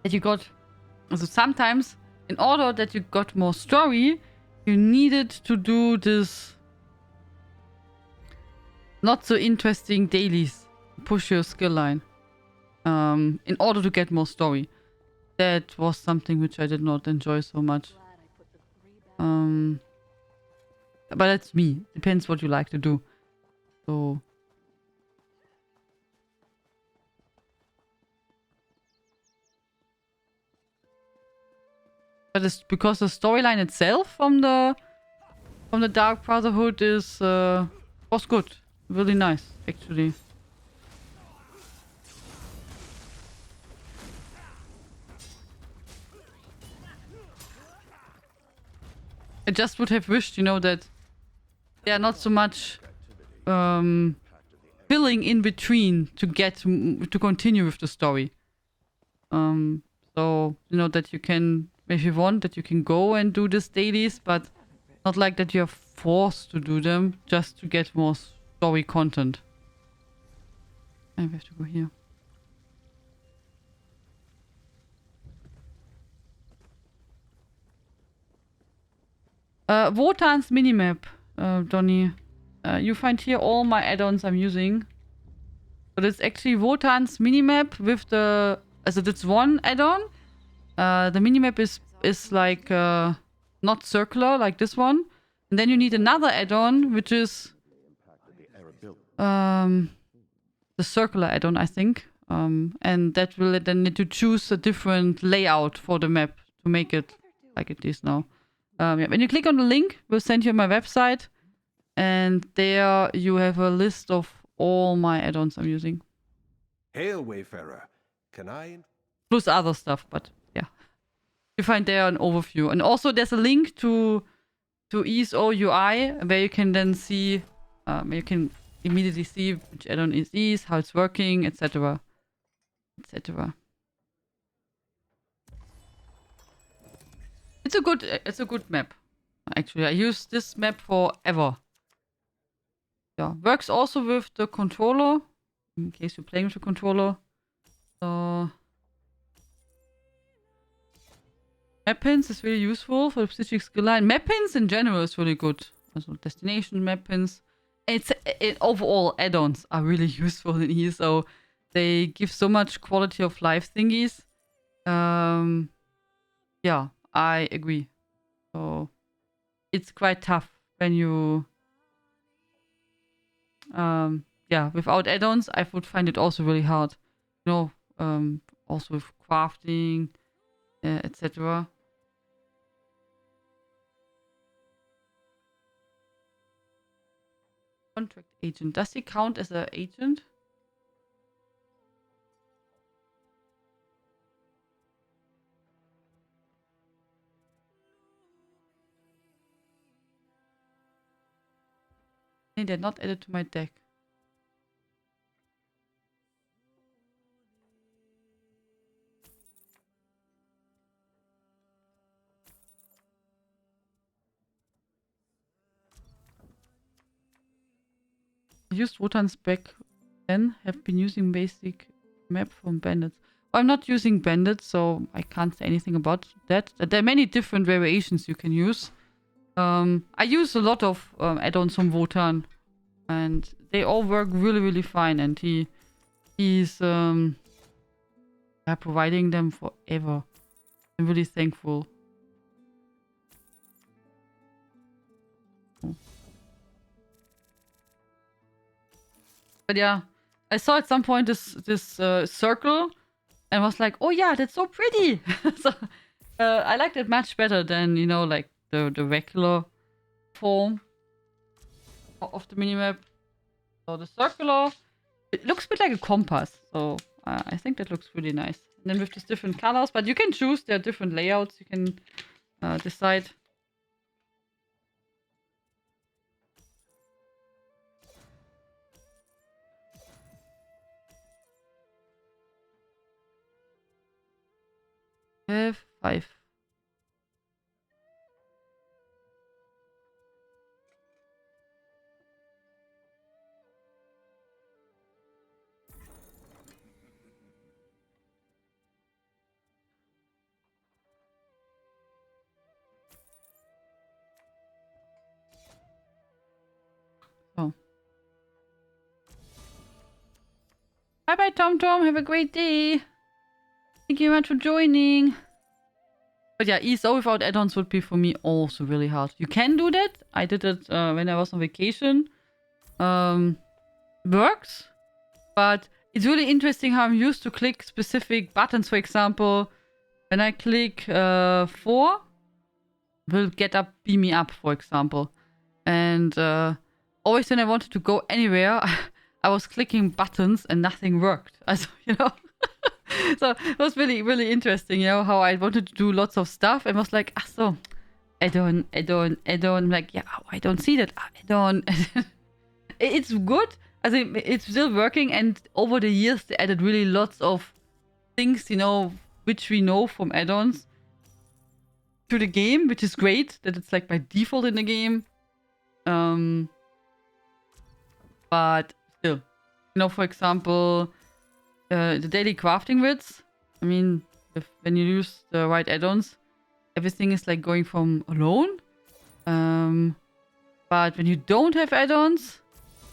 A: that you got, also sometimes in order that you got more story, you needed to do this not so interesting dailies, push your skill line, in order to get more story. That was something which I did not enjoy so much. But that's me. Depends what you like to do. So. But it's because the storyline itself from the Dark Brotherhood is was good. Really nice, actually. I just would have wished, you know, that there are not so much filling in between to get to continue with the story. So you know that you can, if you want, that you can go and do these dailies, but not like that you're forced to do them just to get more story content. I have to go here. Wotan's minimap, Johnny. You find here all my add-ons I'm using. But it's actually Wotan's minimap with the... Also that's one add-on. The minimap is like not circular like this one. And then you need another add-on which is the circular add-on, I think. And that will then need to choose a different layout for the map to make it like it is now. Yeah, when you click on the link, we'll send you my website. And there you have a list of all my add-ons I'm using.
U: Hail, Wayfarer. Can I...
A: Plus other stuff, but yeah. You find there an overview. And also there's a link to ESO UI where you can then see, you can immediately see which add-on is, how it's working, etc. etc. It's a good map. Actually, I use this map forever. Yeah, works also with the controller, in case you're playing with the controller. So map pins is really useful for the specific skill line. Map pins in general is really good. Also destination map pins. Overall add-ons are really useful in here, so they give so much quality of life thingies. Yeah, I agree. So it's quite tough when you yeah, without add-ons I would find it also really hard. You know, also with crafting, etc. Contract agent. Does he count as an agent? They're not added to my deck. I used Wotan's back then, have been using basic map from bandits. Well, I'm not using bandits, so I can't say anything about that. There are many different variations you can use. I use a lot of add-ons from Wotan, and they all work really, really fine. And he's providing them forever. I'm really thankful. But yeah, I saw at some point this circle, and was like, oh yeah, that's so pretty. So I liked it much better than, you know, like the regular form of the minimap. So the circular, it looks a bit like a compass. So I think that looks really nice. And then with these different colors, but you can choose, there are different layouts. You can decide. I have 5. Oh. Bye bye, Tom Tom. Have a great day. Thank you very much for joining. But yeah, ESO without add-ons would be for me also really hard. You can do that. I did it when I was on vacation. Works. But it's really interesting how I'm used to click specific buttons. For example, when I click 4, will get up, beam me up, for example. And always when I wanted to go anywhere, I was clicking buttons and nothing worked. Also, you know. So it was really, really interesting, you know, how I wanted to do lots of stuff and was like, ah, so add-on. Like, yeah, oh, I don't see that. Add-on. It's good. I think it's still working, and over the years they added really lots of things, you know, which we know from add-ons to the game, which is great that it's like by default in the game. But still, you know, for example, the daily crafting wits. I mean, when you use the right add-ons, everything is like going from alone. But when you don't have add-ons,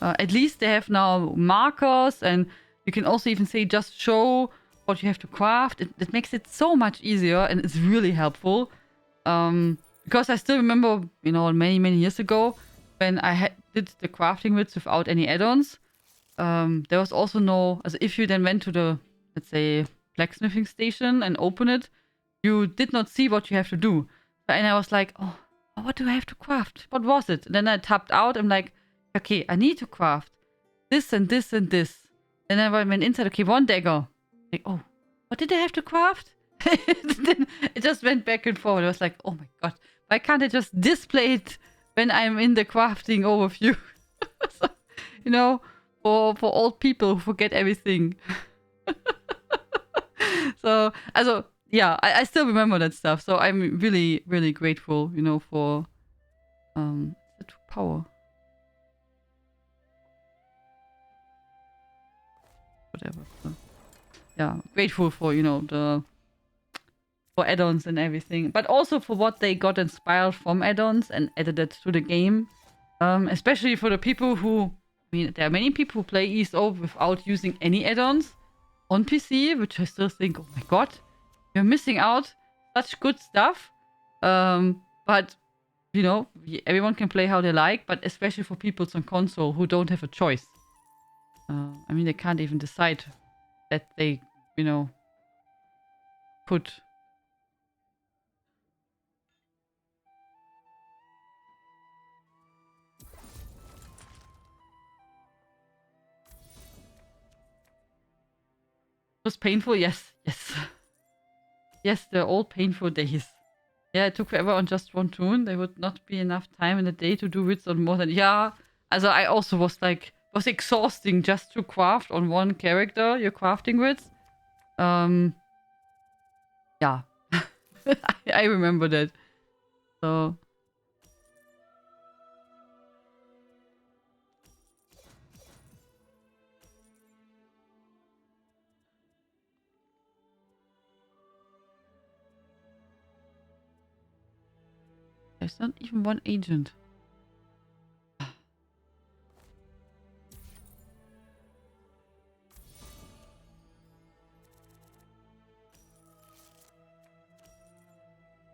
A: at least they have now markers, and you can also even say just show what you have to craft. It makes it so much easier, and it's really helpful. Because I still remember, you know, many, many years ago when I did the crafting wits without any add-ons. There was also no... Also if you then went to the, let's say, blacksmithing station and open it, you did not see what you have to do. And I was like, oh, what do I have to craft? What was it? And then I tapped out. I'm like, okay, I need to craft this and this and this. Then I went inside, okay, 1 dagger. Like, oh, what did I have to craft? Then it just went back and forward. I was like, oh my god, why can't I just display it when I'm in the crafting overview? So, you know, for old people who forget everything. So, also, yeah, I still remember that stuff. So I'm really, really grateful, you know, for the power. Whatever. So, yeah, grateful for, you know, for add-ons and everything, but also for what they got inspired from add-ons and added it to the game. Especially for the people who, I mean, there are many people who play ESO without using any add-ons on PC, which I still think, oh my god, you're missing out such good stuff. But, you know, everyone can play how they like, but especially for people on console who don't have a choice. I mean, they can't even decide that they, you know, put... It was painful, yes. Yes, the old painful days. Yeah, it took forever on just one tune. There would not be enough time in the day to do wits on more than... Yeah, also I also was like... It was exhausting just to craft on one character, your crafting wits. Yeah. I remember that. So... There's not even one agent.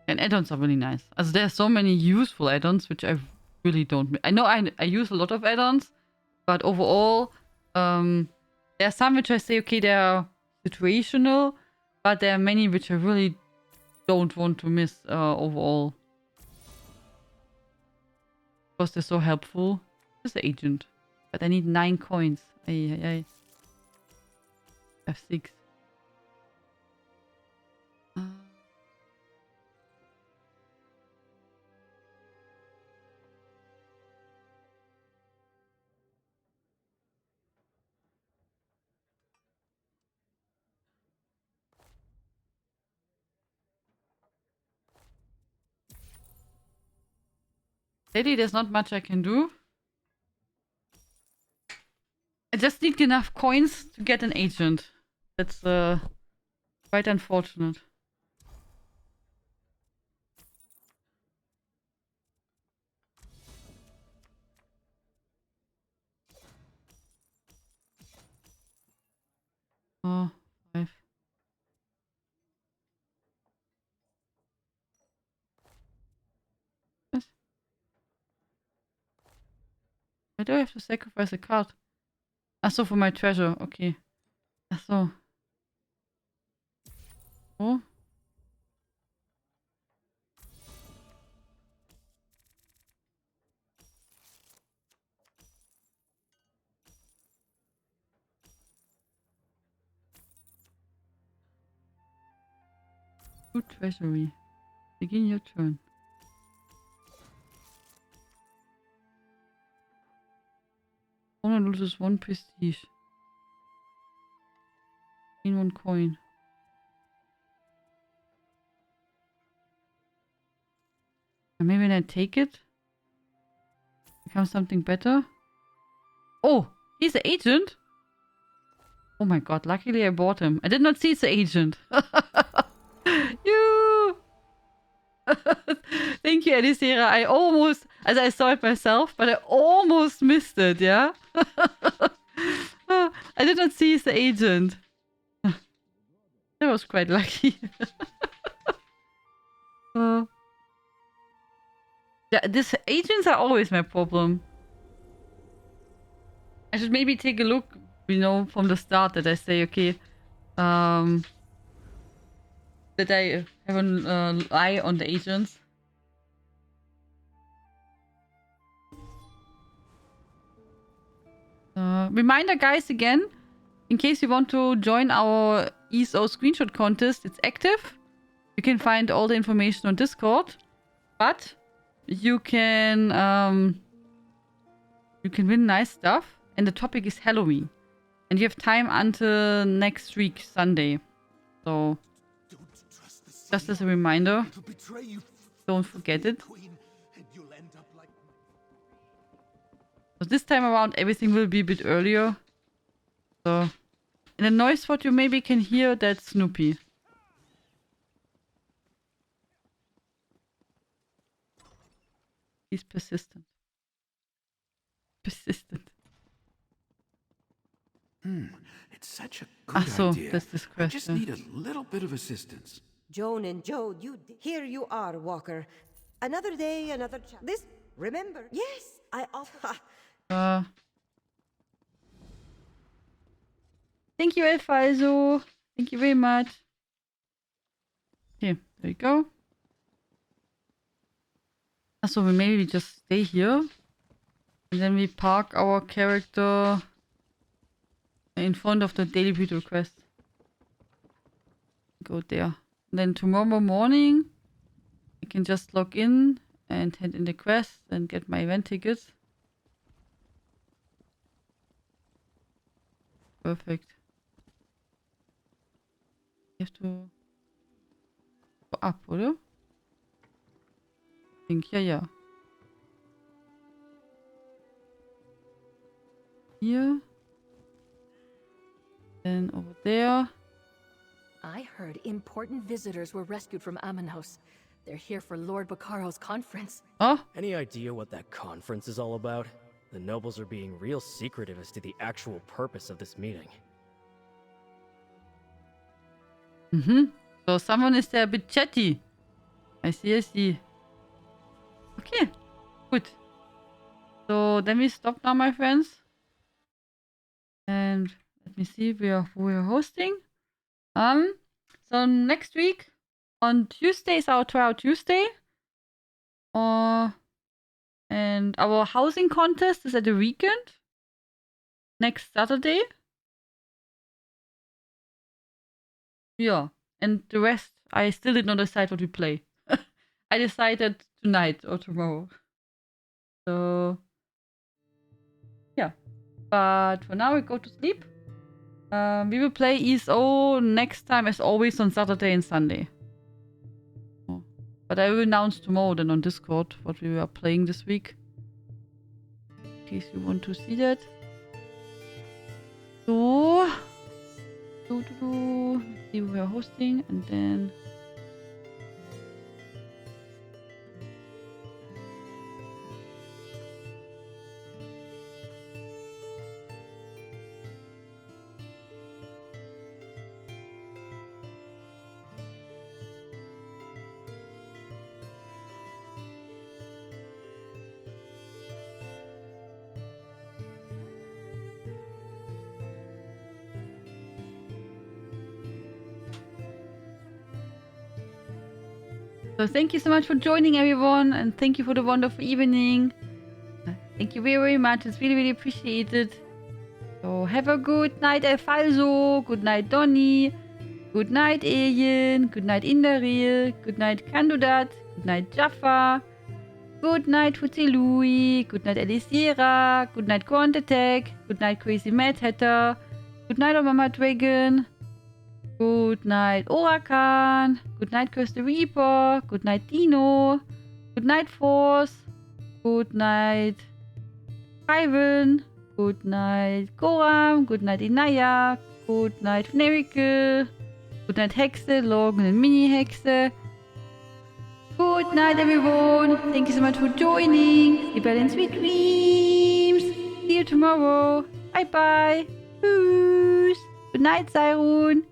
A: And add-ons are really nice. Also, there are so many useful add-ons, which I really don't... I know I use a lot of add-ons, but overall, there are some which I say, okay, they are situational, but there are many which I really don't want to miss overall. Because they're so helpful. This is the agent. But I need 9 coins. I have 6. Lady, there's not much I can do. I just need enough coins to get an agent. That's quite unfortunate. Oh, 5. Yes. Why do I have to sacrifice a card? Achso, for my treasure. Okay. Achso. Oh. Good treasury. Begin your turn. Opponent loses 1 prestige. Gain 1 coin. And maybe when I take it, becomes something better. Oh, he's the agent. Oh my god, luckily I bought him. I did not see it's the agent. You. Thank you, Elisera. I almost, as I saw it myself, but I almost missed it, yeah? I did not see it's the agent. That was quite lucky. Yeah, these agents are always my problem. I should maybe take a look, you know, from the start that I say, okay, that I have an eye on the agents. Reminder, guys, again, in case you want to join our ESO screenshot contest, it's active. You can find all the information on Discord, but you can win nice stuff. And the topic is Halloween, and you have time until next week, Sunday. So, just as a reminder, don't forget it. So this time around, everything will be a bit earlier. So, in the noise what you maybe can hear, that's Snoopy. He's persistent. Persistent.
B: It's such a good idea.
A: That's this
B: I just
A: question.
B: need a little bit of assistance.
H: Joan and Joe, here you are, Walker. Another day, another chance. This, remember? Yes, I offer.
A: Thank you, Elfaiso. Thank you very much. Okay, there you go. So maybe we just stay here. And then we park our character in front of the daily beauty quest. Go there. And then tomorrow morning, I can just log in and hand in the quest and get my event tickets. Perfect. You have to go up, oder? I think, yeah. Here. Then over there.
V: I heard important visitors were rescued from Amenos. They're here for Lord Baccaro's conference.
A: Oh?
W: Any idea what that conference is all about? The nobles are being real secretive as to the actual purpose of this meeting.
A: So someone is there a bit chatty. I see. Okay, good. So then we stop now, my friends. And let me see who we're hosting. So next week on Tuesday is our Trial Tuesday. And our housing contest is at the weekend. Next Saturday. Yeah. And the rest, I still did not decide what we play. I decided tonight or tomorrow. So, yeah. But for now, we go to sleep. We will play ESO next time, as always, on Saturday and Sunday. Oh. But I will announce tomorrow then on Discord what we are playing this week. In case you want to see that. So... Let's see who we are hosting and then... So thank you so much for joining everyone and thank you for the wonderful evening. Thank you very, very much. It's really, really appreciated. So have a good night, Alfalso. Good night, Donny. Good night, Alien. Good night, Indaril. Good night, Kandudat. Good night, Jaffa. Good night, Futsi Louie. Good night, Elisira. Good night, Quantatech. Good night, Crazy Mad Hatter. Good night, Mama Dragon. Good night, Orakan. Good night, Curse the Reaper. Good night, Dino. Good night, Force. Good night, Ivan. Good night, Goram. Good night, Inaya. Good night, Miracle. Good night, Hexe, Logan and Mini Hexe. Good night, everyone. Thank you so much for joining. Sleep well and sweet dreams. See you tomorrow. Bye bye. Tschüss. Good night, Cyrun.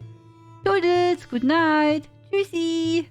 A: Toodles, good night. Tschüssi.